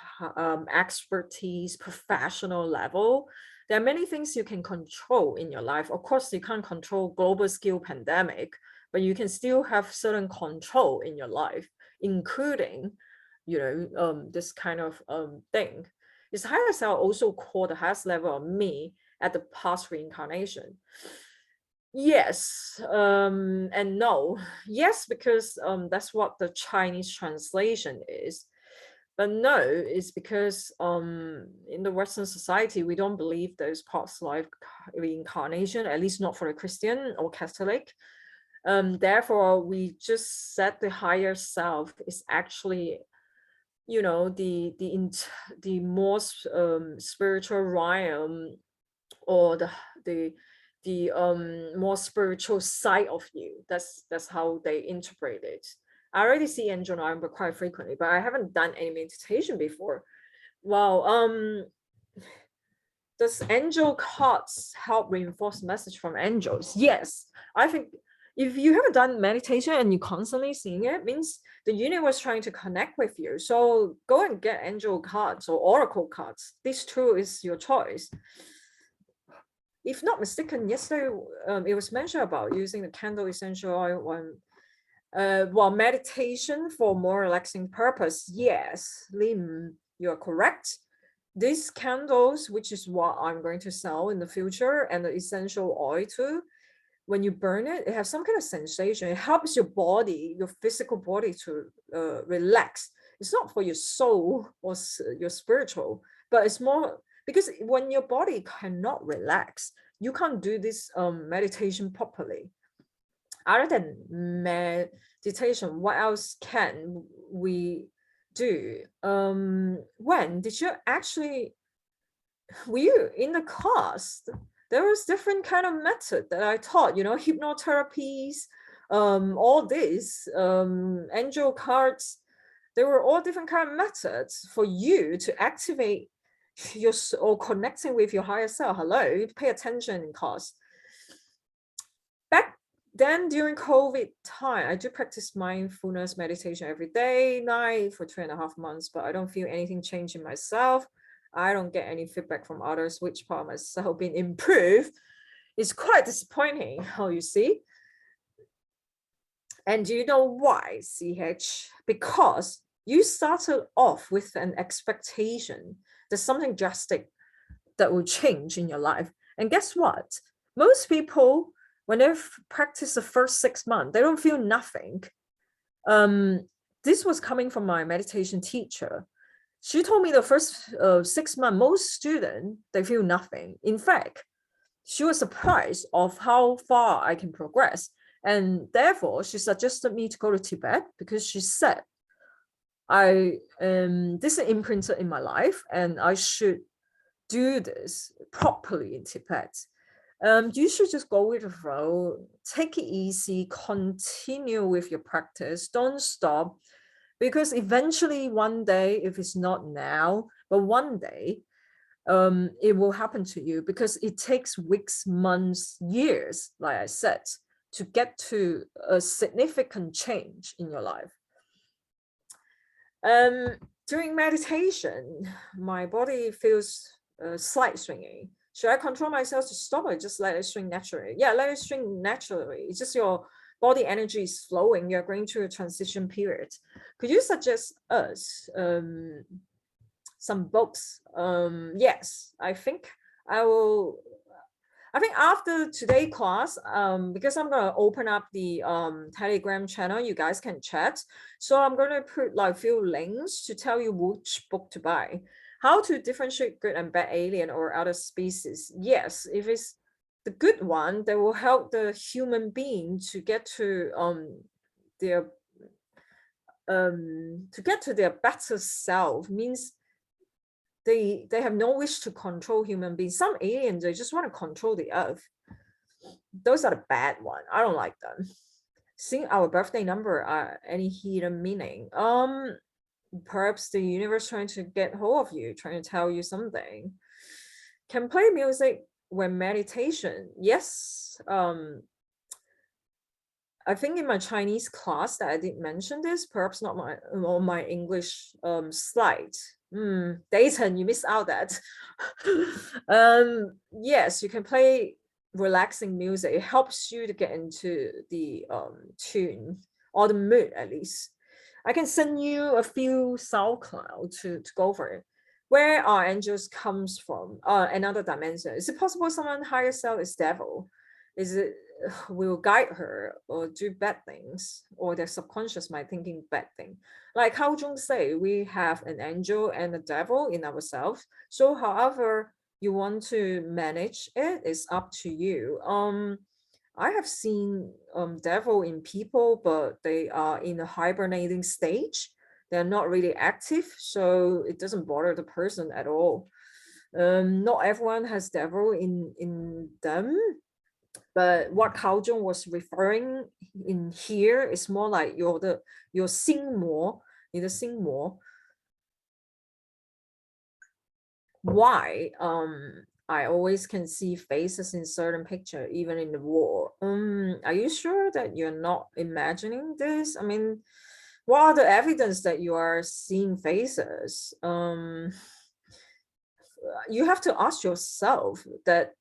expertise, professional level, there are many things you can control in your life. Of course, you can't control global scale pandemic, but you can still have certain control in your life, including, this kind of thing. This higher self also called the highest level of me at the past reincarnation. Yes, and no. Yes, because that's what the Chinese translation is. But no, it's because in the Western society, we don't believe there's past life reincarnation, at least not for a Christian or Catholic. Therefore, we just said the higher self is actually, the more spiritual realm, or the more spiritual side of you. That's how they interpret it. I already see angel number quite frequently, but I haven't done any meditation before. Wow. Does angel cards help reinforce message from angels? Yes, I think if you haven't done meditation and you're constantly seeing it, means the universe trying to connect with you. So go and get angel cards or oracle cards. These two is your choice. If not mistaken, yesterday it was mentioned about using the candle essential oil while meditation for more relaxing purpose. Yes, Lim, you are correct. These candles, which is what I'm going to sell in the future, and the essential oil too, when you burn it, it has some kind of sensation. It helps your body, your physical body to relax. It's not for your soul or your spiritual, but it's more because when your body cannot relax, you can't do this meditation properly. Other than meditation, what else can we do? When did you actually, were you in the class? There was different kind of method that I taught, hypnotherapies, all this, angel cards. There were all different kind of methods for you to activate or connecting with your higher self. Hello, pay attention in class. Back then during COVID time, I do practice mindfulness meditation every day, night for 2.5 months, but I don't feel anything change in myself. I don't get any feedback from others, which part of myself been improved. It's quite disappointing, how you see. And do you know why, CH? Because you started off with an expectation that something drastic that will change in your life. And guess what? Most people, when they've practiced the first 6 months, they don't feel nothing. This was coming from my meditation teacher. She told me the first 6 months, most students, they feel nothing. In fact, she was surprised of how far I can progress. And therefore, she suggested me to go to Tibet because she said, this is imprinted in my life and I should do this properly in Tibet. You should just go with the flow, take it easy, continue with your practice, don't stop, because eventually one day, if it's not now, but one day, it will happen to you, because it takes weeks, months, years, like I said, to get to a significant change in your life. During meditation, my body feels slight swinging. Should I control myself to stop or just let it swing naturally? Yeah, let it swing naturally. It's just your body energy is flowing. You're going through a transition period. Could you suggest us some books? Yes, I think I will. I think after today's class, because I'm gonna open up the Telegram channel, you guys can chat. So I'm gonna put like few links to tell you which book to buy. How to differentiate good and bad alien or other species. Yes, if it's the good one, that will help the human being to get to their better self. Means they have no wish to control human beings. Some aliens, they just want to control the earth. Those are the bad ones. I don't like them. Seeing our birthday number, any hidden meaning? Perhaps the universe trying to get hold of you, trying to tell you something. Can play music when meditation? Yes. I think in my Chinese class that I did mention this, perhaps not on my English slide. Dayton, you missed out that. Yes, you can play relaxing music. It helps you to get into the tune or the mood, at least. I can send you a few SoundCloud to go for it. Where our angels comes from? Another dimension. Is it possible someone higher self is devil? Is it will guide her or do bad things, or their subconscious might thinking bad thing? Like Cao Zhong say, we have an angel and a devil in ourselves. So however you want to manage it is up to you. I have seen devil in people, but they are in a hibernating stage. They're not really active, so it doesn't bother the person at all. Not everyone has devil in them, but what Cao Zhong was referring in here is more like your心魔, 你的心魔. Why I always can see faces in certain picture, even in the war. Are you sure that you're not imagining this? I mean, what are the evidence that you are seeing faces? You have to ask yourself that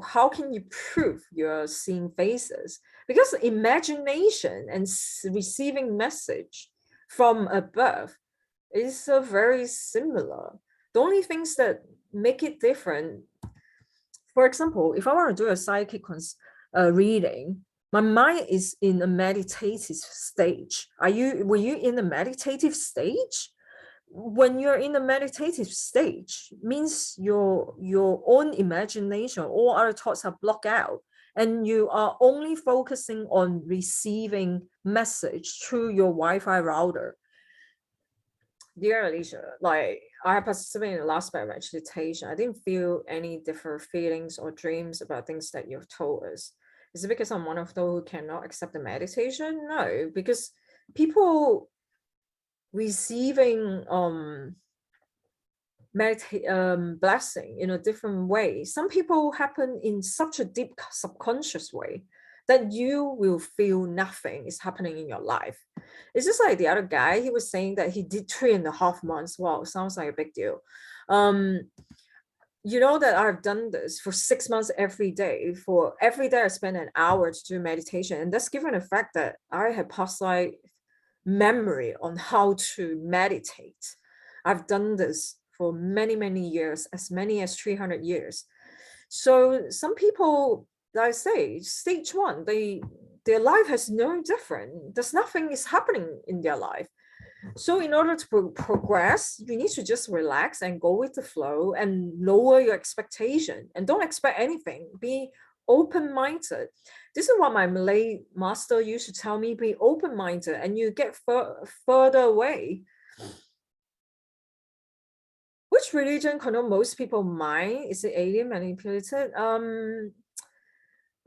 how can you prove you're seeing faces? Because imagination and receiving message from above is very similar. The only things that make it different, for example, if I want to do a psychic reading, my mind is in a meditative stage. Were you in a meditative stage? When you're in a meditative stage, means your own imagination, all other thoughts are blocked out, and you are only focusing on receiving message through your Wi-Fi router. Dear Alicia, like I participated in the last meditation, I didn't feel any different feelings or dreams about things that you've told us. Is it because I'm one of those who cannot accept the meditation? No, because people receiving blessing in a different way. Some people happen in such a deep subconscious way that you will feel nothing is happening in your life. It's just like the other guy, he was saying that he did 3.5 months. Wow, sounds like a big deal. You know that I've done this for 6 months every day. For every day I spend an hour to do meditation, and that's given the fact that I have past life memory on how to meditate. I've done this for many years, as many as 300 years. So some people, like I say, stage one, their life has no different. There's nothing is happening in their life. So in order to progress, you need to just relax and go with the flow and lower your expectation and don't expect anything. Be open-minded. This is what my Malay master used to tell me, be open-minded and you get further away. Which religion control most people mind? Is it alien manipulated?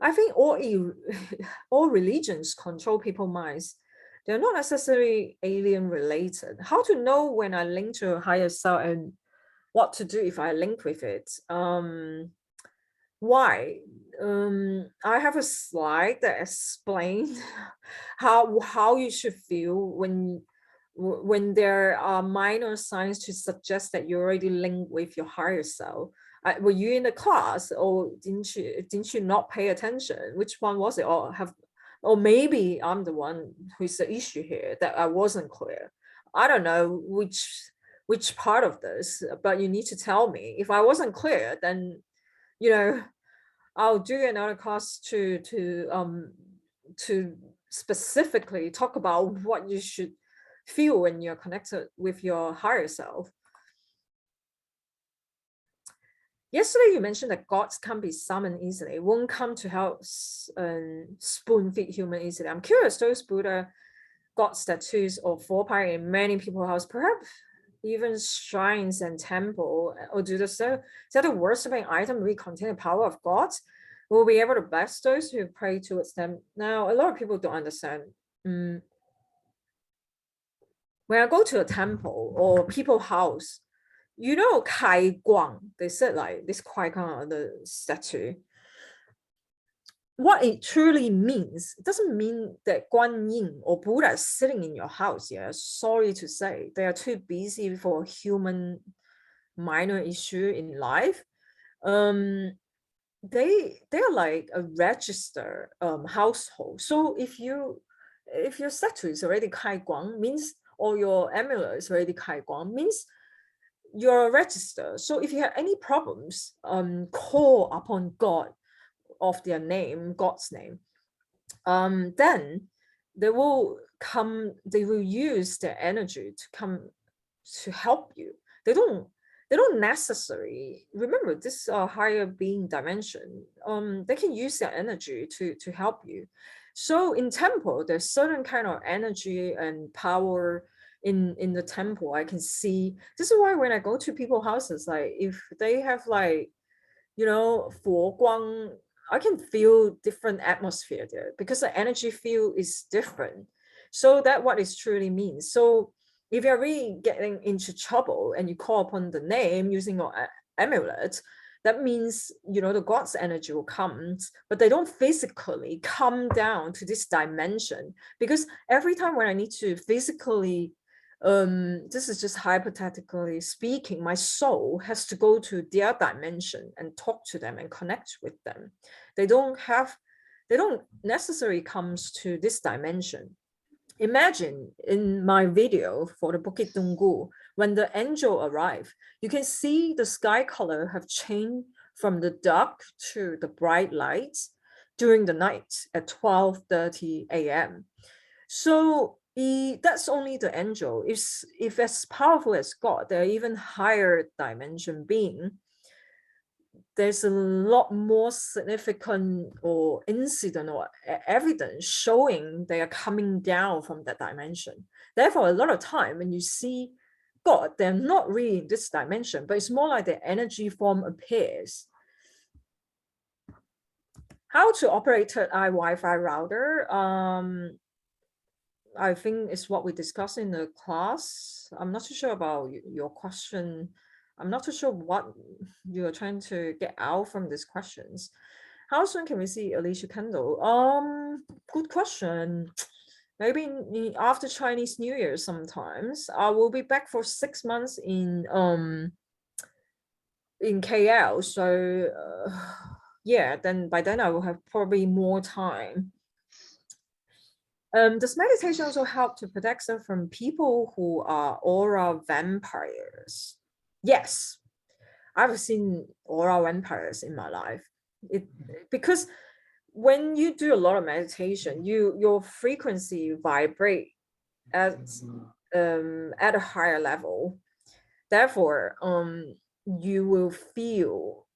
I think all religions control people's minds. They're not necessarily alien related. How to know when I link to a higher self and what to do if I link with it? Why? I have a slide that explains how you should feel when there are minor signs to suggest that you already linked with your higher self. Were you in the class, or didn't you not pay attention? Which one was it? Or maybe I'm the one who's the issue here, that I wasn't clear. I don't know which part of this, but you need to tell me. If I wasn't clear, then I'll do another class to specifically talk about what you should feel when you're connected with your higher self. Yesterday, you mentioned that gods can't be summoned easily, won't come to help spoon feed human easily. I'm curious, those Buddha god statues or four-pied in many people's house, perhaps even shrines and temple, or do is that the worshipping item really contain the power of gods? Will we be able to bless those who pray towards them? Now, a lot of people don't understand. When I go to a temple or people's house, Kai Guang, they said like this Kai Guang, the statue. What it truly means, it doesn't mean that Guan Yin or Buddha is sitting in your house. Yeah, sorry to say, they are too busy for human minor issue in life. They're like a register household. So if your statue is already Kai Guang, means, or your amulet is already Kai Guang, means you're a register. So if you have any problems, call upon God of their name, God's name, then they will use their energy to come to help you. They don't necessarily, remember, this is a higher being dimension. They can use their energy to help you. So in temple, there's certain kind of energy and power in the temple. I can see. This is why when I go to people's houses, like if they have like, 佛光, I can feel different atmosphere there because the energy field is different. So that what it truly means. So if you're really getting into trouble and you call upon the name using your amulet, that means, the God's energy will come, but they don't physically come down to this dimension, because every time when I need to physically, this is just hypothetically speaking, my soul has to go to their dimension and talk to them and connect with them. They don't necessarily comes to this dimension. Imagine in my video for the Bukit Tunggu, when the angel arrived, you can see the sky color have changed from the dark to the bright lights during the night at 12:30 a.m. So that's only the angel. If as powerful as God, there are even higher dimension being. There's a lot more significant or incident or evidence showing they are coming down from that dimension. Therefore, a lot of time when you see God, they're not really in this dimension, but it's more like the energy form appears. How to operate third-eye Wi-Fi router? I think it's what we discussed in the class. I'm not too sure about your question. I'm not too sure what you're trying to get out from these questions. How soon can we see Alicia Kendall? Good question. Maybe after Chinese New Year sometimes. I will be back for 6 months in KL. So yeah, then by then I will have probably more time. Does meditation also help to protect us from people who are aura vampires? Yes. I've seen aura vampires in my life. Because when you do a lot of meditation, your frequency vibrate at a higher level. Therefore, you will feel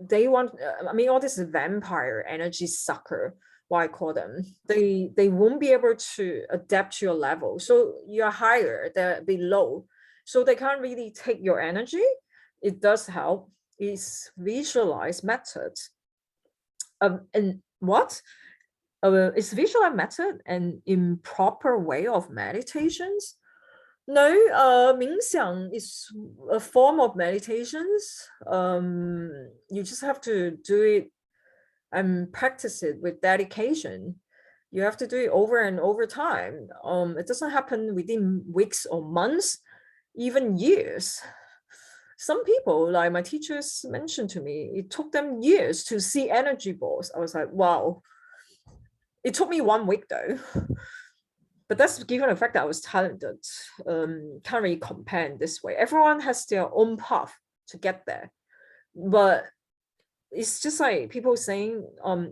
they want. I mean, all this vampire energy sucker, what I call them, they won't be able to adapt to your level. So you're higher, they're below, so they can't really take your energy. It does help. It's visualize method. And what? Is visual method an improper way of meditations? No, 冥想 is a form of meditations. You just have to do it and practice it with dedication. You have to do it over and over time. It doesn't happen within weeks or months, even years. Some people, like my teachers mentioned to me, it took them years to see energy balls. I was like, wow. It took me 1 week though. But that's given the fact that I was talented. Can't really compare in this way. Everyone has their own path to get there. But it's just like people saying,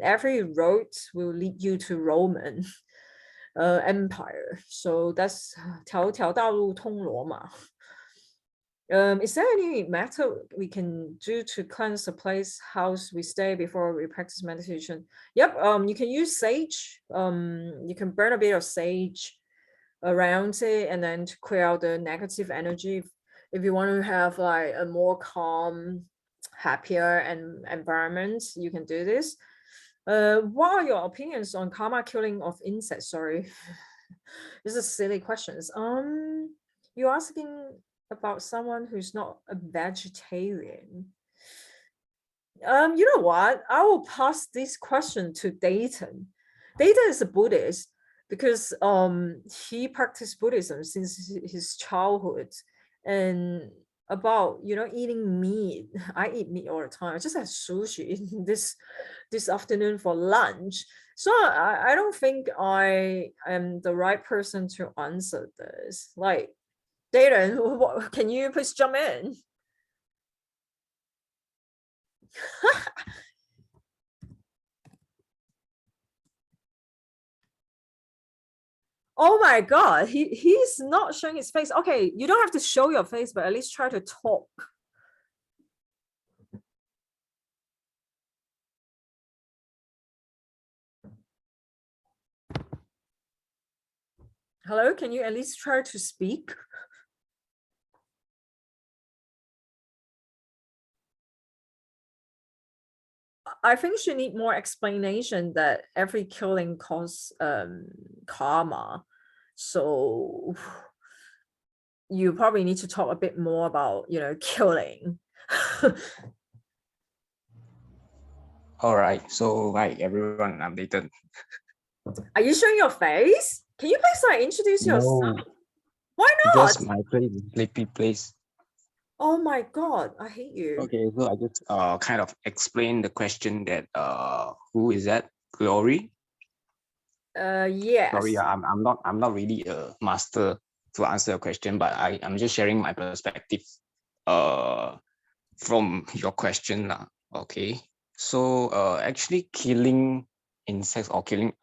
every road will lead you to Roman Empire. So that's 条条道路通罗马. Is there any method we can do to cleanse the place, house we stay before we practice meditation? Yep, you can use sage. You can burn a bit of sage around it and then to clear out the negative energy. If you want to have like a more calm, happier environment, you can do this. What are your opinions on karma killing of insects? Sorry, this is silly questions. You're asking about someone who's not a vegetarian. You know what? I will pass this question to Dayton. Dayton is a Buddhist because he practiced Buddhism since his childhood. And about eating meat, I eat meat all the time. I just had sushi this afternoon for lunch. So I don't think I am the right person to answer this. Like, Dayton, can you please jump in? Oh my God, he's not showing his face. Okay, you don't have to show your face, but at least try to talk. Hello, can you at least try to speak? I think she need more explanation that every killing causes karma. So you probably need to talk a bit more about, killing. All right. So, hi everyone. I'm Dayton. Are you showing your face? Can you please like introduce yourself? No, Why not? because my place is Sleepy Place. Oh my God, I hate you. Okay, so I just kind of explain the question that who is that? Glory? Yes. Sorry, I'm not really a master to answer a question, but I'm just sharing my perspective from your question lah. Okay. So actually killing insects or killing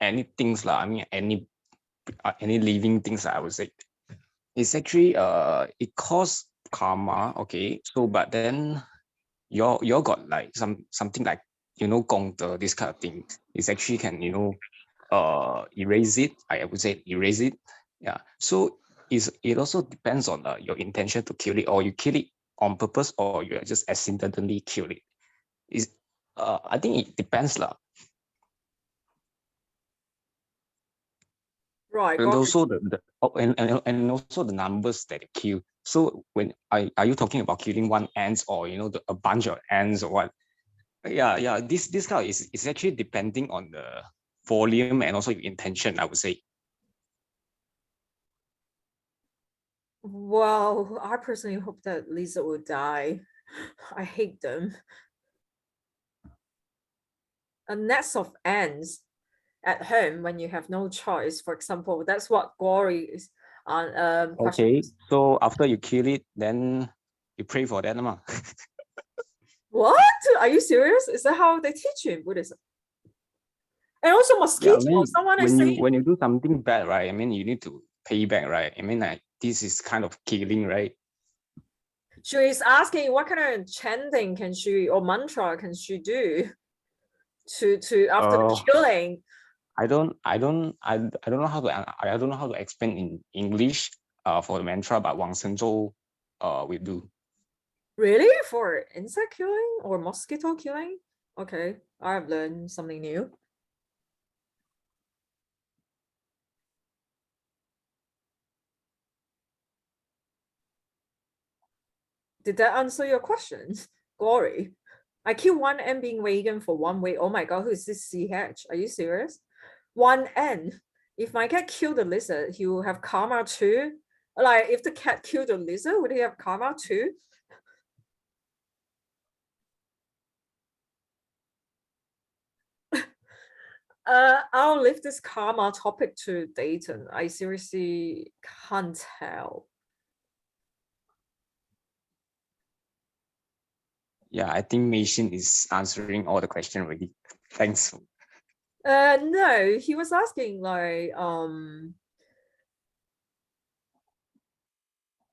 anything lah, I mean any living things, I would say, it's actually it causes karma. Okay, so but then you got like something like gong de, this kind of thing. It's actually can erase it. I would say erase it. Yeah. So it also depends on your intention to kill it, or you kill it on purpose, or you just accidentally kill it. Is I think it depends lah. Right. And also and also the numbers that it kill. So when are you talking about killing one ant, or a bunch of ants, or what? Yeah. This kind is actually depending on the volume and also your intention, I would say. Well, I personally hope that Lisa will die. I hate them. A nest of ants at home when you have no choice, for example, that's what Glory is on Okay, so after you kill it, then you pray for that ma. What? Are you serious? Is that how they teach you in Buddhism? And also Yeah, mosquito. I mean, Someone is saying, when you do something bad, right? I mean, you need to pay back, right? I mean, like this is kind of killing, right? she is asking what kind of chanting can she or mantra can she do to after killing? I don't know how to I don't know how to explain in English for the mantra, but Wang Shenzhou we do. Really? For insect killing or mosquito killing? Okay, I've learned something new. Did that answer your question? Glory. I kill one N being vegan for 1 week. Oh my god, who is this CH? Are you serious? 1 N. If my cat killed the lizard, he will have karma too. Like if the cat killed the lizard, would he have karma too? I'll leave this karma topic to Dayton. I seriously can't tell. Yeah, I think Mation is answering all the question already. Thanks. No, he was asking like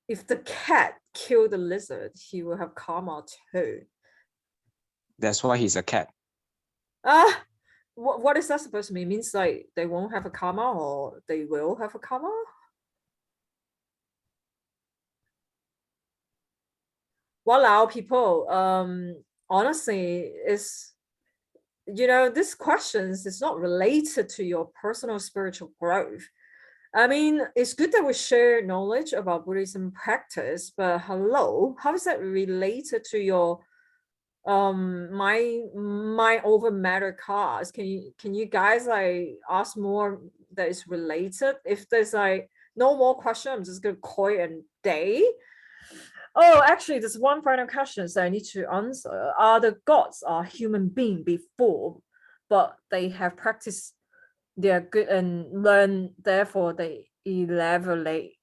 if the cat killed the lizard, he will have karma too. That's why he's a cat. What is that supposed to mean? Means like they won't have a karma or they will have a karma? Walao people, honestly, is this questions is not related to your personal spiritual growth. I mean, it's good that we share knowledge about Buddhism practice, but hello, how is that related to your my over matter class? Can you guys like ask more that is related? If there's like no more question, I'm just gonna call it a day. Oh, actually, there's one final question that I need to answer. Are the gods are human being before, but they have practiced their good and learn, therefore they elevate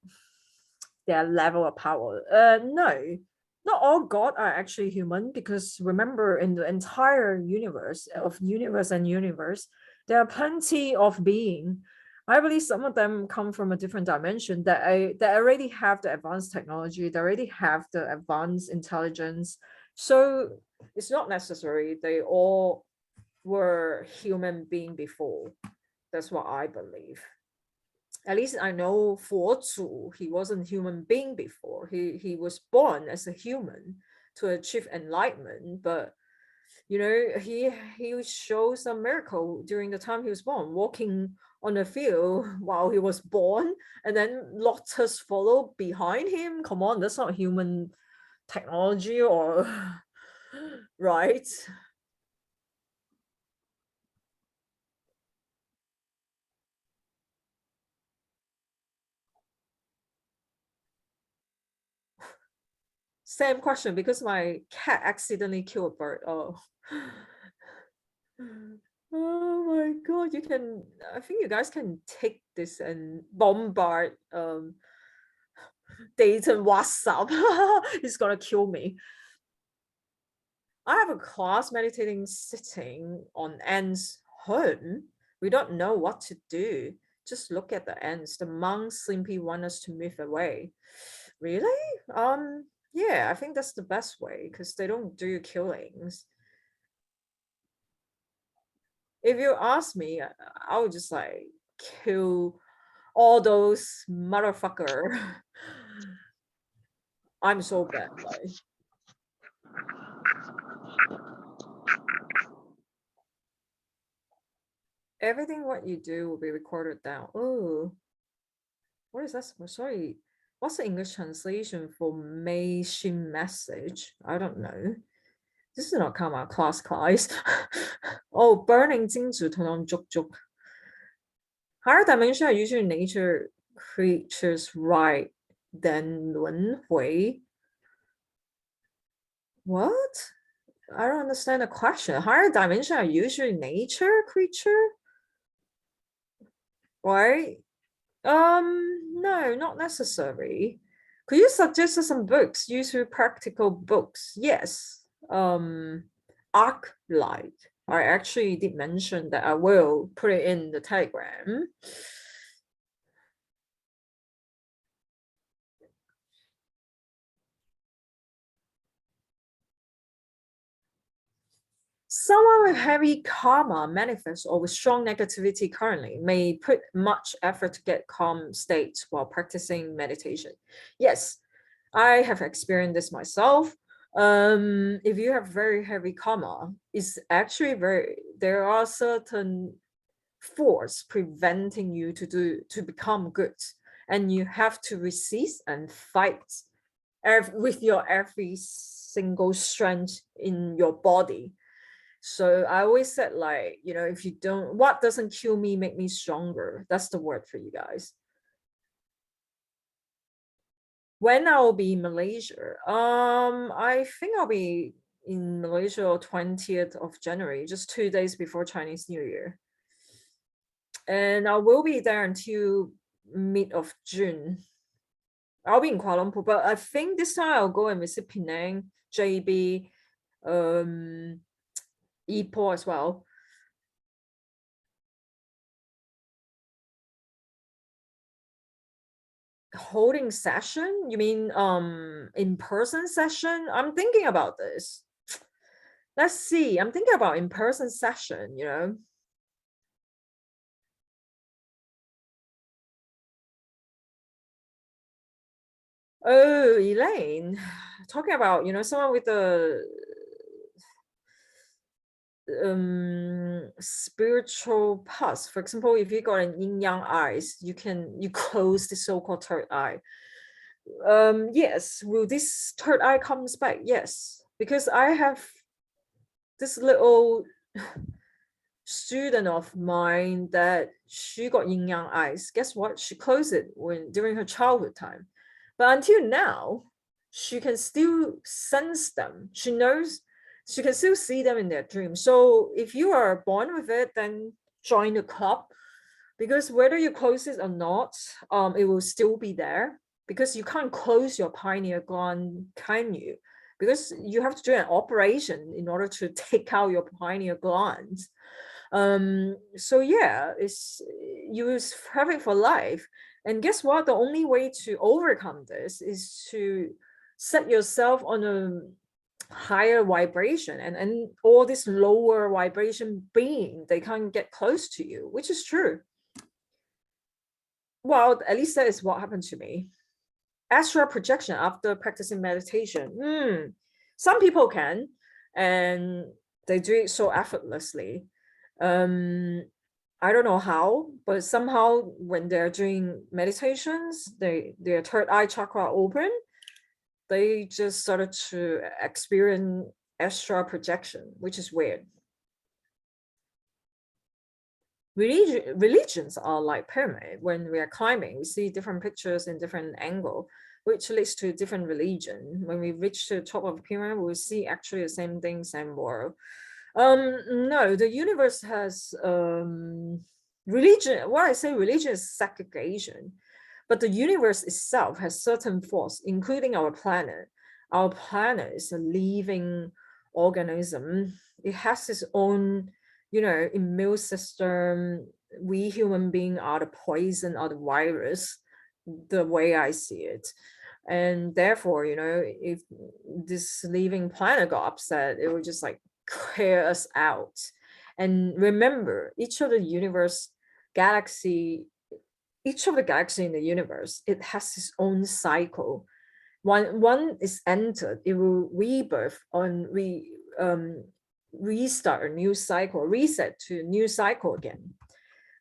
their level of power? No, not all gods are actually human, because remember, in the entire universe and universe, there are plenty of being. I believe some of them come from a different dimension that already have the advanced technology, they already have the advanced intelligence. So it's not necessary they all were human being before. That's what I believe. At least I know Fu Zu, he wasn't human being before. He was born as a human to achieve enlightenment, but he showed some miracle during the time he was born, walking on the field while he was born, and then lotus followed behind him. Come on, that's not human technology or right? Same question, because my cat accidentally killed a bird. Oh. Oh my god, I think you guys can take this and bombard Dayton WhatsApp. He's gonna kill me. I have a class meditating sitting on ants home. We don't know what to do. Just look at the ants. The monks simply want us to move away. Really? Yeah, I think that's the best way, because they don't do killings. If you ask me, I would just like kill all those motherfucker. I'm so bad. Like, everything what you do will be recorded down. Oh, what is that? Sorry, what's the English translation for Meishin message? I don't know. This is not karma class. Oh, burning 金子 on juk juk. Higher dimension are usually nature creatures, right? Then 轮回. What? I don't understand the question. Higher dimension are usually nature creature, right? No, not necessary. Could you suggest some books, useful practical books? Yes. Arc Light. I actually did mention that I will put it in the Telegram. Someone with heavy karma manifest or with strong negativity currently may put much effort to get calm states while practicing meditation. Yes, I have experienced this myself. If you have very heavy karma, it's actually there are certain force preventing you to become good, and you have to resist and fight with your every single strength in your body. So I always said, like, if you don't, what doesn't kill me make me stronger. That's the word for you guys. When I'll be in Malaysia, I think I'll be in Malaysia on 20th of January, just 2 days before Chinese New Year. And I will be there until mid of June. I'll be in Kuala Lumpur, but I think this time I'll go and visit Penang, JB, Ipoh as well. Holding session? You mean in-person session? I'm thinking about this. Let's see. I'm thinking about in-person session, Oh, Elaine, talking about, someone with a spiritual pus. For example, if you got an yin yang eyes, you close the so-called third eye. Yes, will this third eye comes back? Yes, because I have this little student of mine that she got yin yang eyes. Guess what? She closed it during her childhood time, but until now, she can still sense them. She knows she can still see them in their dreams. So if you are born with it, then join the club, because whether you close it or not, it will still be there, because you can't close your pineal gland, can you? Because you have to do an operation in order to take out your pineal gland. So yeah, you have it for life. And guess what? The only way to overcome this is to set yourself on a higher vibration, and all this lower vibration being, they can't get close to you, which is true. Well, at least that is what happened to me. Astral projection after practicing meditation. Some people can, and they do it so effortlessly. I don't know how, but somehow when they're doing meditations, their third eye chakra open, they just started to experience astral projection, which is weird. Religions are like pyramid. When we are climbing, we see different pictures in different angle, which leads to different religion. When we reach the top of the pyramid, we'll see actually the same thing, same world. No, the universe has religion. What I say, religion is segregation, but the universe itself has certain force, including our planet. Our planet is a living organism. It has its own, immune system. We human beings are the poison or the virus, the way I see it. And therefore, if this living planet got upset, it would just like clear us out. And remember, each of the galaxy in the universe, it has its own cycle. One is entered, it will rebirth restart a new cycle, reset to a new cycle again.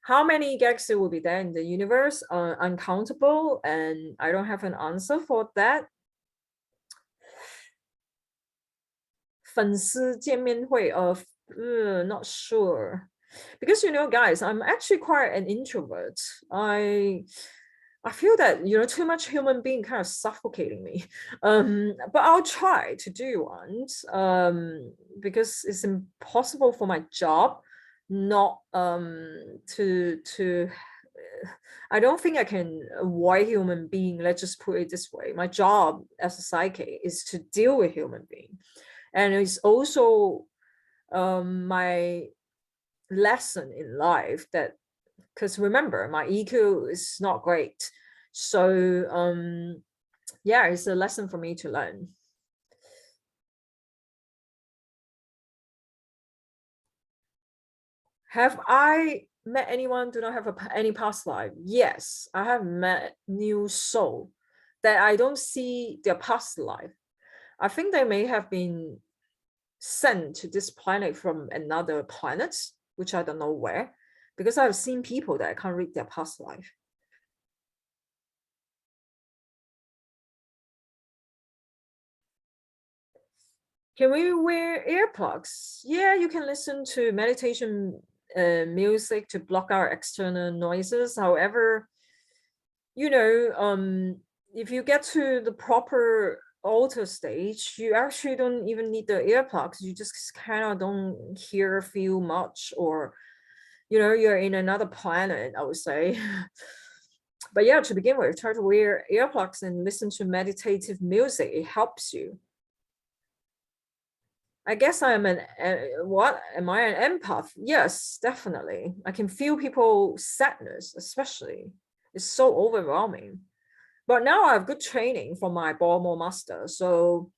How many galaxies will be there in the universe? Uncountable, and I don't have an answer for that. 粉丝见面会 of not sure, because guys, I'm actually quite an introvert. I feel that too much human being kind of suffocating me, but I'll try to do one, because it's impossible for my job not to I don't think I can avoid human being. Let's just put it this way. My job as a psychic is to deal with human being. And it's also my lesson in life that, because remember, my EQ is not great. So yeah, it's a lesson for me to learn. Have I met anyone do not have any past life? Yes, I have met new soul that I don't see their past life. I think they may have been sent to this planet from another planet, which I don't know where, because I've seen people that I can't read their past life. Can we wear earplugs? Yeah, you can listen to meditation music to block out external noises. However, if you get to the proper altar stage, you actually don't even need the earplugs. You just kind of don't feel much, or you're in another planet, I would say. But yeah, to begin with, try to wear earplugs and listen to meditative music. It helps you. I guess I'm what am I an empath? Yes, definitely. I can feel people's sadness, especially. It's so overwhelming. But now I have good training from my Balmo master. So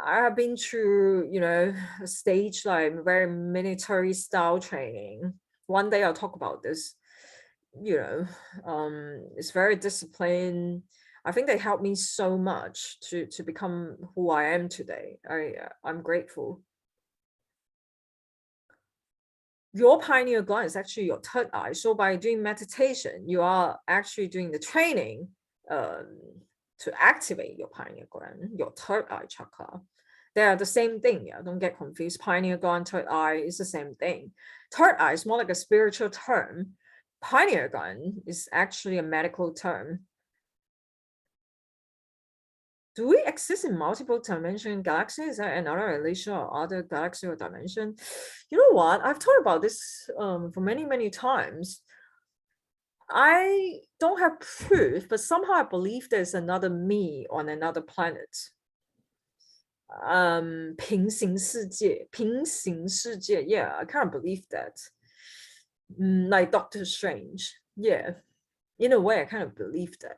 I have been through, a stage like very military style training. One day I'll talk about this. It's very disciplined. I think they helped me so much to become who I am today. I'm grateful. Your pineal gland is actually your third eye. So by doing meditation, you are actually doing the training to activate your pineal gland, your third eye chakra. They are the same thing. Yeah, don't get confused. Pineal gland, third eye is the same thing. Third eye is more like a spiritual term. Pineal gland is actually a medical term. Do we exist in multiple dimension galaxies? Is there another relation or other galaxy or dimension? You know what? I've thought about this for many, many times. I don't have proof, but somehow I believe there's another me on another planet. 平行世界, yeah, I kind of believe that. Like Doctor Strange, yeah. In a way, I kind of believe that.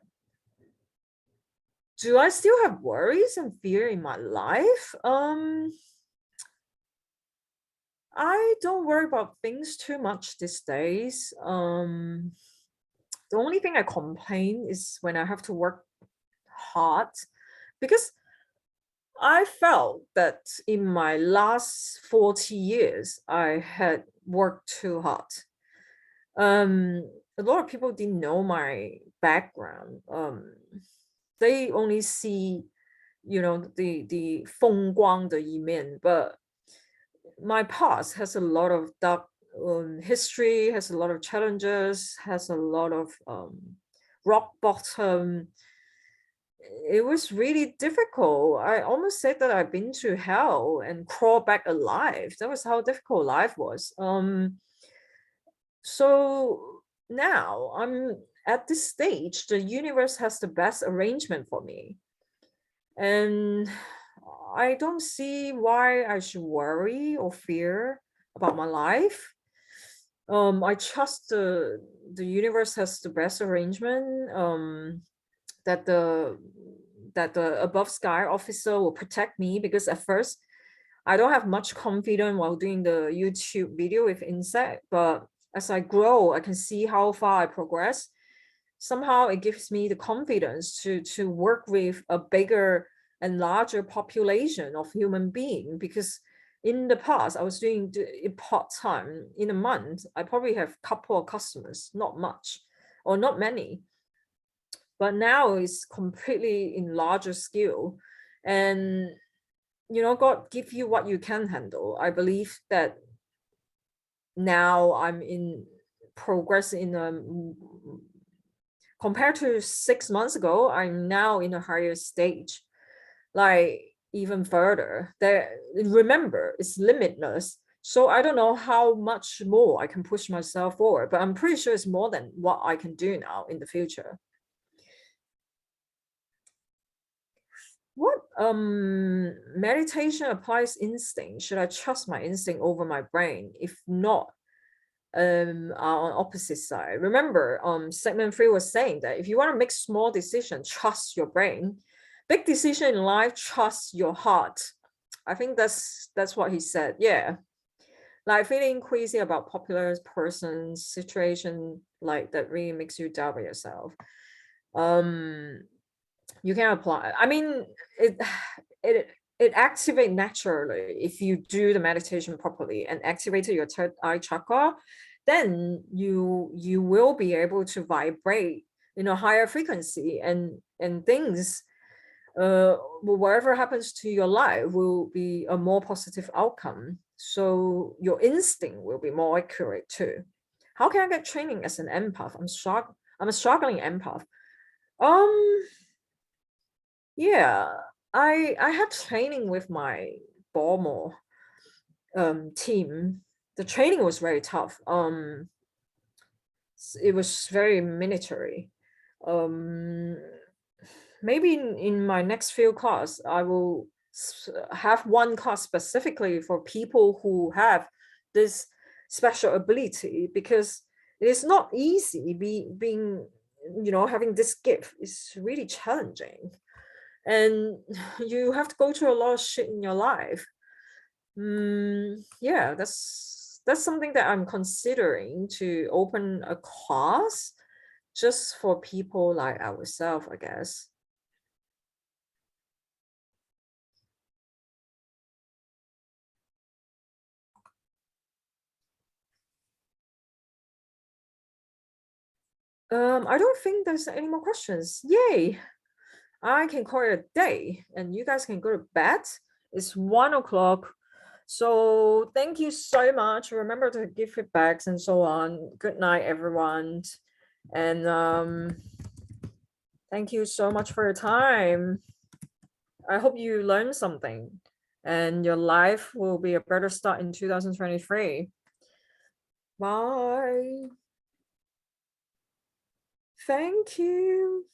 Do I still have worries and fear in my life? I don't worry about things too much these days. The only thing I complain is when I have to work hard, because I felt that in my last 40 years, I had worked too hard. A lot of people didn't know my background. They only see, the 风光的一面, but my past has a lot of dark history, has a lot of challenges, has a lot of rock bottom. It was really difficult. I almost said that I've been to hell and crawled back alive. That was how difficult life was. So now I'm at this stage, the universe has the best arrangement for me. And I don't see why I should worry or fear about my life. I trust the universe has the best arrangement. That the above sky officer will protect me, because at first I don't have much confidence while doing the YouTube video with insect, but as I grow, I can see how far I progress. Somehow it gives me the confidence to work with a bigger and larger population of human being, because in the past I was doing it part-time. In a month I probably have a couple of customers, not much or not many, but now it's completely in larger scale. And God give you what you can handle. I believe that now I'm in progress in compared to 6 months ago, I'm now in a higher stage, like even further. There, remember, it's limitless. So I don't know how much more I can push myself forward, but I'm pretty sure it's more than what I can do now in the future. What meditation applies instinct? Should I trust my instinct over my brain? If not, are on opposite side. Remember, segment 3 was saying that if you want to make small decision, trust your brain. Big decision in life, trust your heart. I think that's what he said. Yeah, like feeling queasy about popular person's situation, like that really makes you doubt yourself. You can apply. I mean, it it activates naturally if you do the meditation properly and activated your third eye chakra, then you will be able to vibrate in a higher frequency, and things whatever happens to your life will be a more positive outcome. So your instinct will be more accurate too. How can I get training as an empath? I'm a struggling empath. Yeah, I had training with my Balmore team. The training was very tough. It was very military. Um, Maybe in my next few class, I will have one class specifically for people who have this special ability, because it is not easy being, having this gift is really challenging, and you have to go through a lot of shit in your life. Yeah, that's something that I'm considering, to open a class just for people like ourselves, I guess. I don't think there's any more questions. Yay! I can call it a day, and you guys can go to bed. It's 1 o'clock. So thank you so much. Remember to give feedbacks and so on. Good night, everyone. And thank you so much for your time. I hope you learned something and your life will be a better start in 2023. Bye. Thank you.